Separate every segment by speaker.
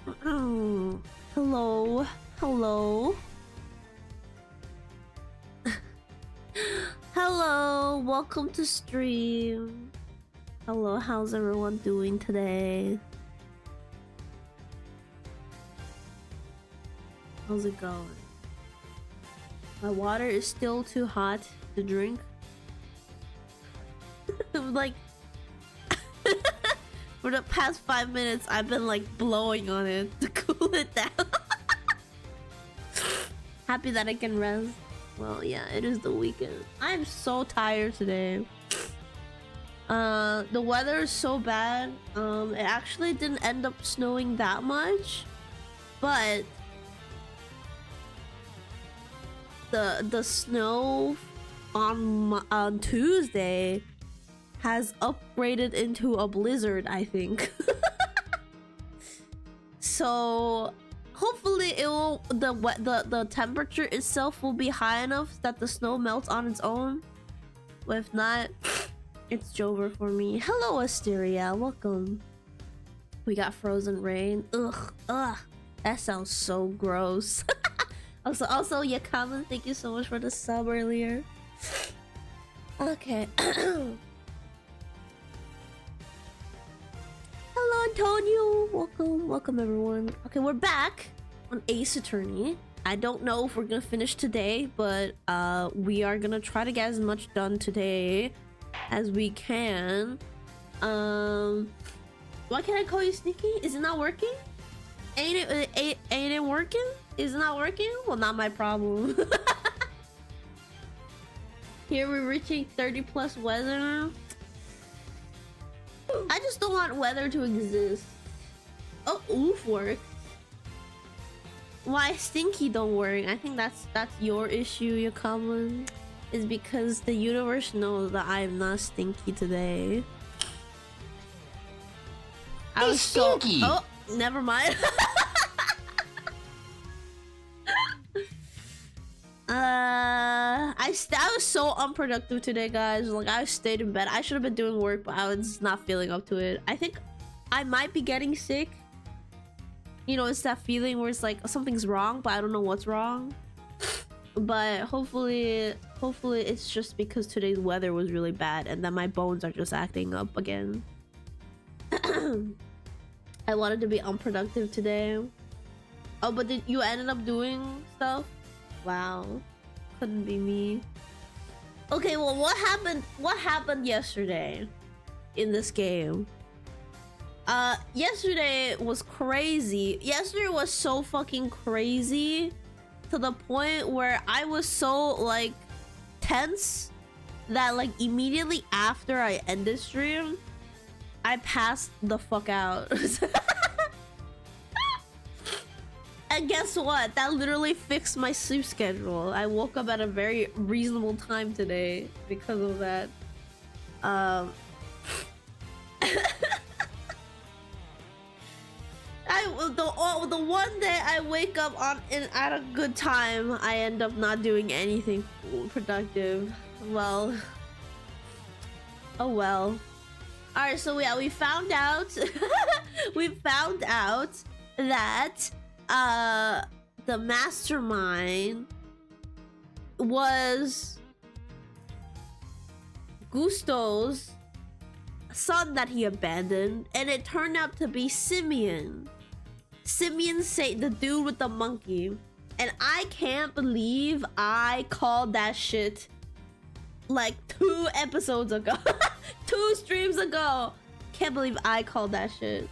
Speaker 1: Hello. Hello. Hello. Welcome to stream. Hello. How's everyone doing today? How's it going? My water is still too hot to drink. Like for the past 5 minutes I've been like blowing on it to cool it down. Happy that I can rest. Well, yeah, it is the weekend. I'm so tired today. The weather is so bad. It actually didn't end up snowing that much, but the snow on Tuesday has upgraded into a blizzard, I think. So hopefully it will the temperature itself will be high enough that the snow melts on its own. But if not, it's Jover for me. Hello Asteria, welcome. We got frozen rain. Ugh, that sounds so gross. also Yakaman, thank you so much for the sub earlier. Okay. Hello Antonio, welcome everyone. Okay, we're back on Ace Attorney. I don't know if we're gonna finish today, but we are gonna try to get as much done today as we can. Why can't I call you Sneaky? Is it not working? Ain't it working? Is it not working? Well, not my problem. Here we're reaching 30+ weather. I just don't want weather to exist. Oh, oof works. Why Stinky don't work? I think that's your issue, your common. Is because the universe knows that I am not stinky today. I was
Speaker 2: stinky.
Speaker 1: Oh, never mind. I was so unproductive today, guys. Like, I stayed in bed. I should have been doing work, but I was not feeling up to it. I think I might be getting sick. You know, it's that feeling where it's like something's wrong, but I don't know what's wrong. But hopefully it's just because today's weather was really bad and then my bones are just acting up again. I wanted to be unproductive today. Oh, but you ended up doing stuff? Wow, couldn't be me. Okay, well, what happened yesterday in this game? Yesterday was crazy. Yesterday was so fucking crazy to the point where I was so like tense that like immediately after I ended stream, I passed the fuck out. And guess what? That literally fixed my sleep schedule. I woke up at a very reasonable time today because of that. The one day I wake up at a good time, I end up not doing anything productive. Well, oh well. All right, so yeah, we found out that the mastermind was Gusto's son that he abandoned, and it turned out to be Simeon. Simeon Saint, the dude with the monkey. And I can't believe I called that shit like 2 episodes ago. 2 streams ago. Can't believe I called that shit.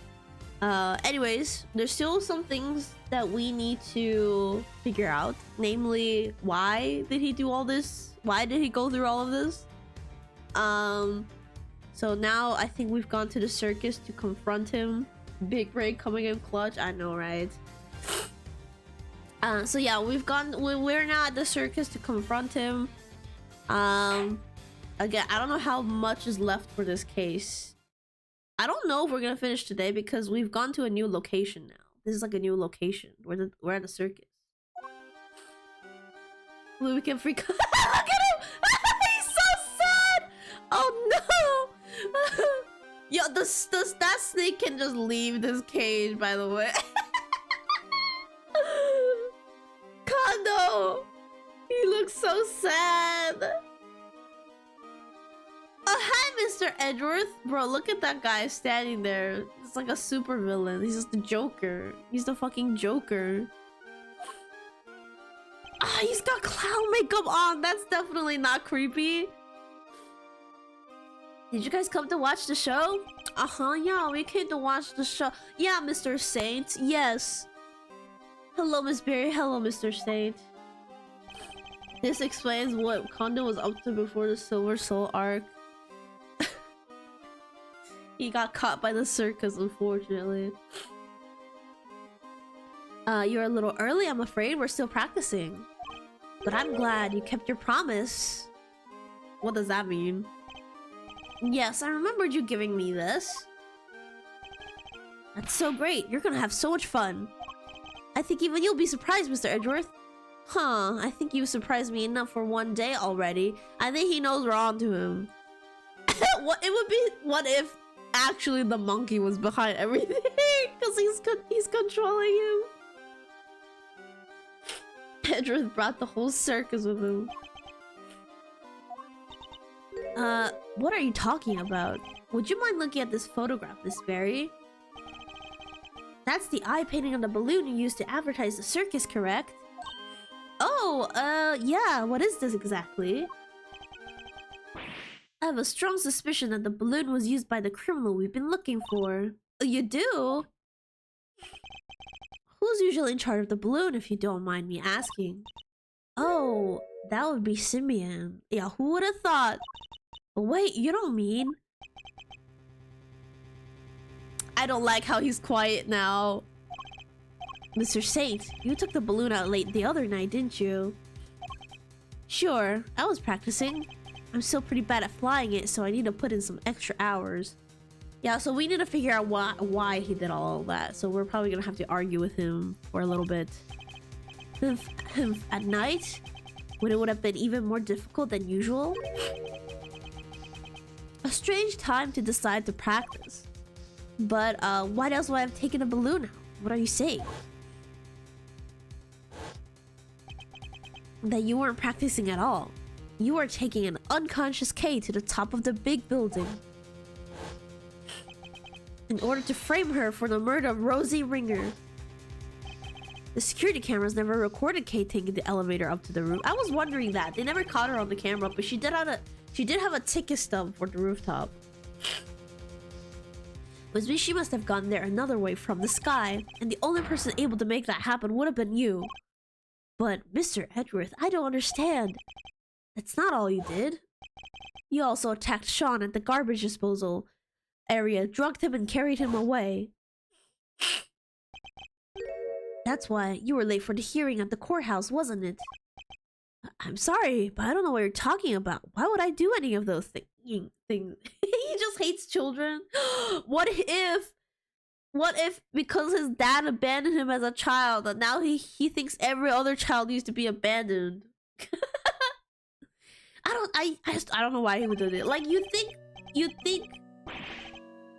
Speaker 1: Anyways, there's still some things that we need to figure out. Namely, why did he do all this? Why did he go through all of this? So now I think we've gone to the circus to confront him. Big break coming in clutch. I know, right? So yeah, we're now at the circus to confront him. Again, I don't know how much is left for this case. I don't know if we're gonna finish today because we've gone to a new location now. This is like a new location. We're at a circus. We can freak. Look at him! He's so sad! Oh no! Yo, that snake can just leave this cage, by the way. no! He looks so sad. Oh, hi, Mr. Edgeworth. Bro, look at that guy standing there. It's like a super villain. He's just the Joker. He's the fucking Joker. Ah, he's got clown makeup on. That's definitely not creepy. Did you guys come to watch the show? Yeah, we came to watch the show. Yeah, Mr. Saint. Yes. Hello, Miss Berry. Hello, Mr. Saint. This explains what Kondo was up to before the Silver Soul arc. He got caught by the circus, unfortunately. You're a little early, I'm afraid. We're still practicing. But I'm glad you kept your promise. What does that mean? Yes, I remembered you giving me this. That's so great. You're gonna have so much fun. I think even you'll be surprised, Mr. Edgeworth. Huh, I think you surprised me enough for one day already. I think he knows we're on to him. What if actually the monkey was behind everything? Because he's controlling him. Edgeworth brought the whole circus with him. What are you talking about? Would you mind looking at this photograph, Miss Berry? That's the eye painting on the balloon you used to advertise the circus, correct? Oh, yeah, what is this exactly? I have a strong suspicion that the balloon was used by the criminal we've been looking for. Oh, you do? Who's usually in charge of the balloon, if you don't mind me asking? Oh, that would be Simeon. Yeah, who would have thought? But wait, you don't mean... I don't like how he's quiet now. Mr. Saint, you took the balloon out late the other night, didn't you? Sure, I was practicing. I'm still pretty bad at flying it, so I need to put in some extra hours. Yeah, so we need to figure out why he did all that. So we're probably gonna have to argue with him for a little bit. At night? When it would have been even more difficult than usual? A strange time to decide to practice. But, why else would I have taken a balloon out? What are you saying? That you weren't practicing at all. You were taking an unconscious K to the top of the big building. In order to frame her for the murder of Rosie Ringer. The security cameras never recorded Kay taking the elevator up to the roof. I was wondering that. They never caught her on the camera, but she did have a ticket stub for the rooftop. Which means she must have gone there another way from the sky, and the only person able to make that happen would have been you. But, Mr. Edgeworth, I don't understand. That's not all you did. You also attacked Sean at the garbage disposal area, drugged him, and carried him away. That's why you were late for the hearing at the courthouse, wasn't it? I'm sorry, but I don't know what you're talking about. Why would I do any of those things? He just hates children. What if because his dad abandoned him as a child, and now he thinks every other child needs to be abandoned? I don't know why he would do it. Like, you think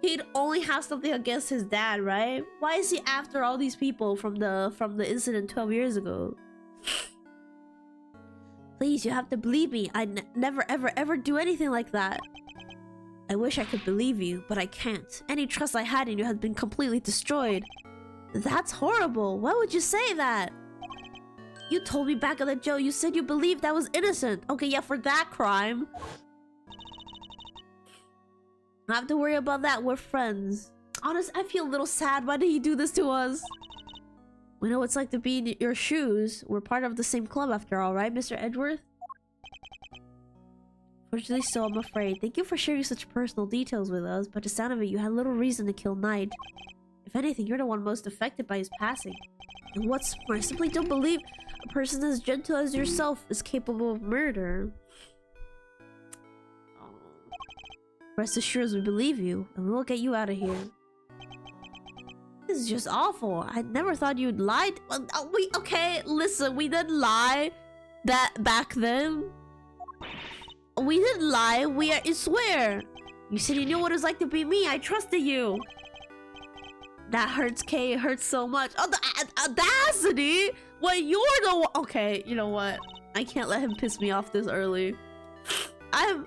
Speaker 1: he'd only have something against his dad, right? Why is he after all these people from the incident 12 years ago? Please, you have to believe me. I never ever do anything like that. I wish I could believe you, but I can't. Any trust I had in you has been completely destroyed. That's horrible. Why would you say that? You told me back at the Joe you said you believed I was innocent. Okay, yeah, for that crime. I don't have to worry about that. We're friends. Honest, I feel a little sad. Why did he do this to us? We know what it's like to be in your shoes. We're part of the same club after all, right, Mr. Edgeworth? Fortunately so, I'm afraid. Thank you for sharing such personal details with us, but the sound of it, you had little reason to kill Knight. If anything, you're the one most affected by his passing. And what's more, I simply don't believe a person as gentle as yourself is capable of murder. Rest assured, we believe you, and we'll get you out of here. This is just awful. I never thought you'd lie. Okay, listen, we didn't lie that back then. We didn't lie. I swear. You said you knew what it was like to be me. I trusted you. That hurts, Kay. It hurts so much. Oh, the audacity! When you're the one. Okay, you know what? I can't let him piss me off this early. I'm.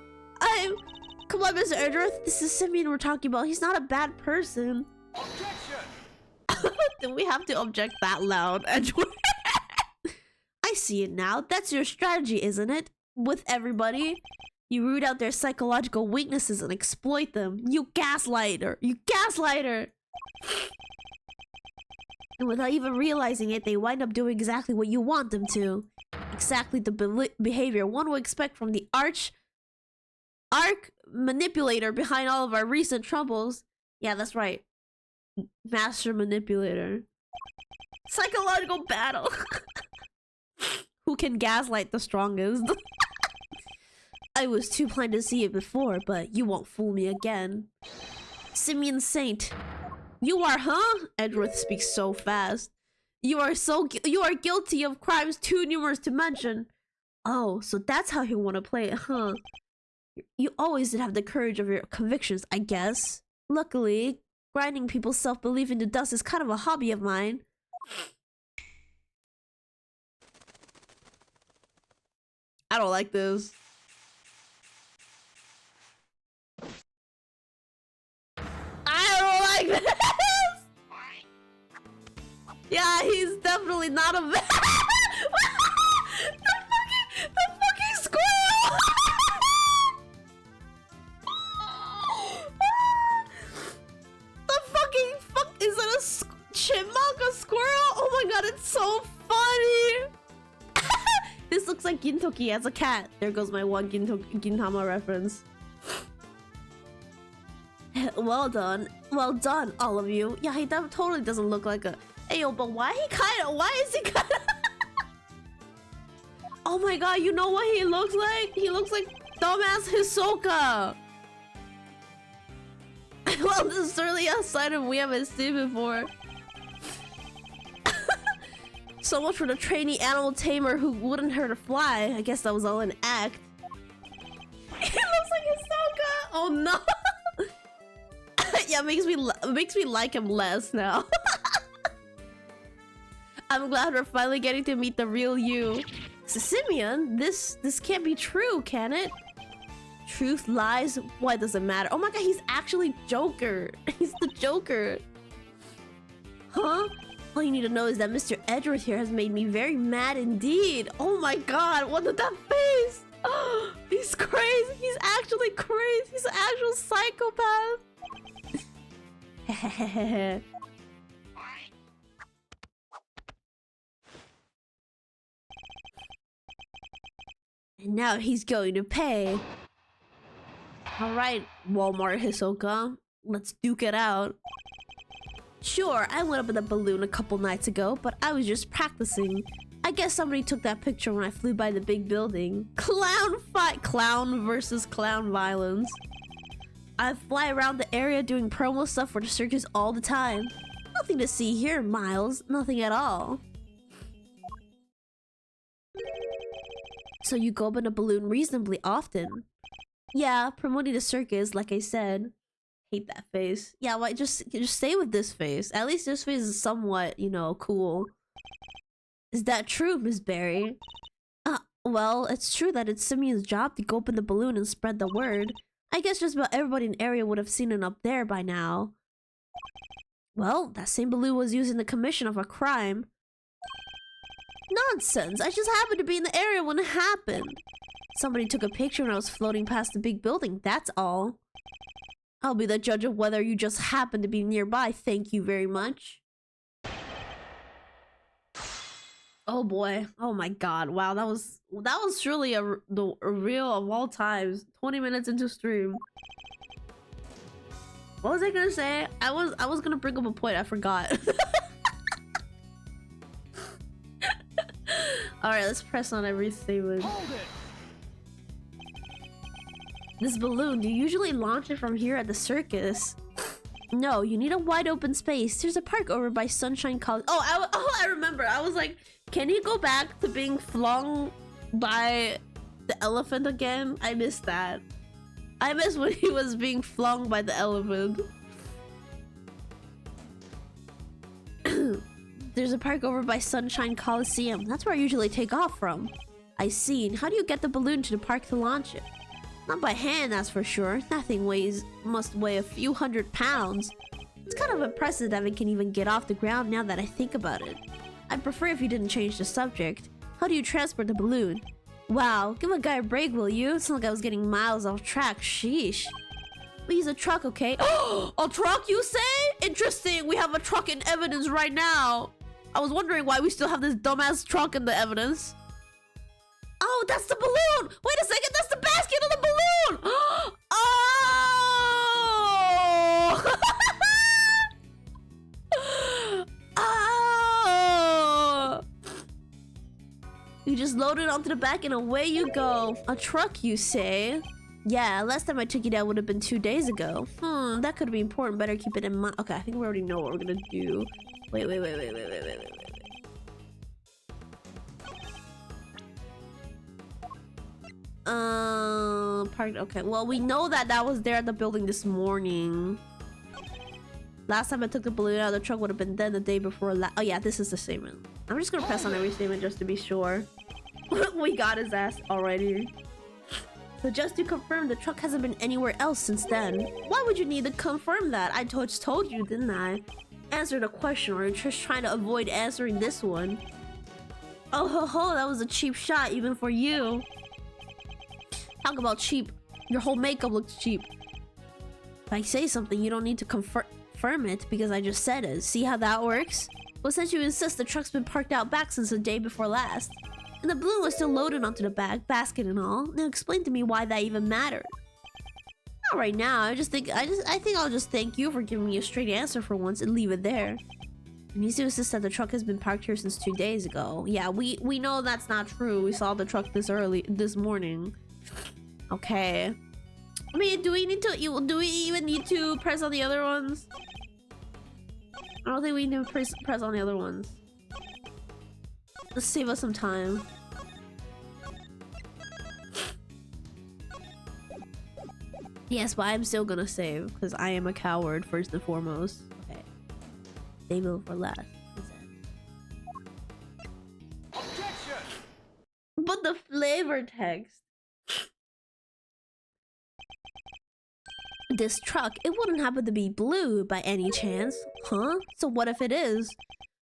Speaker 1: Come on, Mr. Edgeworth. This is Simeon we're talking about. He's not a bad person. Objection! Do we have to object that loud, Edgeworth? I see it now. That's your strategy, isn't it? With everybody. You root out their psychological weaknesses and exploit them. You gaslighter. You gaslighter! And without even realizing it, they wind up doing exactly what you want them to. Exactly the behavior one would expect from the arch manipulator behind all of our recent troubles. Yeah, that's right. Master manipulator. Psychological battle. Who can gaslight the strongest? I was too blind to see it before, but you won't fool me again. Simeon Saint. You are, huh? Edgeworth speaks so fast. You are guilty of crimes too numerous to mention. Oh, so that's how you want to play it, huh? You always did have the courage of your convictions, I guess. Luckily, grinding people's self-belief into dust is kind of a hobby of mine. I don't like this. I don't like this! Yeah, he's definitely not a the fucking squirrel! Is that a chipmunk, a squirrel? Oh my god, it's so funny! This looks like Gintoki as a cat. There goes my one Gintama reference. Well done, all of you. Yeah, he totally doesn't look like a. Ayo, but why is he kind of? Oh my god, you know what he looks like? He looks like dumbass Hisoka. Well, this is certainly a sight of we haven't seen before. So much for the trainee animal tamer who wouldn't hurt a fly. I guess that was all an act. He looks like Hisoka. Oh no. Yeah, makes me like him less now. I'm glad we're finally getting to meet the real you. So, Simeon, this can't be true, can it? Truth, lies, why does it matter? Oh my god, he's actually Joker. He's the Joker. Huh? All you need to know is that Mr. Edgeworth here has made me very mad indeed. Oh my god, what did that face? Oh, he's crazy. He's actually crazy. He's an actual psychopath. And now he's going to pay. Alright, Walmart Hisoka. Let's duke it out. Sure, I went up in a balloon a couple nights ago, but I was just practicing. I guess somebody took that picture when I flew by the big building. Clown fight! Clown versus clown violence. I fly around the area doing promo stuff for the circus all the time. Nothing to see here, Miles. Nothing at all. So you go up in a balloon reasonably often. Yeah, promoting the circus, like I said. Hate that face. Yeah, why just stay with this face. At least this face is somewhat, you know, cool. Is that true, Miss Berry? Well, it's true that it's Simeon's job to go up in the balloon and spread the word. I guess just about everybody in the area would have seen it up there by now. Well, that same balloon was used in the commission of a crime. Nonsense! I just happened to be in the area when it happened. Somebody took a picture when I was floating past the big building, that's all. I'll be the judge of whether you just happened to be nearby, thank you very much. Oh boy, oh my god, wow, that was surely the real of all times. 20 minutes into stream. What was I gonna say? I was gonna bring up a point, I forgot. Alright, let's press on every statement.
Speaker 2: Hold it.
Speaker 1: This balloon, do you usually launch it from here at the circus? No, you need a wide open space. There's a park over by Sunshine College. I remember. I was like, can he go back to being flung by the elephant again? I missed that. I missed when he was being flung by the elephant. There's a park over by Sunshine Coliseum. That's where I usually take off from. I see. And how do you get the balloon to the park to launch it? Not by hand, that's for sure. That thing must weigh a few hundred pounds. It's kind of impressive that it can even get off the ground now that I think about it. I'd prefer if you didn't change the subject. How do you transport the balloon? Wow, give a guy a break, will you? It's not like I was getting miles off track. Sheesh. We use a truck, okay? Oh, a truck, you say? Interesting. We have a truck in evidence right now. I was wondering why we still have this dumbass truck in the evidence. Oh, that's the balloon. Wait a second. That's the basket of the balloon. Oh. Oh. You just load it onto the back and away you go. A truck, you say? Yeah, last time I took you down would have been 2 days ago. That could be important. Better keep it in mind. Okay, I think we already know what we're gonna do. Wait. Parked. Okay, well, we know that was there at the building this morning. Last time I took the balloon out of the truck would have been then the day before oh yeah, this is the statement. I'm just gonna press on every statement just to be sure. We got his ass already. So just to confirm, the truck hasn't been anywhere else since then. Why would you need to confirm that? I just told you, didn't I? Answer the question, or you're just trying to avoid answering this one. Oh ho ho, that was a cheap shot even for you. Talk about cheap. Your whole makeup looks cheap. If I say something, you don't need to confirm it because I just said it. See how that works? Well, since you insist, the truck's been parked out back since the day before last. And the balloon was still loaded onto the basket and all. Now explain to me why that even mattered. Not right now. I think I'll just thank you for giving me a straight answer for once and leave it there. You need to insist that the truck has been parked here since 2 days ago. Yeah, we know that's not true. We saw the truck this morning. Okay. I mean, do we even need to press on the other ones? I don't think we need to press on the other ones. Let's save us some time. Yes, but I'm still gonna save because I am a coward first and foremost. Okay. Save it for last. But the flavor text. This truck, it wouldn't happen to be blue by any chance, huh? So what if it is?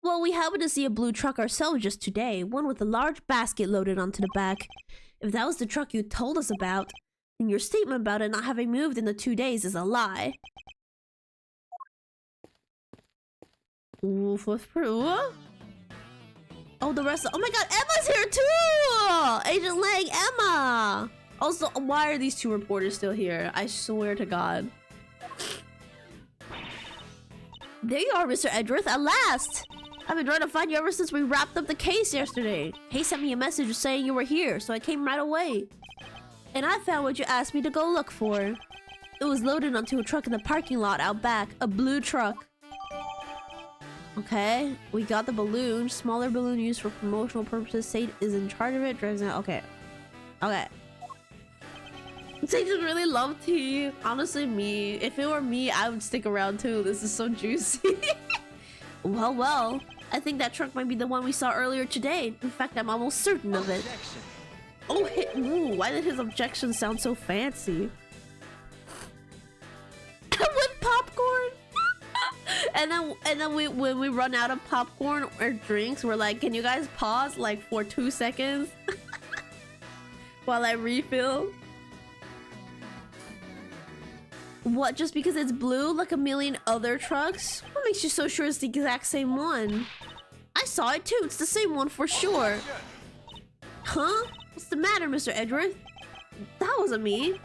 Speaker 1: Well, we happened to see a blue truck ourselves just today, one with a large basket loaded onto the back. If that was the truck you told us about, then your statement about it not having moved in the 2 days is a lie. Oof, what's proof? Oh, the rest of— oh my god, Emma's here too! Agent Lang, Emma! Also, why are these two reporters still here? I swear to God. There you are, Mr. Edgeworth, at last! I've been trying to find you ever since we wrapped up the case yesterday. He sent me a message saying you were here, so I came right away. And I found what you asked me to go look for. It was loaded onto a truck in the parking lot out back. A blue truck. Okay, we got the balloon. Smaller balloon used for promotional purposes. Sate is in charge of it. Drives out. Okay. Okay. Sate just really love tea. Honestly, me. If it were me, I would stick around too. This is so juicy. Well. I think that truck might be the one we saw earlier today. In fact, I'm almost certain of it. Oh, ooh, why did his objection sound so fancy? With popcorn. and then when we run out of popcorn or drinks, we're like, can you guys pause like for 2 seconds while I refill? What, just because it's blue like a million other trucks? What makes you so sure it's the exact same one? I saw it too, it's the same one for sure. Huh? What's the matter, Mr. Edgeworth? That wasn't me.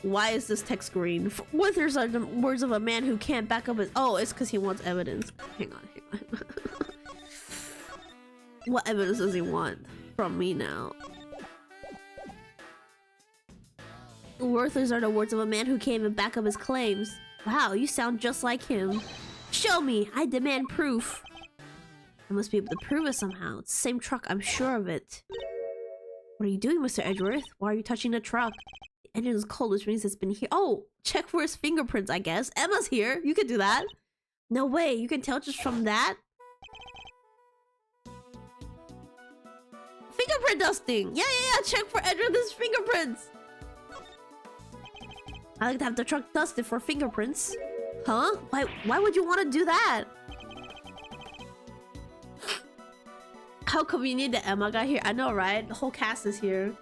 Speaker 1: Why is this text green? Withers are the words of a man who can't back up his— oh, it's because he wants evidence. Hang on. What evidence does he want from me now? Worthers are the words of a man who can't even back up his claims. Wow, you sound just like him. Show me! I demand proof. I must be able to prove it somehow. It's the same truck, I'm sure of it. What are you doing, Mr. Edgeworth? Why are you touching the truck? The engine is cold, which means it's been here. Oh, check for his fingerprints, I guess. Emma's here. You could do that. No way, you can tell just from that? fingerprint dusting. Yeah. Check for Edward's fingerprints. I like to have the truck dusted for fingerprints. Huh? Why would you want to do that? How convenient that Emma got here. I know, right? The whole cast is here.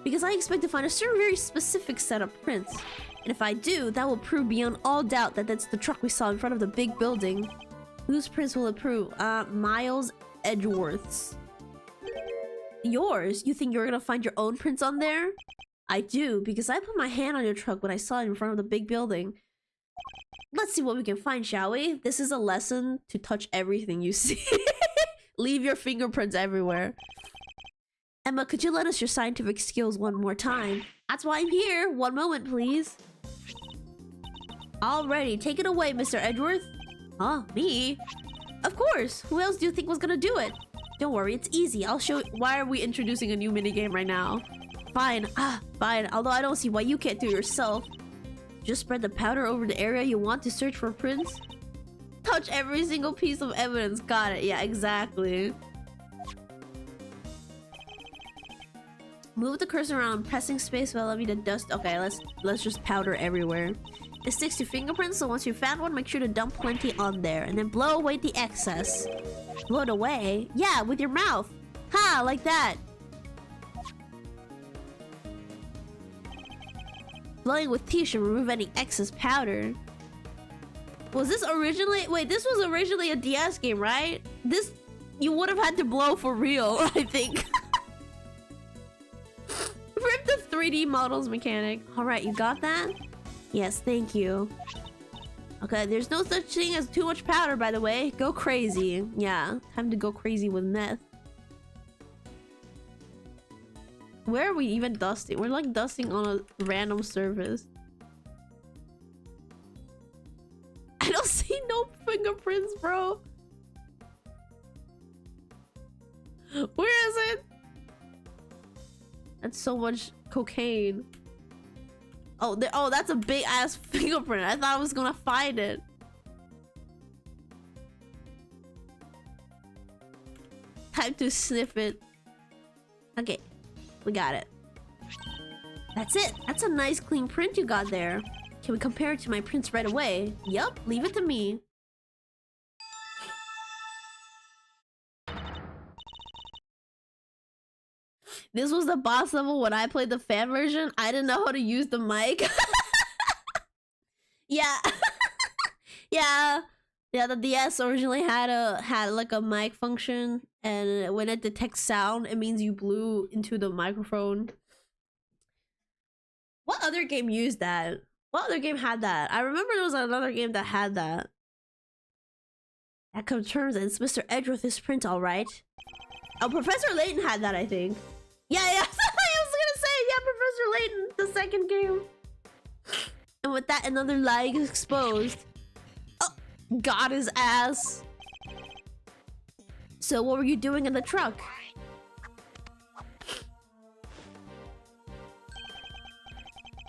Speaker 1: Because I expect to find a certain very specific set of prints. And if I do, that will prove beyond all doubt that that's the truck we saw in front of the big building. Whose prints will it prove? Miles Edgeworth's. Yours? You think you're gonna find your own prints on there? I do, because I put my hand on your truck when I saw it in front of the big building. Let's see what we can find, shall we? This is a lesson to touch everything you see. Leave your fingerprints everywhere. Emma, could you lend us your scientific skills one more time? That's why I'm here. One moment, please. Alrighty, take it away, Mr. Edgeworth. Huh? Me? Of course. Who else do you think was gonna do it? Don't worry, it's easy. I'll show you. Why are we introducing a new minigame right now? Fine. Fine. Although I don't see why you can't do it yourself. Just spread the powder over the area you want to search for prints. Touch every single piece of evidence. Got it. Yeah, exactly. Move the cursor around, pressing space will allow me to dust. Okay, let's just powder everywhere. It sticks to fingerprints, so once you found one, make sure to dump plenty on there, and then blow away the excess. Blow it away? Yeah, with your mouth. Ha, like that. Blowing with teeth should remove any excess powder. Was this originally... Wait, this was originally a DS game, right? This... You would have had to blow for real, I think. Rip the 3D models mechanic. Alright, you got that? Yes, thank you. Okay, there's no such thing as too much powder, by the way. Go crazy. Yeah, time to go crazy with meth. Where are we even dusting? We're like dusting on a random surface. I don't see no fingerprints, bro. Where is it? That's so much cocaine. Oh, that's a big ass fingerprint. I thought I was gonna find it. Time to sniff it. Okay, we got it. That's it. That's a nice clean print you got there. Can we compare it to my prints right away? Yup, leave it to me. This was the boss level when I played the fan version. I didn't know how to use the mic. Yeah. Yeah, the DS originally had like a mic function, and when it detects sound, it means you blew into the microphone. What other game used that? What other game had that? I remember there was another game that had that. That confirms that it's Mr. Edgeworth's print, alright. Oh, Professor Layton had that, I think. Yeah, I was gonna say, yeah, Professor Layton, the second game. And with that, another lie is exposed. Oh, got his ass. So what were you doing in the truck?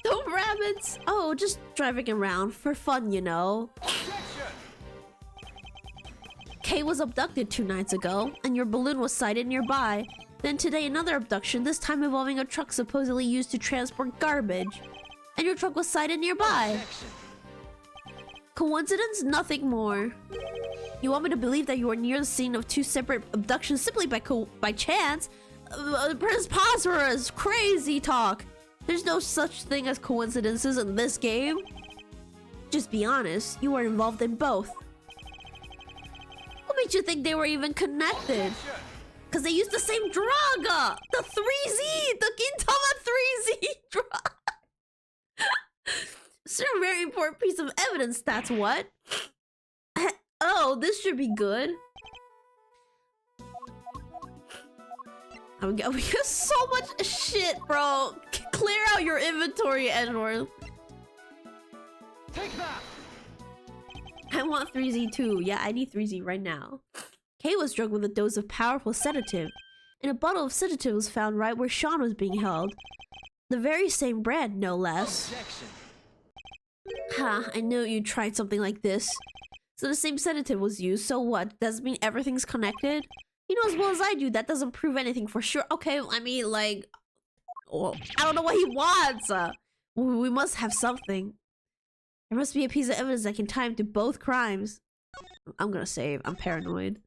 Speaker 1: No rabbits. Oh, just driving around for fun, you know. Kay was abducted 2 nights ago, and your balloon was sighted nearby. Then today another abduction, this time involving a truck supposedly used to transport garbage. And your truck was sighted nearby. Coincidence? Nothing more. You want me to believe that you were near the scene of 2 separate abductions simply by chance? Preposterous! Crazy talk! There's no such thing as coincidences in this game. Just be honest, you were involved in both. What made you think they were even connected? Because they used the same drug! The 3Z! The Gintama 3Z drug! It's a very important piece of evidence, that's what. Oh, this should be good. We got so much shit, bro. Clear out your inventory, Edgeworth.
Speaker 2: Take that!
Speaker 1: I want 3Z too. Yeah, I need 3Z right now. Kay was drugged with a dose of powerful sedative, and a bottle of sedative was found right where Sean was being held. The very same brand, no less.
Speaker 2: Objection.
Speaker 1: Ha, I knew you tried something like this. So the same sedative was used, so what? Does it mean everything's connected? You know as well as I do, that doesn't prove anything for sure. Okay, I mean, like... Well, I don't know what he wants! We must have something. There must be a piece of evidence that can tie him to both crimes. I'm gonna save. I'm paranoid.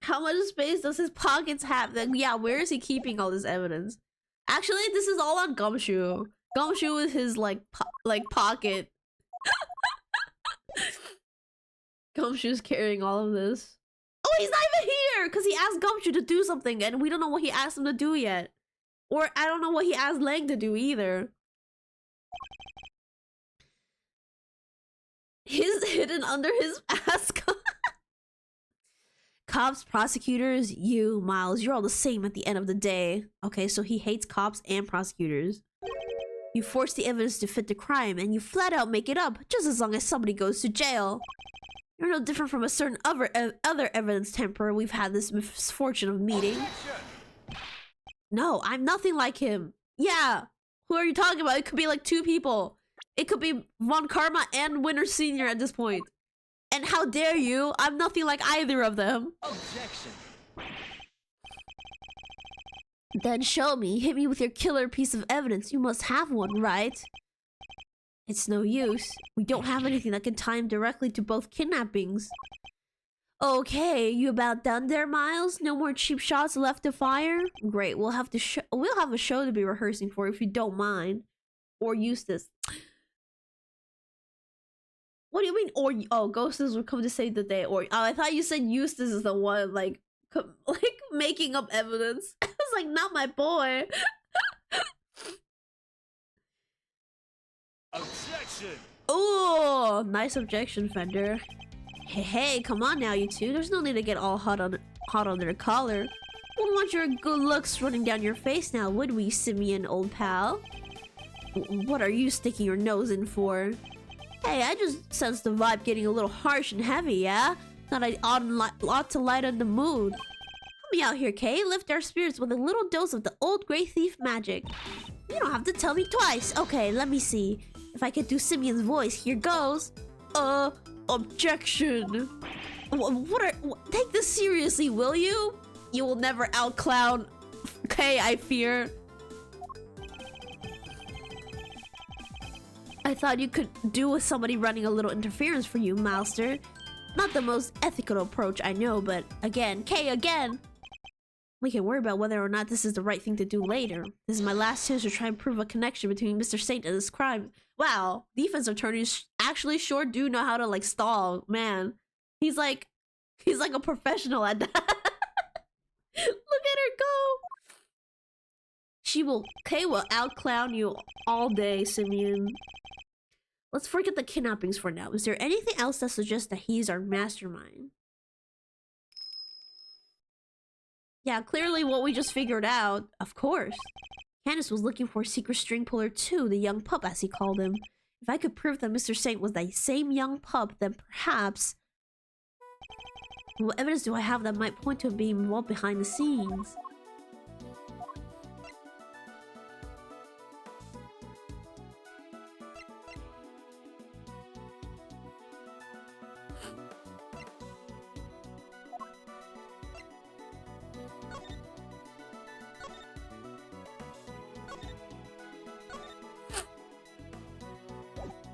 Speaker 1: How much space does his pockets have? Then yeah, where is he keeping all this evidence? Actually, this is all on Gumshoe. Gumshoe is his like pocket. Gumshoe's carrying all of this. Oh, he's not even here because he asked Gumshoe to do something, and we don't know what he asked him to do yet, or I don't know what he asked Lang to do either. He's hidden under his mask. Cops, prosecutors, you, Miles, you're all the same at the end of the day. Okay, so he hates cops and prosecutors. You force the evidence to fit the crime, and you flat out make it up, just as long as somebody goes to jail. You're no different from a certain other evidence tamperer we've had this misfortune of meeting. No, I'm nothing like him. Yeah, who are you talking about? It could be like 2 people. It could be Von Karma and Winter Senior at this point. And how dare you? I'm nothing like either of them. Objection. Then show me. Hit me with your killer piece of evidence. You must have one, right? It's no use. We don't have anything that can tie him directly to both kidnappings. Okay, you about done there, Miles? No more cheap shots left to fire? Great, we'll have a show to be rehearsing for if you don't mind. Or Eustace. What do you mean, or oh, Ghosters will come to save the day, or oh, I thought you said Eustace is the one like making up evidence. I was like, not my boy. Objection. Oh, nice objection, Fender. Hey, come on now, you two. There's no need to get all hot under the collar. Wouldn't want your good looks running down your face now, would we, Simeon, old pal? What are you sticking your nose in for? Hey, I just sense the vibe getting a little harsh and heavy, yeah? Thought I ought to lighten the mood. Help me out here, Kay. Lift our spirits with a little dose of the old Grey Thief magic. You don't have to tell me twice. Okay, let me see. If I could do Simeon's voice, here goes. Objection. Take this seriously, will you? You will never outclown Kay, I fear. I thought you could do with somebody running a little interference for you, Milester. Not the most ethical approach, I know, but again, Kay, again! We can worry about whether or not this is the right thing to do later. This is my last chance to try and prove a connection between Mr. Saint and this crime. Wow, defense attorneys actually sure do know how to like stall, man. He's like a professional at that. Look at her go! Kay will outclown you all day, Simeon. Let's forget the kidnappings for now. Is there anything else that suggests that he's our mastermind? Yeah, clearly what we just figured out. Of course. Candace was looking for a secret string puller too, the young pup as he called him. If I could prove that Mr. Saint was that same young pup, then perhaps... What evidence do I have that might point to him being involved behind the scenes?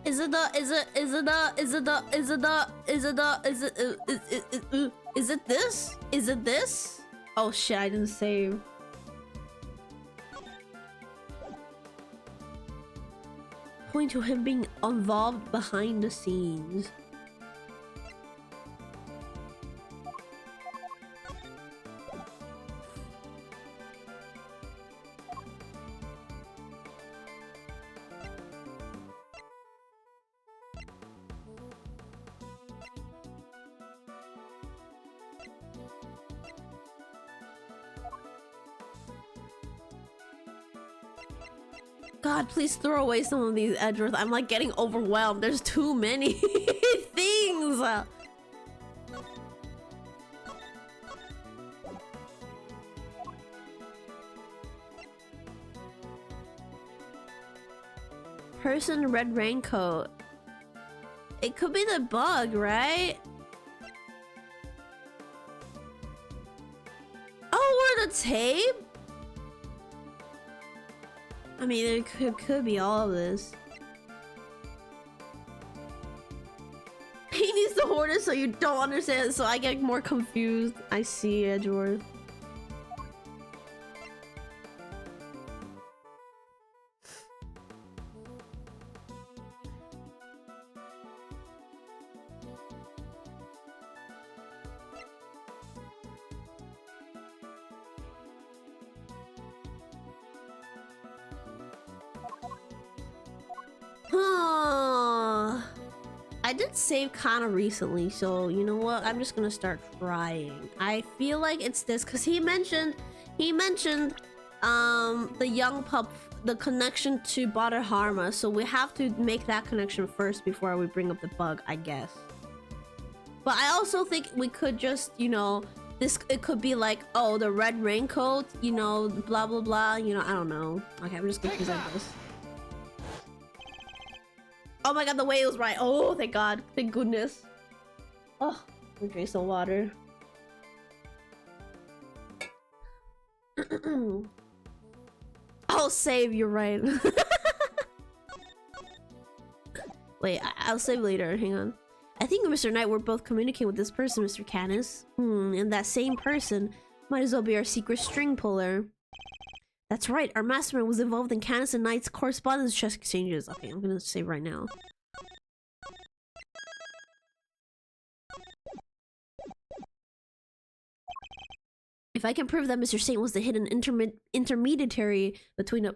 Speaker 1: Is it this? Is it this? Oh shit, I didn't save. Point to him being involved behind the scenes. God, please throw away some of these Edgeworth. I'm like getting overwhelmed. There's too many things. Person red raincoat. It could be the bug, right? were the tape? I mean, it could be all of this. He needs to hoard it so you don't understand, so I get more confused. I see, Edgeworth. I did save kind of recently, so you know what? I'm just gonna start trying. I feel like it's this because he mentioned the young pup, the connection to Badarharma, so we have to make that connection first before we bring up the bug, I guess. But I also think we could just, you know, it could be like, oh, the red raincoat, you know, blah blah blah, you know, I don't know. Okay, I'm just gonna present this. Oh my god, the way it was right. Oh, thank god. Thank goodness. Oh, I'm drinking some water. I'll save, you're right. Wait, I'll save later. Hang on. I think Mr. Knight, we're both communicating with this person, Mr. Canis. And that same person might as well be our secret string puller. That's right, our mastermind was involved in Canis and Knight's correspondence chest exchanges. Okay, I'm gonna save right now. If I can prove that Mr. Saint was the hidden intermediary between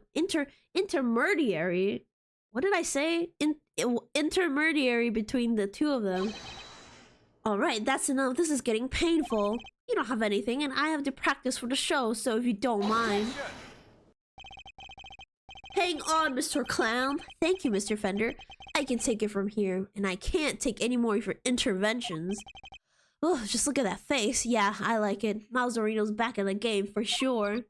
Speaker 1: intermediary. What did I say? Intermediary between the two of them. Alright, that's enough. This is getting painful. You don't have anything, and I have to practice for the show, so if you don't mind. Hang on, Mr. Clown. Thank you, Mr. Fender. I can take it from here, and I can't take any more of your interventions. Oh, just look at that face. Yeah, I like it. Mauserino's back in the game for sure.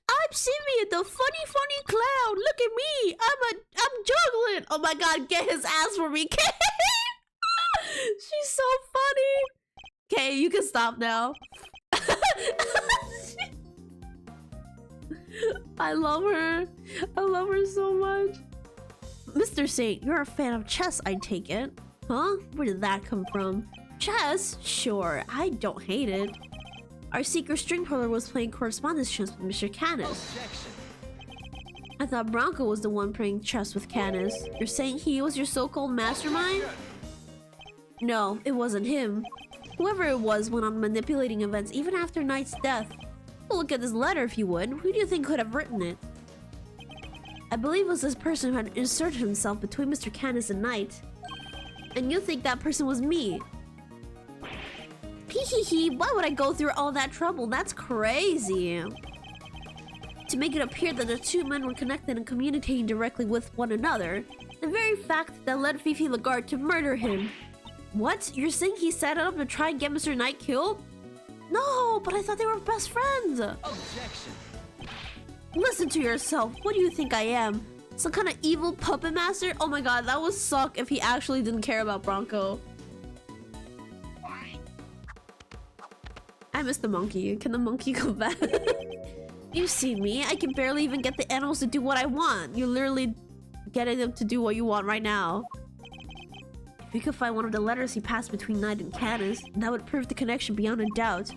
Speaker 1: I'm Simeon, the funny clown. Look at me. I'm juggling. Oh my god, get his ass for me, Kate. She's so funny. Okay, you can stop now. I love her. I love her so much. Mr. Saint, you're a fan of chess, I take it. Huh? Where did that come from? Chess? Sure, I don't hate it. Our secret string puller was playing correspondence chess with Mr. Canis. I thought Bronco was the one playing chess with Canis. You're saying he was your so-called mastermind? No, it wasn't him. Whoever it was went on manipulating events even after Knight's death. Well, look at this letter if you would. Who do you think could have written it? I believe it was this person who had inserted himself between Mr. Canis and Knight. And you think that person was me? Hee, why would I go through all that trouble? That's crazy. To make it appear that the two men were connected and communicating directly with one another. The very fact that led Fifi Lagarde to murder him. What? You're saying he set it up to try and get Mr. Knight killed? No, but I thought they were best friends.
Speaker 2: Objection.
Speaker 1: Listen to yourself. What do you think I am? Some kind of evil puppet master? Oh my god, that would suck if he actually didn't care about Bronco. I miss the monkey. Can the monkey come back? You see me? I can barely even get the animals to do what I want. You're literally getting them to do what you want right now. If we could find one of the letters he passed between Knight and Canis, that would prove the connection beyond a doubt.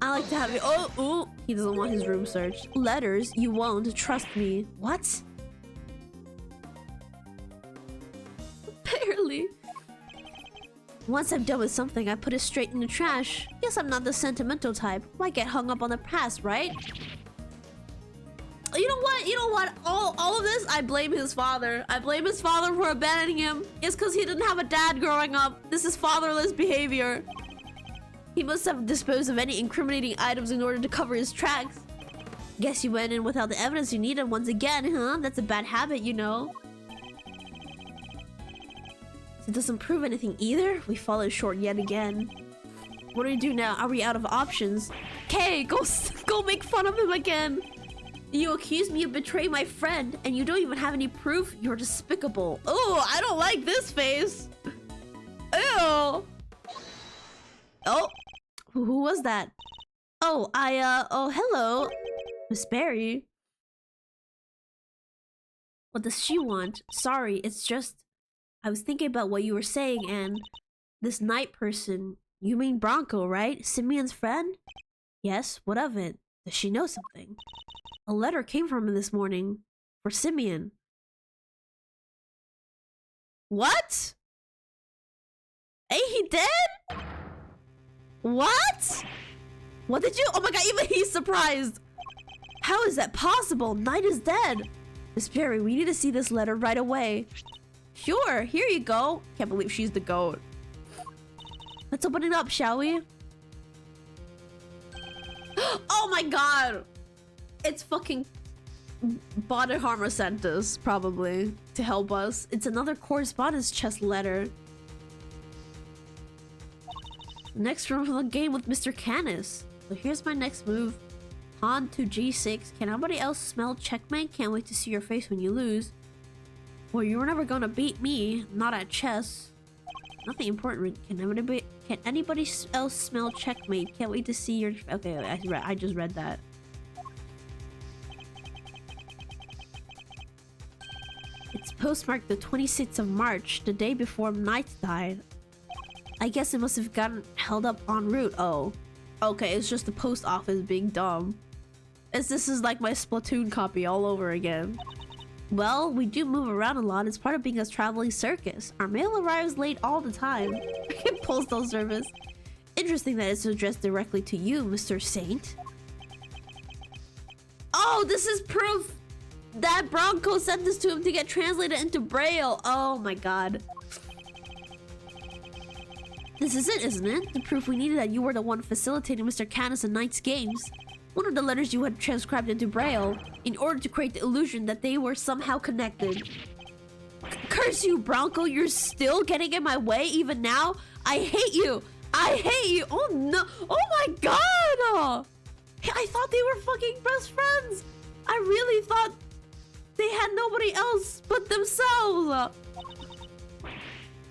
Speaker 1: I like to have it. Oh, he doesn't want his room searched. Letters? You won't. Trust me. What? Barely. Once I'm done with something, I put it straight in the trash. Guess I'm not the sentimental type. Why get hung up on the past, right? You know what? You know what? All of this, I blame his father. I blame his father for abandoning him. It's because he didn't have a dad growing up. This is fatherless behavior. He must have disposed of any incriminating items in order to cover his tracks. Guess you went in without the evidence you needed once again, huh? That's a bad habit, you know. It doesn't prove anything either. We fallen short yet again. What do we do now? Are we out of options? Okay, go make fun of him again. You accuse me of betraying my friend, and you don't even have any proof? You're despicable. Oh, I don't like this face. Ew. Oh, who was that? Oh, hello, Miss Berry. What does she want? Sorry, it's just... I was thinking about what you were saying and... This night person... You mean Bronco, right? Simeon's friend? Yes, what of it? Does she know something? A letter came from him this morning. For Simeon. What? Ain't he dead? What? What did you... Oh my god, even he's surprised. How is that possible? Knight is dead. Miss Berry, we need to see this letter right away. Sure, here you go. Can't believe she's the goat. Let's open it up, shall we? Oh my god! It's fucking... Badeharma sent us, probably, to help us. It's another correspondence chest letter. Next room of the game with Mr. Canis. So here's my next move. Pawn to G6. Can anybody else smell checkmate? Can't wait to see your face when you lose. Well, you were never gonna beat me. Not at chess. Nothing important. Can anybody else smell checkmate? Can't wait to see your... Okay, I just read that. It's postmarked the 26th of March, the day before Knight died. I guess it must have gotten held up en route. Oh. Okay, it's just the post office being dumb. This is like my Splatoon copy all over again. Well, we do move around a lot. It's part of being a traveling circus. Our mail arrives late all the time. Postal service. Interesting that it's addressed directly to you, Mr. Saint. Oh, this is proof that Bronco sent this to him to get translated into Braille. Oh my god. This is it, isn't it? The proof we needed that you were the one facilitating Mr. Canis and Knight's games. One of the letters you had transcribed into Braille in order to create the illusion that they were somehow connected. Curse you, Bronco. You're still getting in my way even now? I hate you. I hate you. Oh no. Oh my god. I thought they were fucking best friends. I really thought they had nobody else but themselves.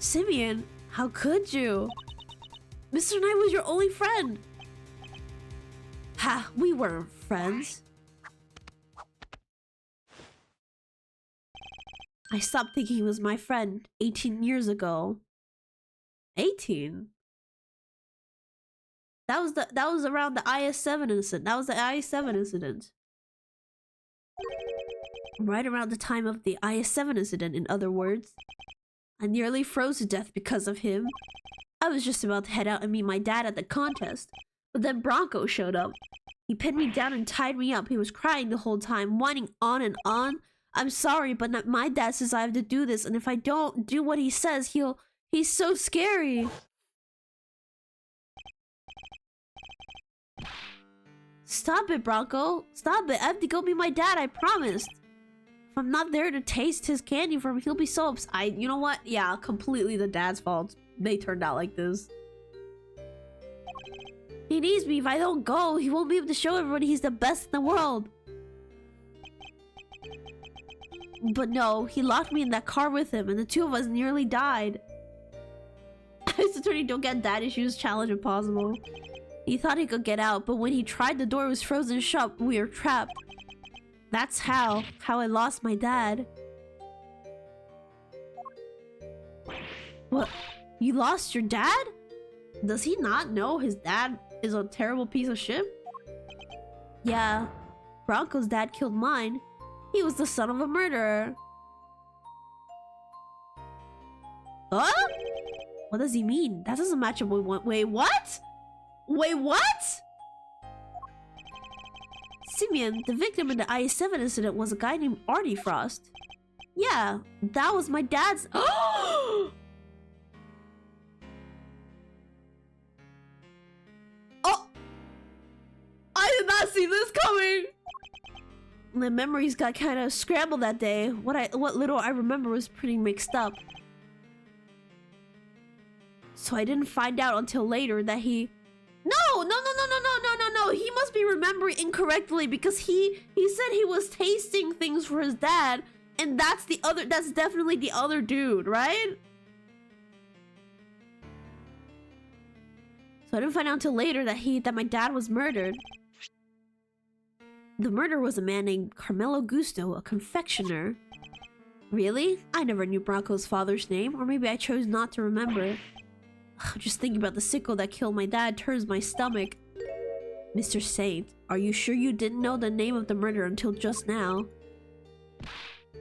Speaker 1: Simeon, how could you? Mr. Knight was your only friend. Ha, we weren't friends. I stopped thinking he was my friend 18 years ago. 18? That was around the IS-7 incident. That was the IS-7 incident. Right around the time of the IS-7 incident, in other words. I nearly froze to death because of him. I was just about to head out and meet my dad at the contest. But then Bronco showed up. He pinned me down and tied me up. He was crying the whole time, whining on and on. I'm sorry, but my dad says I have to do this, and if I don't do what he says, he's so scary. Stop it, Bronco. Stop it. I have to go meet my dad, I promised. If I'm not there to taste his candy from him, he'll be so upset. You know what? Yeah, completely the dad's fault. They turned out like this. He needs me. If I don't go, he won't be able to show everybody he's the best in the world. But no, he locked me in that car with him, and the two of us nearly died. His attorney don't get dad issues, challenge impossible. He thought he could get out, but when he tried, the door was frozen shut. We were trapped. That's how I lost my dad. What? You lost your dad? Does he not know his dad is a terrible piece of shit? Yeah, Bronco's dad killed mine. He was the son of a murderer. Huh? What does he mean? That doesn't match up with one. Wait, what? Wait, what? Simeon, the victim in the IS-7 incident, was a guy named Artie Frost. Yeah, that was my dad's. Oh! I did not see this coming. My memories got kind of scrambled that day. What little I remember was pretty mixed up. So I didn't find out until later that he... No! He must be remembering incorrectly because he said he was tasting things for his dad, and that's definitely the other dude, right? So I didn't find out until later that my dad was murdered. The murderer was a man named Carmelo Gusto, a confectioner. Really? I never knew Bronco's father's name, or maybe I chose not to remember. Just thinking about the sicko that killed my dad turns my stomach. Mr. Saint, are you sure you didn't know the name of the murderer until just now?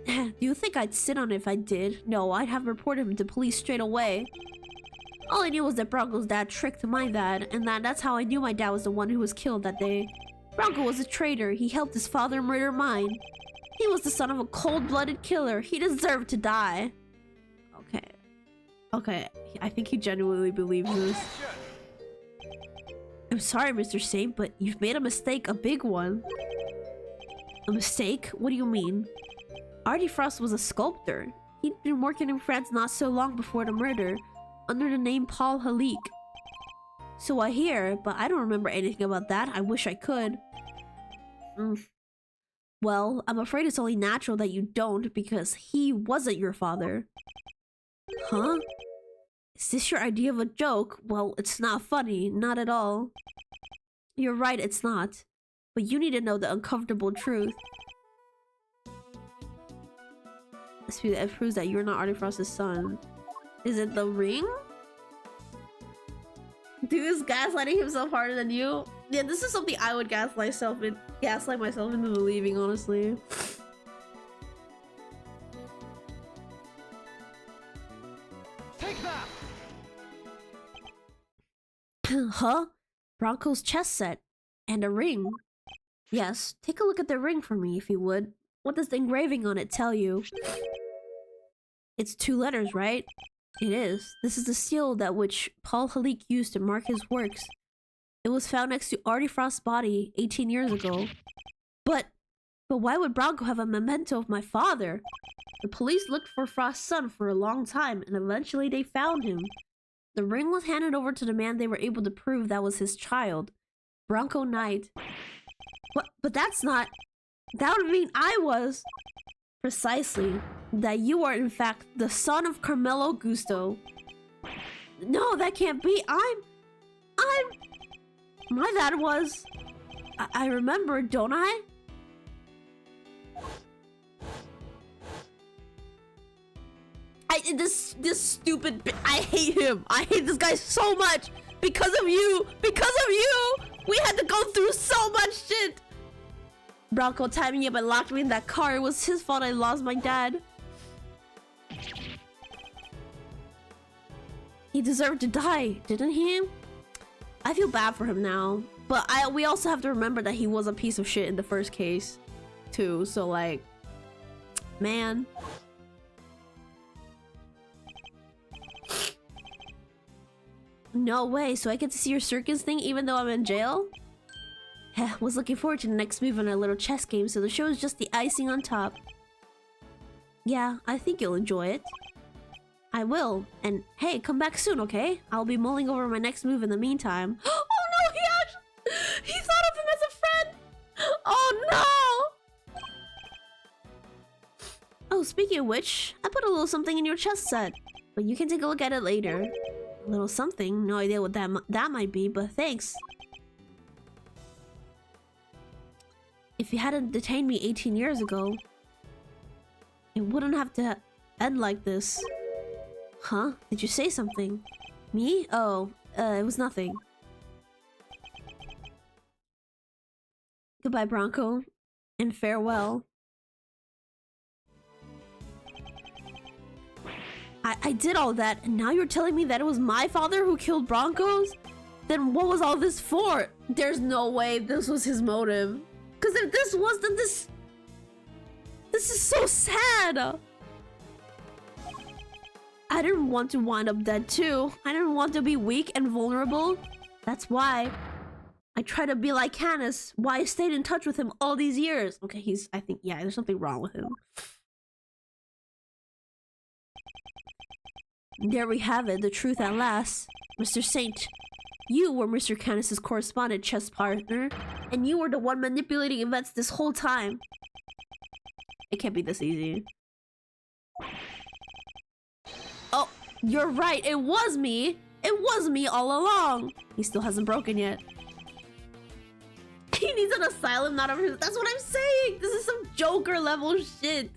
Speaker 1: Do you think I'd sit on it if I did? No, I'd have reported him to police straight away. All I knew was that Bronco's dad tricked my dad, and that's how I knew my dad was the one who was killed that day. Bronco was a traitor. He helped his father murder mine. He was the son of a cold-blooded killer. He deserved to die. Okay, I think he genuinely believes this. I'm sorry, Mr. Saint, but you've made a mistake, a big one. A mistake? What do you mean? Artie Frost was a sculptor. He'd been working in France not so long before the murder, under the name Paul Halik. So I hear, but I don't remember anything about that. I wish I could. Well, I'm afraid it's only natural that you don't, because he wasn't your father. Huh? Is this your idea of a joke? Well, it's not funny. Not at all. You're right, it's not. But you need to know the uncomfortable truth. It proves that you're not Artie Frost's son. Is it the ring? Dude is gaslighting himself harder than you? Yeah, this is something I would gaslight myself into believing, honestly.
Speaker 2: Take that!
Speaker 1: Huh? Bronco's chess set. And a ring. Yes, take a look at the ring for me, if you would. What does the engraving on it tell you? It's 2 letters, right? It is. This is the seal that which Paul Halik used to mark his works. It was found next to Artie Frost's body 18 years ago. But why would Bronco have a memento of my father? The police looked for Frost's son for a long time, and eventually they found him. The ring was handed over to the man they were able to prove that was his child, Bronco Knight. What? But that's not... That would mean I was... Precisely. That you are in fact the son of Carmelo Gusto. No, that can't be. My dad was... I remember, don't I? This stupid I hate him. I hate this guy so much. Because of you. We had to go through so much shit. Bronco tied me up and locked me in that car. It was his fault I lost my dad. He deserved to die, didn't he? I feel bad for him now. But we also have to remember that he was a piece of shit in the first case, too. So, like, man. No way. So I get to see your circus thing even though I'm in jail? Was looking forward to the next move in our little chess game, so the show is just the icing on top. Yeah, I think you'll enjoy it. I will. And hey, come back soon, okay? I'll be mulling over my next move in the meantime. Oh no, he thought of him as a friend! Oh no! Oh, speaking of which, I put a little something in your chess set. But you can take a look at it later. A little something? No idea what that might be, but thanks. If you hadn't detained me 18 years ago, it wouldn't have to end like this. Huh? Did you say something? Me? Oh, it was nothing. Goodbye, Bronco. And farewell. I did all that, and now you're telling me that it was my father who killed Broncos? Then what was all this for? There's no way this was his motive. Because if this was, then this is so sad. I didn't want to wind up dead too. I didn't want to be weak and vulnerable. That's why I tried to be like Canis. Why I stayed in touch with him all these years. Okay, I think, yeah, there's something wrong with him. There we have it, the truth at last. Mr. Saint, you were Mr. Canis's correspondent chess partner, and you were the one manipulating events this whole time. It can't be this easy. Oh, you're right, it was me! It was me all along. He still hasn't broken yet. He needs an asylum, not over his... That's what I'm saying. This is some Joker level shit.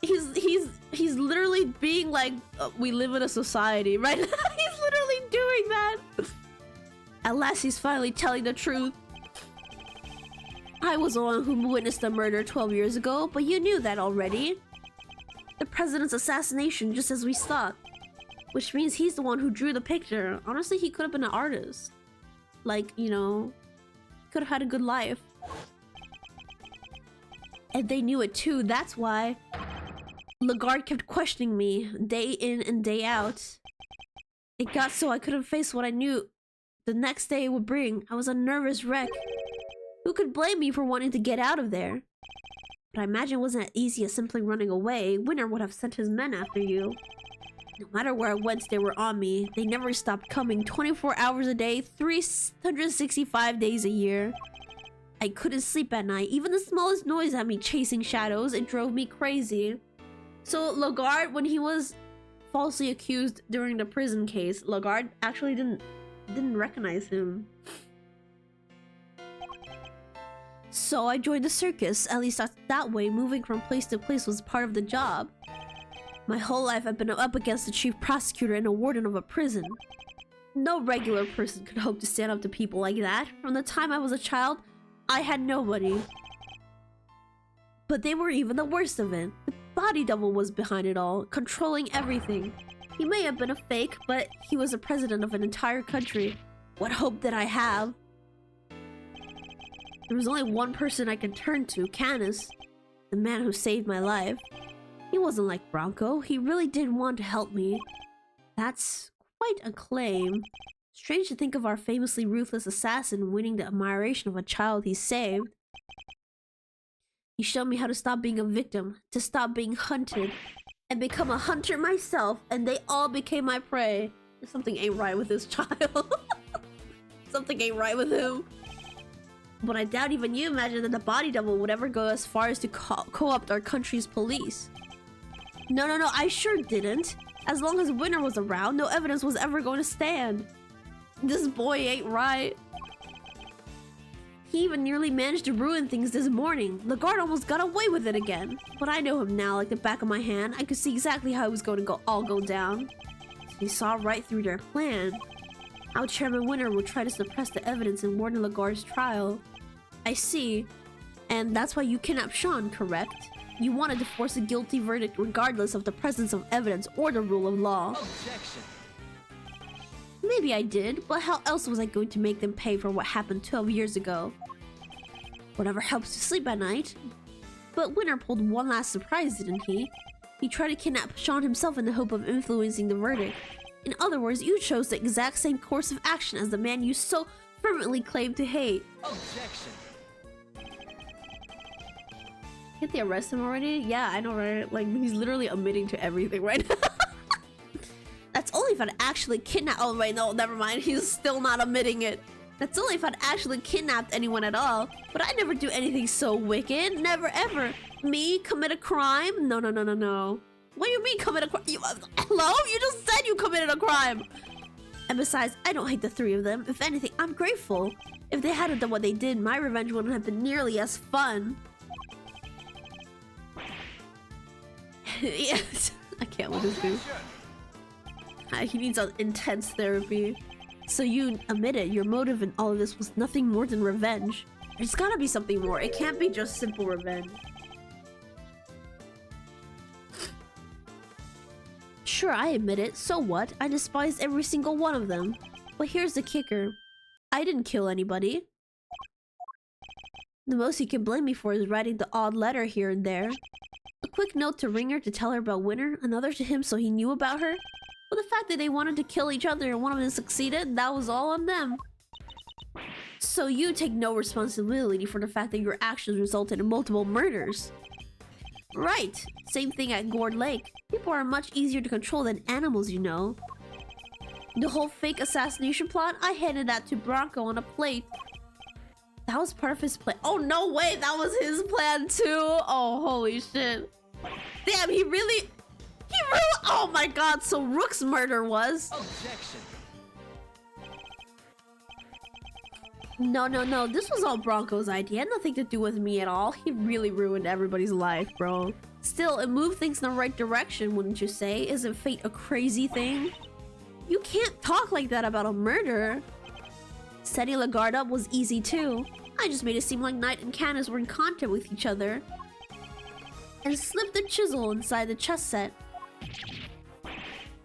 Speaker 1: He's literally being like, we live in a society, right? He's literally doing that. At last, he's finally telling the truth. I was the one who witnessed the murder 12 years ago, but you knew that already. The president's assassination, just as we thought. Which means he's the one who drew the picture. Honestly, he could have been an artist. Like, you know, could have had a good life. And they knew it too, that's why. Lagarde kept questioning me, day in and day out. It got so I couldn't face what I knew the next day would bring. I was a nervous wreck. Who could blame me for wanting to get out of there? But I imagine it wasn't as easy as simply running away. Winter would have sent his men after you. No matter where I went, they were on me. They never stopped coming. 24 hours a day, 365 days a year. I couldn't sleep at night. Even the smallest noise had me chasing shadows. It drove me crazy. So Lagarde, when he was falsely accused during the prison case, Lagarde actually didn't recognize him. So I joined the circus. At least that way, moving from place to place was part of the job. My whole life I've been up against the chief prosecutor and a warden of a prison. No regular person could hope to stand up to people like that. From the time I was a child, I had nobody. But they were even the worst of it. The body double was behind it all, controlling everything. He may have been a fake, but he was the president of an entire country. What hope did I have? There was only one person I could turn to, Canis, the man who saved my life. He wasn't like Bronco. He really did want to help me. That's quite a claim. Strange to think of our famously ruthless assassin winning the admiration of a child he saved. He showed me how to stop being a victim, to stop being hunted, and become a hunter myself, and they all became my prey. Something ain't right with this child. Something ain't right with him. But I doubt even you imagined that the body double would ever go as far as to co-opt our country's police. No, I sure didn't. As long as Winter was around, no evidence was ever going to stand. This boy ain't right. He even nearly managed to ruin things this morning. Lagarde almost got away with it again. But I know him now like the back of my hand. I could see exactly how it was going to all go down. He saw right through their plan. How Chairman Winter would try to suppress the evidence in Warden Lagarde's trial. I see. And that's why you kidnapped Sean, correct? You wanted to force a guilty verdict regardless of the presence of evidence or the rule of law.
Speaker 2: Objection.
Speaker 1: Maybe I did, but how else was I going to make them pay for what happened 12 years ago? Whatever helps to sleep at night. But Winter pulled one last surprise, didn't he? He tried to kidnap Sean himself in the hope of influencing the verdict. In other words, you chose the exact same course of action as the man you so fervently claimed to hate.
Speaker 2: Objection.
Speaker 1: Can't they arrest him already? Yeah, I know, right? Like, he's literally admitting to everything right now. That's only if I'd actually kidnapped— oh wait, no, never mind. He's still not admitting it. That's only if I'd actually kidnapped anyone at all. But I never do anything so wicked. Never ever. Me commit a crime? No. What do you mean commit a crime? Hello? You just said you committed a crime. And besides, I don't hate the three of them. If anything, I'm grateful. If they hadn't done what they did, my revenge wouldn't have been nearly as fun. Yes. I can't with this dude. He needs an intense therapy. So you admit it, your motive in all of this was nothing more than revenge. There's gotta be something more. It can't be just simple revenge. Sure, I admit it. So what? I despised every single one of them. But here's the kicker. I didn't kill anybody. The most you can blame me for is writing the odd letter here and there. A quick note to Ringer to tell her about Winter, another to him so he knew about her. But the fact that they wanted to kill each other and one of them succeeded, that was all on them. So you take no responsibility for the fact that your actions resulted in multiple murders. Right. Same thing at Gourd Lake. People are much easier to control than animals, you know. The whole fake assassination plot, I handed that to Bronco on a plate. That was part of his plan. Oh, no way. That was his plan too. Oh, holy shit. Damn, he really Oh my god, so Rook's murder was...
Speaker 2: Objection.
Speaker 1: No. This was all Bronco's idea. It had nothing to do with me at all. He really ruined everybody's life, bro. Still, it moved things in the right direction, wouldn't you say? Isn't fate a crazy thing? You can't talk like that about a murder. Setting the guard up was easy too. I just made it seem like Knight and Candace were in contact with each other. And slipped the chisel inside the chess set.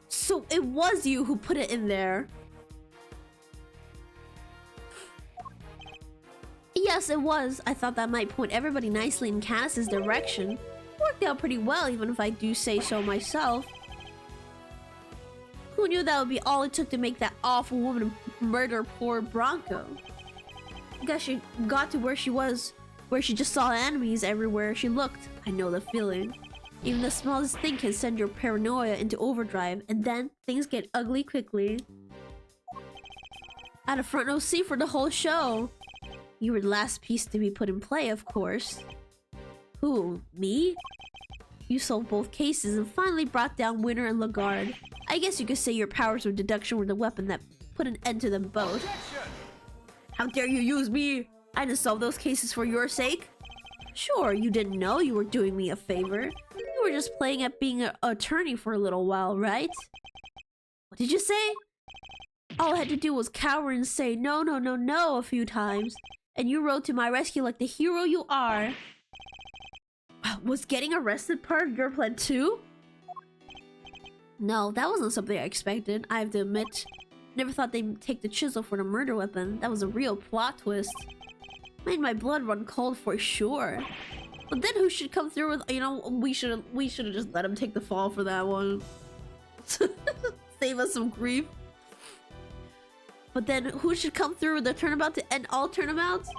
Speaker 1: So it was you who put it in there. Yes, it was. I thought that might point everybody nicely in Candace's direction. Worked out pretty well, even if I do say so myself. Who knew that would be all it took to make that awful woman murder poor Bronco? I guess she got to where she was, where she just saw enemies everywhere she looked. I know the feeling. Even the smallest thing can send your paranoia into overdrive, and then things get ugly quickly. I had a front row seat for the whole show. You were the last piece to be put in play, of course. Who? Me? You solved both cases and finally brought down Winter and Lagarde. I guess you could say your powers of deduction were the weapon that put an end to them both.
Speaker 2: Objection.
Speaker 1: How dare you use me? I didn't solve those cases for your sake. Sure, you didn't know you were doing me a favor. You were just playing at being an attorney for a little while, right? What did you say? All I had to do was cower and say no a few times. And you rode to my rescue like the hero you are. Was getting arrested part of your plan too? No, that wasn't something I expected, I have to admit. Never thought they'd take the chisel for the murder weapon. That was a real plot twist. Made my blood run cold for sure. But then who should come through with, you know, we should have just let him take the fall for that one. Save us some grief. But then who should come through with the turnabout to end all turnabouts?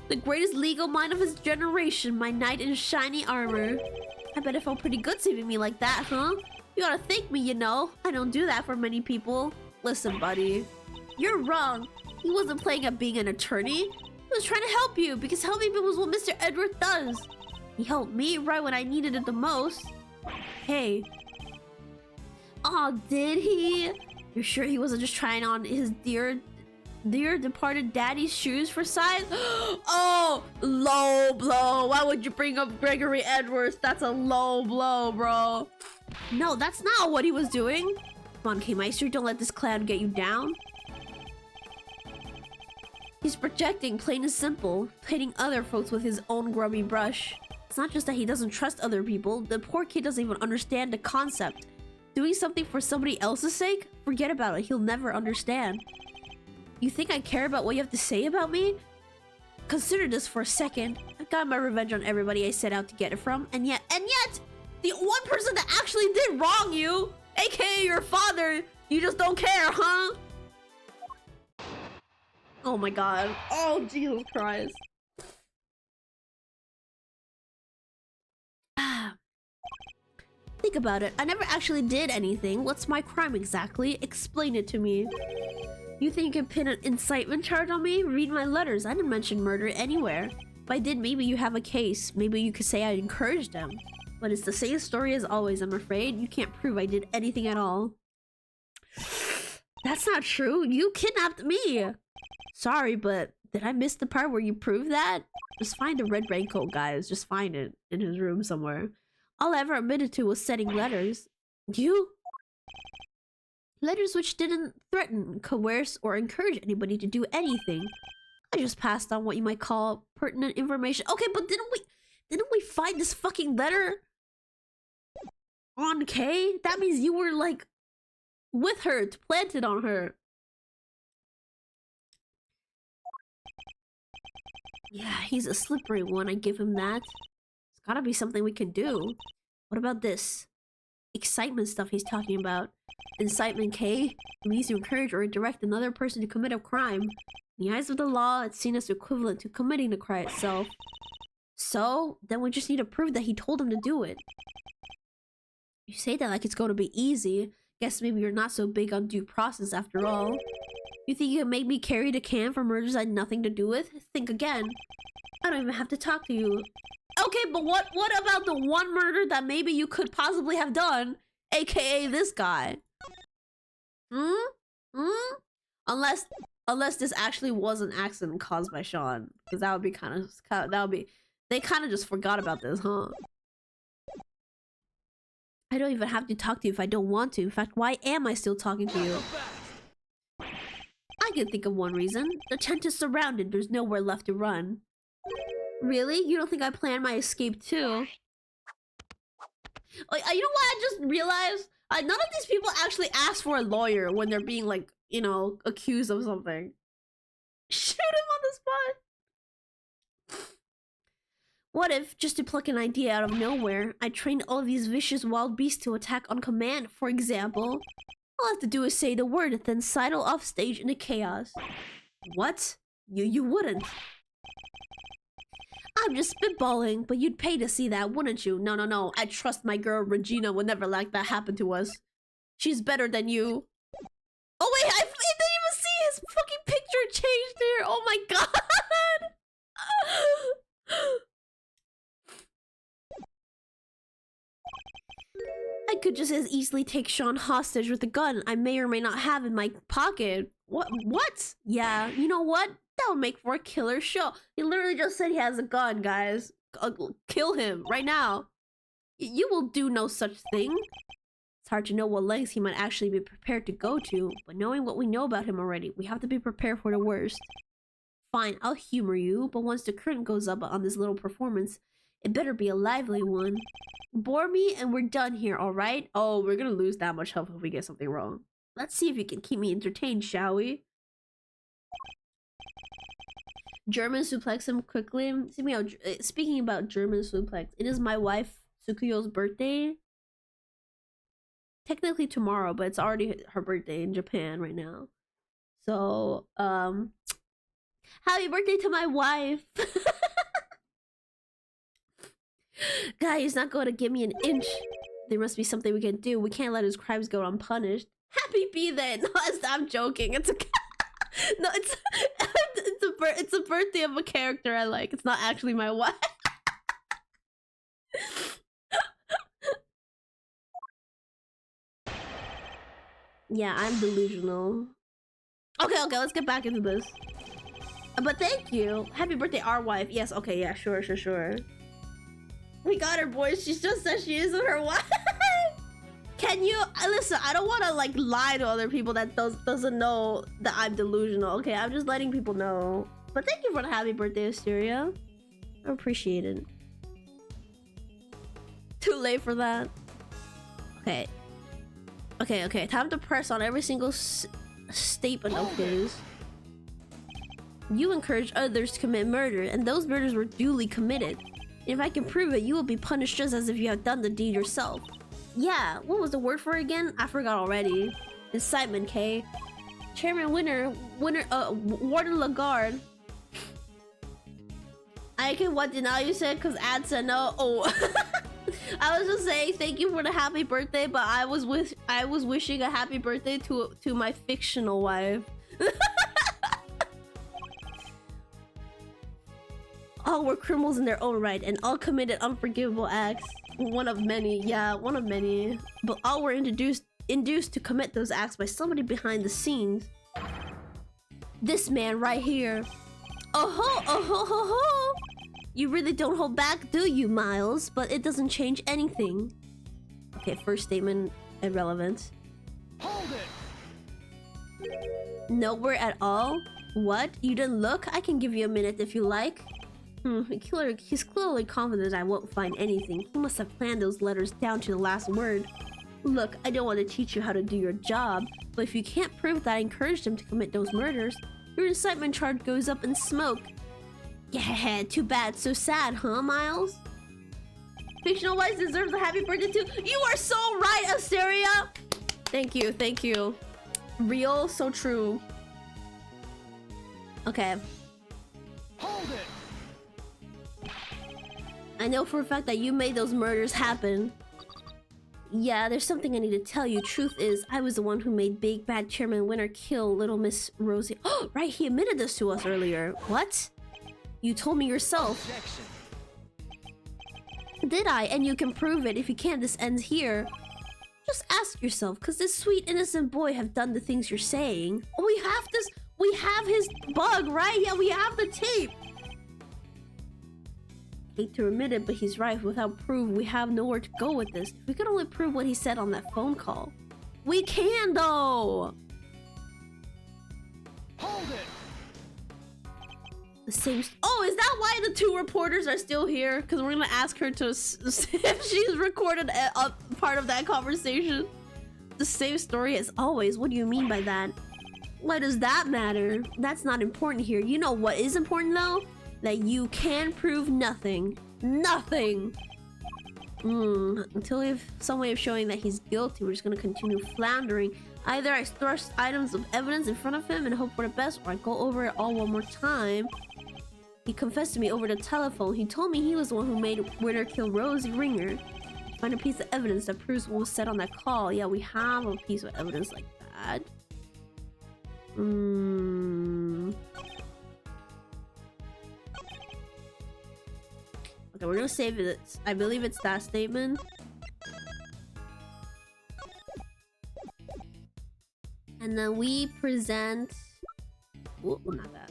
Speaker 1: The greatest legal mind of his generation, my knight in shiny armor. I bet it felt pretty good saving me like that, huh? You gotta thank me, you know. I don't do that for many people. Listen, buddy. You're wrong. He wasn't playing at being an attorney. He was trying to help you, because helping people is what Mr. Edward does. He helped me right when I needed it the most. Hey. Aw, did he? You're sure he wasn't just trying on his dear departed daddy's shoes for size? Oh, low blow. Why would you bring up Gregory Edwards? That's a low blow, bro. No, that's not what he was doing. Come on, K-Meister, don't let this clown get you down. He's projecting, plain and simple, painting other folks with his own grubby brush. It's not just that he doesn't trust other people, the poor kid doesn't even understand the concept. Doing something for somebody else's sake? Forget about it, he'll never understand. You think I care about what you have to say about me? Consider this for a second. I got my revenge on everybody I set out to get it from, and yet, the one person that actually did wrong you, aka your father, you just don't care, huh? Oh my god. Oh, Jesus Christ. Think about it. I never actually did anything. What's my crime exactly? Explain it to me. You think you can pin an incitement charge on me? Read my letters. I didn't mention murder anywhere. If I did, maybe you have a case. Maybe you could say I encouraged them. But it's the same story as always, I'm afraid. You can't prove I did anything at all. That's not true. You kidnapped me. Sorry, but did I miss the part where you proved that? Just find the red raincoat, guys. Just find it in his room somewhere. All I ever admitted to was sending letters. You? Letters which didn't threaten, coerce, or encourage anybody to do anything. I just passed on what you might call pertinent information. Okay, but didn't we find this fucking letter on Kay? That means you were like with her, planted on her. Yeah, he's a slippery one, I give him that. It's gotta be something we can do. What about this? Excitement stuff he's talking about. Incitement, K, means to encourage or direct another person to commit a crime. In the eyes of the law, it's seen as equivalent to committing the crime itself. So, then we just need to prove that he told him to do it. You say that like it's going to be easy. Guess maybe you're not so big on due process after all. You think you can make me carry the can for murders I had nothing to do with? Think again. I don't even have to talk to you. Okay, but what about the one murder that maybe you could possibly have done AKA this guy. Unless this actually was an accident caused by Sean, because that would be they kind of just forgot about this, huh? I don't even have to talk to you if I don't want to. In fact, why am I still talking to you? I can think of one reason. The tent is surrounded. There's nowhere left to run. Really? You don't think I planned my escape too? Like, you know what I just realized? None of these people actually ask for a lawyer when they're being, like, you know, accused of something. Shoot him on the spot. What if, just to pluck an idea out of nowhere, I trained all these vicious wild beasts to attack on command, for example? All I have to do is say the word, then sidle off stage into chaos. What? You wouldn't. I'm just spitballing, but you'd pay to see that, wouldn't you? No. I trust my girl Regina would never let that happen to us. She's better than you. Oh wait, I didn't even see his fucking picture changed there. Oh my god. I could just as easily take Sean hostage with a gun I may or may not have in my pocket. What? Yeah, you know what? That would make for a killer show. He literally just said he has a gun, guys. Kill him right now. You will do no such thing. It's hard to know what lengths he might actually be prepared to go to, but knowing what we know about him already, we have to be prepared for the worst. Fine, I'll humor you, but once the curtain goes up on this little performance, it better be a lively one. Bore me and we're done here, alright? Oh, we're gonna lose that much health if we get something wrong. Let's see if you can keep me entertained, shall we? German suplex him quickly. Speaking about German suplex, it is my wife Tsukuyo's birthday. Technically tomorrow, but it's already her birthday in Japan right now. So, happy birthday to my wife! Guy, he's not going to give me an inch. There must be something we can do. We can't let his crimes go unpunished. Happy birthday! No, I'm joking. It's okay. No, it's a birthday of a character I like. It's not actually my wife. Yeah, I'm delusional. Okay, let's get back into this. But thank you. Happy birthday, our wife. Yes, okay, yeah, sure. We got her, boys. She just said she isn't her wife. Can you listen? I don't want to like lie to other people that doesn't know that I'm delusional. Okay, I'm just letting people know. But thank you for the happy birthday, Asteria. I appreciate it. Too late for that. Okay. Time to press on every single statement of his. You encourage others to commit murder, and those murders were duly committed. If I can prove it, you will be punished just as if you had done the deed yourself. Yeah, what was the word for it again? I forgot already. Incitement, K. Chairman Warden Lagarde. I can what deny you said because Ad said no. Oh. I was just saying thank you for the happy birthday, but I was wishing a happy birthday to my fictional wife. All were criminals in their own right, and all committed unforgivable acts. One of many, yeah, one of many. But all were induced to commit those acts by somebody behind the scenes. This man right here. Oh ho. You really don't hold back, do you, Miles? But it doesn't change anything. Okay, first statement irrelevant.
Speaker 2: Hold it.
Speaker 1: Nowhere at all? What? You didn't look? I can give you a minute if you like. He's clearly confident I won't find anything. He must have planned those letters down to the last word. Look, I don't want to teach you how to do your job, but if you can't prove that I encouraged him to commit those murders, your incitement charge goes up in smoke. Yeah, too bad. So sad, huh, Miles? Fictional Wise deserves a happy birthday too. You are so right, Asteria! Thank you. Real, so true. Okay.
Speaker 2: Hold it.
Speaker 1: I know for a fact that you made those murders happen. Yeah, there's something I need to tell you. Truth is, I was the one who made Big Bad Chairman Winter kill little Miss Rosie. Oh, right, he admitted this to us earlier. What? You told me yourself.
Speaker 2: Objection.
Speaker 1: Did I? And you can prove it. If you can't, this ends here. Just ask yourself, because this sweet innocent boy have done the things you're saying. We have his bug, right? Yeah, we have the tape. Hate to admit it, but he's right. Without proof, we have nowhere to go with this. If we could only prove what he said on that phone call. We can, though!
Speaker 2: Hold it!
Speaker 1: The same... Oh, is that why the two reporters are still here? Because we're gonna ask her to see if she's recorded a part of that conversation. The same story as always. What do you mean by that? Why does that matter? That's not important here. You know what is important, though? That you can prove nothing. Nothing! Until we have some way of showing that he's guilty, we're just gonna continue floundering. Either I thrust items of evidence in front of him and hope for the best, or I go over it all one more time. He confessed to me over the telephone. He told me he was the one who made Winner kill Rosie Ringer. Find a piece of evidence that proves what was said on that call. Yeah, we have a piece of evidence like that. Okay, we're gonna save it. I believe it's that statement. And then we present... Ooh, not that.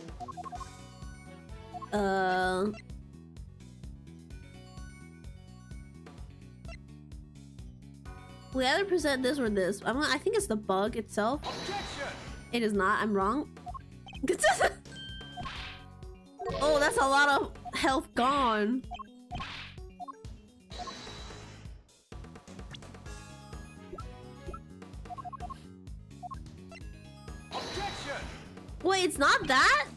Speaker 1: We either present this or this. I think it's the bug itself.
Speaker 2: Objection!
Speaker 1: It is not. I'm wrong. Oh, that's a lot of health gone.
Speaker 2: Objection!
Speaker 1: Wait, it's not that?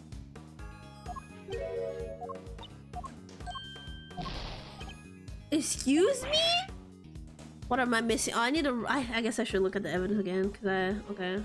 Speaker 1: Excuse me? What am I missing? Oh, I need to... I guess I should look at the evidence again, because okay.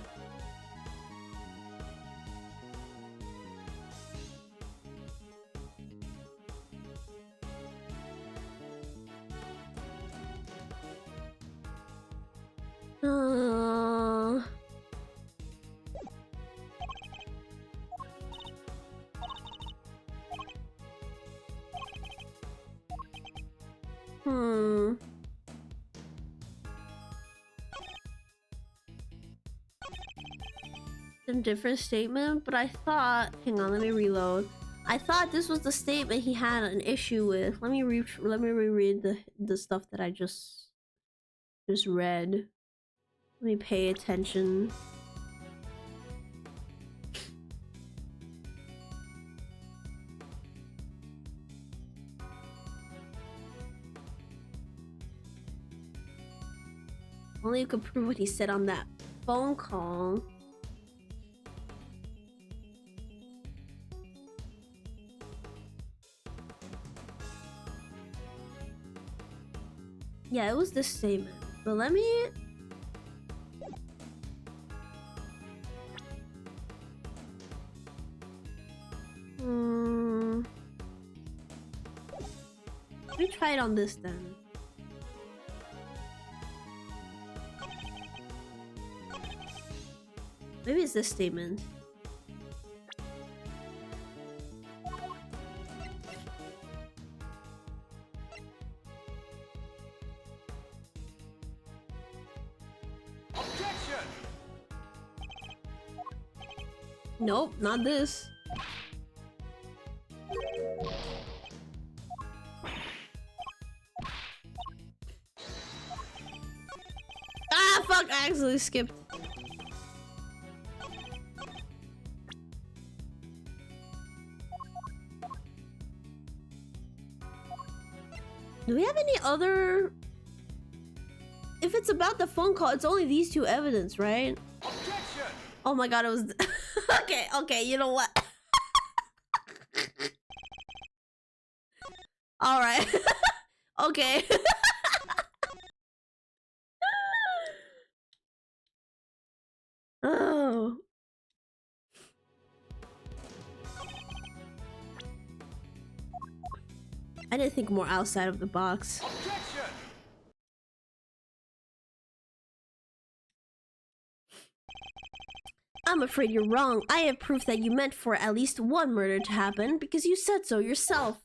Speaker 1: A different statement, but I thought... Hang on, let me reload. I thought this was the statement he had an issue with. Let me reread the stuff that I just read. Let me pay attention. Only you could prove what he said on that phone call. Yeah, it was this statement. But let me... Let me try it on this then. Maybe it's this statement.
Speaker 2: Objection!
Speaker 1: Nope, not this. Ah, fuck! I actually skipped. Do we have any other... If it's about the phone call, it's only these two evidence, right?
Speaker 2: Objection!
Speaker 1: Oh my god, it was... okay, you know what? Alright. Okay. Oh. I didn't think more outside of the box.
Speaker 2: Objection!
Speaker 1: I'm afraid you're wrong. I have proof that you meant for at least one murder to happen because you said so yourself.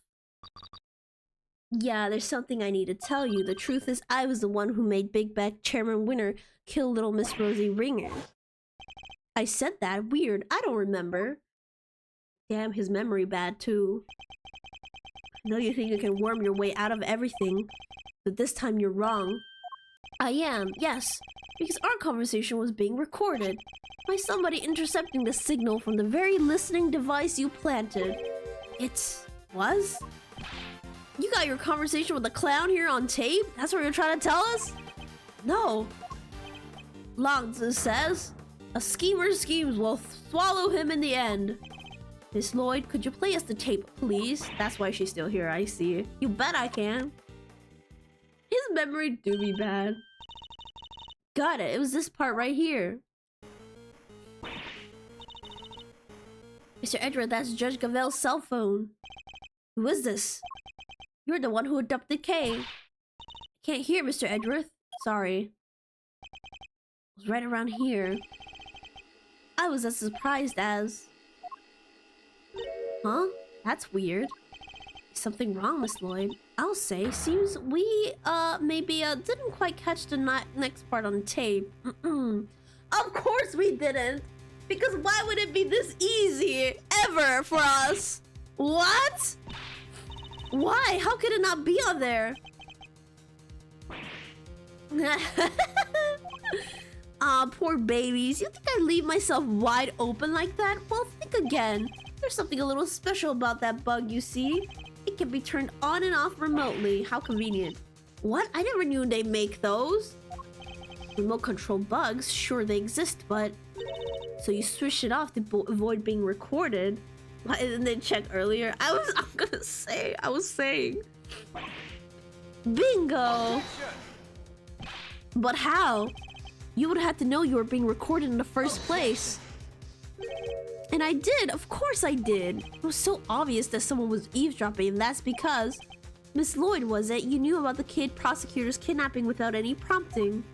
Speaker 1: Yeah, there's something I need to tell you. The truth is, I was the one who made Big Back Chairman Winner kill little Miss Rosie Ringer. I said that? Weird. I don't remember. Damn, his memory bad too. I know you think you can worm your way out of everything, but this time you're wrong. I am, yes, because our conversation was being recorded by somebody intercepting the signal from the very listening device you planted. It was? You got your conversation with the clown here on tape? That's what you're trying to tell us? No. Longz says, a schemer schemes will swallow him in the end. Miss Lloyd, could you play us the tape, please? That's why she's still here, I see. You bet I can. His memory do be bad. Got it, it was this part right here. Mr. Edward, that's Judge Gavel's cell phone. Who is this? You're the one who adopted Kay. Can't hear, Mr. Edward. Sorry. It was right around here. I was as surprised as... Huh? That's weird. Something wrong, Miss Lloyd. I'll say. Seems we, maybe, didn't quite catch the next part on tape. Of course we didn't! Because why would it be this easy, ever, for us? What? Why? How could it not be on there? Aw, poor babies. You think I leave myself wide open like that? Well, think again. There's something a little special about that bug, you see. It can be turned on and off remotely. How convenient. What? I never knew they make those. Remote control bugs, sure they exist, but... So you switch it off to avoid being recorded. Why didn't they check earlier? I was saying. Bingo!
Speaker 2: Objection.
Speaker 1: But how? You would have had to know you were being recorded in the first place. And I did, of course I did. It was so obvious that someone was eavesdropping, and that's because... Miss Lloyd, was it? You knew about the prosecutor's kidnapping without any prompting.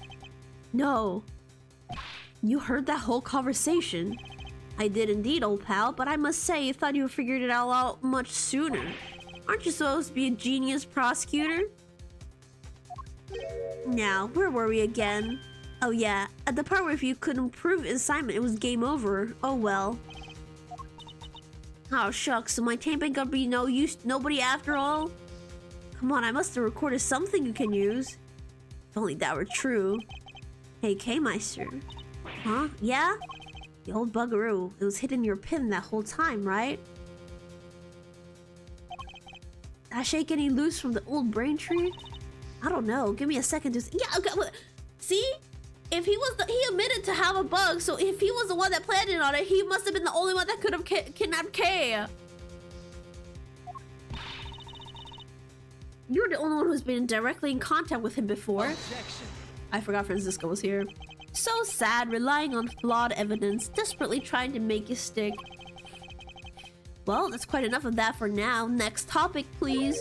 Speaker 1: No. You heard that whole conversation. I did indeed, old pal, but I must say, I thought you figured it all out much sooner. Aren't you supposed to be a genius prosecutor? Now, where were we again? Oh yeah, at the part where if you couldn't prove assignment, it was game over. Oh well. Oh shucks, so my tape ain't gonna be no use to nobody after all? Come on, I must have recorded something you can use. If only that were true. Hey, K-Meister. Huh? Yeah? The old buggeroo. It was hidden in your pin that whole time, right? Did I shake any loose from the old brain tree? I don't know. Give me a second to... Yeah, okay. See? If he was he admitted to have a bug, so if he was the one that planted on it, he must have been the only one that could have kidnapped Kay. You're the only one who's been directly in contact with him before.
Speaker 2: Objection.
Speaker 1: I forgot Francisco was here. So sad, relying on flawed evidence, desperately trying to make you stick. Well, that's quite enough of that for now. Next topic, please.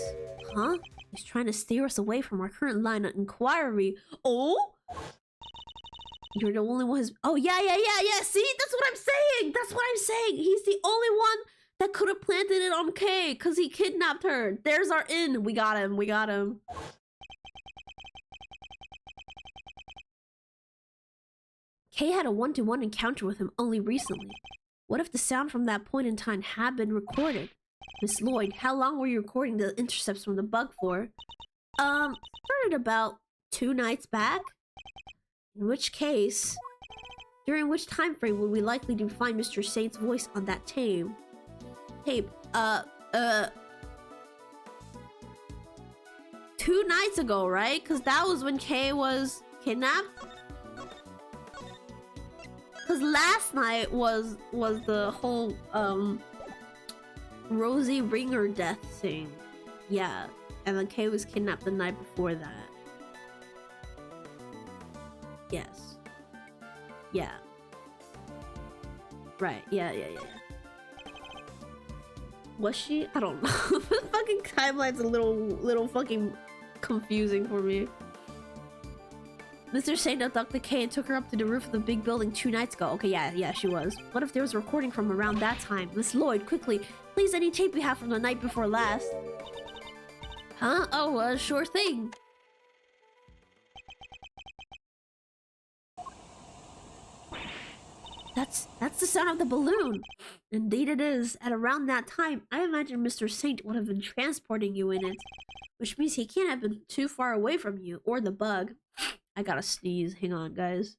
Speaker 1: Huh? He's trying to steer us away from our current line of inquiry. Oh? You're the only one who's... Oh, yeah. See? That's what I'm saying. That's what I'm saying. He's the only one that could have planted it on Kay because he kidnapped her. There's our in. We got him. Kay had a one-to-one encounter with him only recently. What if the sound from that point in time had been recorded? Miss Lloyd, how long were you recording the intercepts from the bug for? Started about 2 nights back. In which case, during which time frame would we likely to find Mr. Saint's voice on that tape? 2 nights ago, right? Because that was when Kay was kidnapped. Because last night was the whole Rosie Ringer death thing. Yeah, and then Kay was kidnapped the night before that. Yes. Yeah. Right. Yeah. Was she? I don't know. The fucking timeline's a little fucking confusing for me. Mr. Saint abducted Kay and took her up to the roof of the big building 2 nights ago. Okay, yeah, she was. What if there was a recording from around that time? Miss Lloyd, quickly, please, any tape you have from the night before last. Huh? Oh, sure thing. That's the sound of the balloon. Indeed it is. At around that time, I imagine Mr. Saint would have been transporting you in it. Which means he can't have been too far away from you, or the bug. I gotta sneeze. Hang on, guys.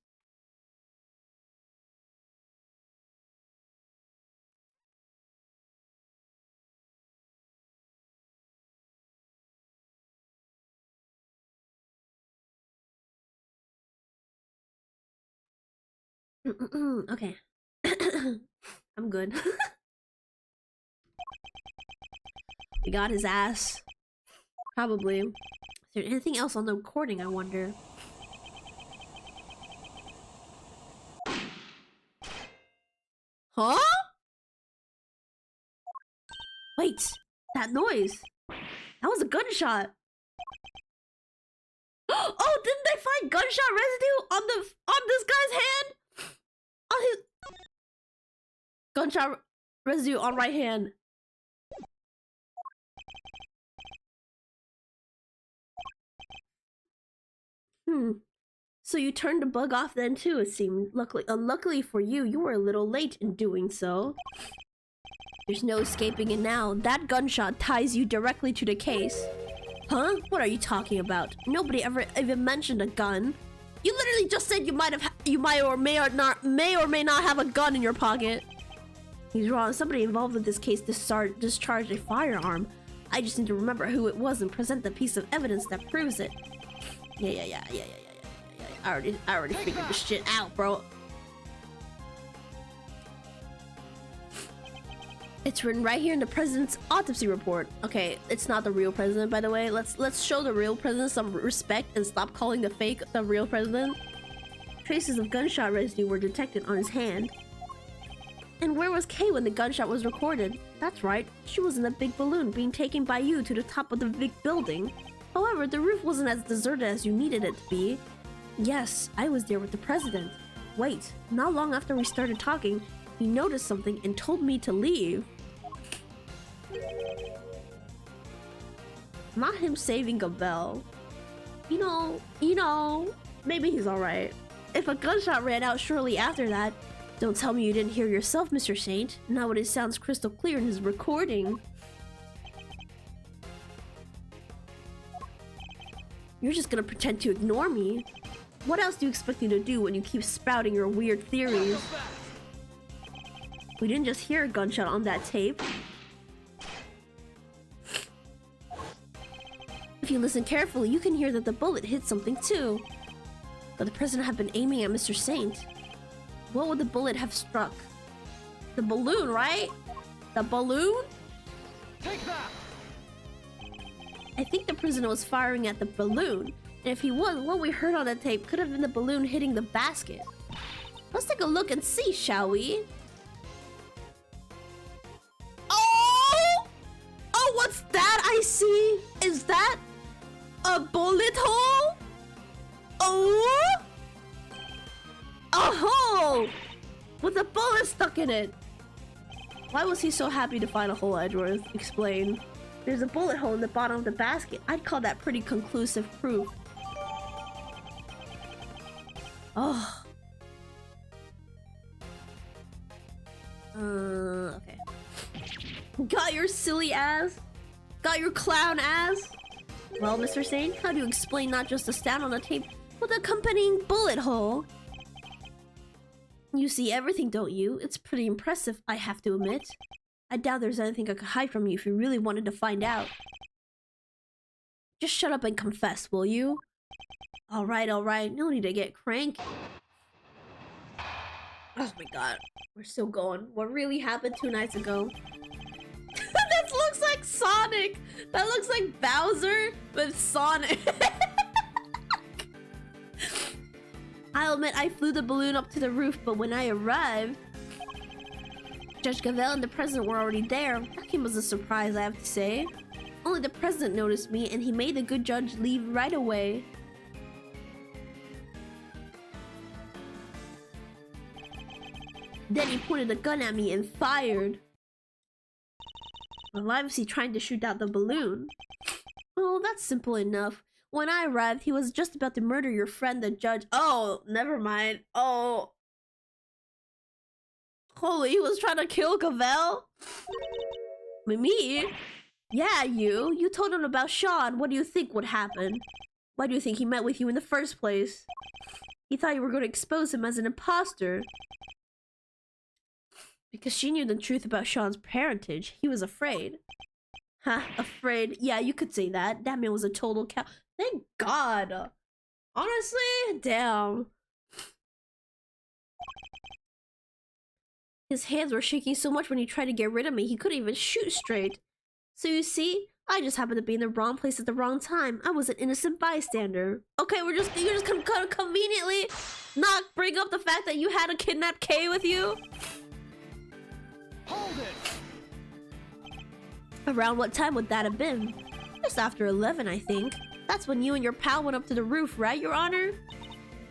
Speaker 1: Okay. I'm good. We got his ass. Probably. Is there anything else on the recording, I wonder? Huh? Wait, that noise. That was a gunshot. Oh, didn't they find gunshot residue on this guy's hand? On his gunshot residue on right hand. So you turned the bug off then too, it seemed. Unluckily for you, you were a little late in doing so. There's no escaping it now. That gunshot ties you directly to the case. Huh? What are you talking about? Nobody ever even mentioned a gun. You literally just said you may or may not have a gun in your pocket. He's wrong. Somebody involved with this case discharged a firearm. I just need to remember who it was and present the piece of evidence that proves it. Yeah. I already figured this shit out, bro. It's written right here in the president's autopsy report. Okay, it's not the real president, by the way. Let's show the real president some respect and stop calling the fake the real president. Traces of gunshot residue were detected on his hand. And where was Kay when the gunshot was recorded? That's right, she was in a big balloon being taken by you to the top of the big building. However, the roof wasn't as deserted as you needed it to be. Yes, I was there with the president. Wait, not long after we started talking, he noticed something and told me to leave. Not him saving a bell. You know, maybe he's alright. If a gunshot ran out shortly after that, don't tell me you didn't hear yourself, Mr. Saint. Now it sounds crystal clear in his recording. You're just gonna pretend to ignore me? What else do you expect me to do when you keep spouting your weird theories? We didn't just hear a gunshot on that tape. If you listen carefully, you can hear that the bullet hit something too. But the president had been aiming at Mr. Saint. What would the bullet have struck? The balloon, right? The balloon?
Speaker 2: Take that!
Speaker 1: I think the prisoner was firing at the balloon. And if he was, what we heard on the tape could have been the balloon hitting the basket. Let's take a look and see, shall we? Oh! Oh, what's that I see? Is that a bullet hole? Oh! A hole! With a bullet stuck in it. Why was he so happy to find a hole, Edgeworth? Explain. There's a bullet hole in the bottom of the basket. I'd call that pretty conclusive proof. Oh. Okay. Got your silly ass? Got your clown ass? Well, Mr. Saint, how do you explain not just the stat on the tape, but the accompanying bullet hole? You see everything, don't you? It's pretty impressive, I have to admit. I doubt there's anything I could hide from you if you really wanted to find out. Just shut up and confess, will you? Alright. No need to get cranky. Oh my god. We're still going. What really happened 2 nights ago? That looks like Sonic! That looks like Bowser with Sonic. I'll admit I flew the balloon up to the roof, but when I arrived, Judge Gavel and the president were already there. That came as a surprise, I have to say. Only the president noticed me, and he made the good judge leave right away. Then he pointed a gun at me and fired. Well, obviously trying to shoot out the balloon. Oh, that's simple enough. When I arrived, he was just about to murder your friend, the judge. Oh, never mind. Oh. Holy, he was trying to kill Cavell? Me? Yeah, you. You told him about Sean. What do you think would happen? Why do you think he met with you in the first place? He thought you were going to expose him as an imposter. Because she knew the truth about Sean's parentage, he was afraid. Ha, afraid. Yeah, you could say that. That man was a total cow. Thank God. Honestly, damn. His hands were shaking so much when he tried to get rid of me, he couldn't even shoot straight. So you see, I just happened to be in the wrong place at the wrong time. I was an innocent bystander. Okay, you're just gonna conveniently not bring up the fact that you had a kidnapped Kay with you?
Speaker 2: Hold it!
Speaker 1: Around what time would that have been? Just after 11, I think. That's when you and your pal went up to the roof, right, Your Honor?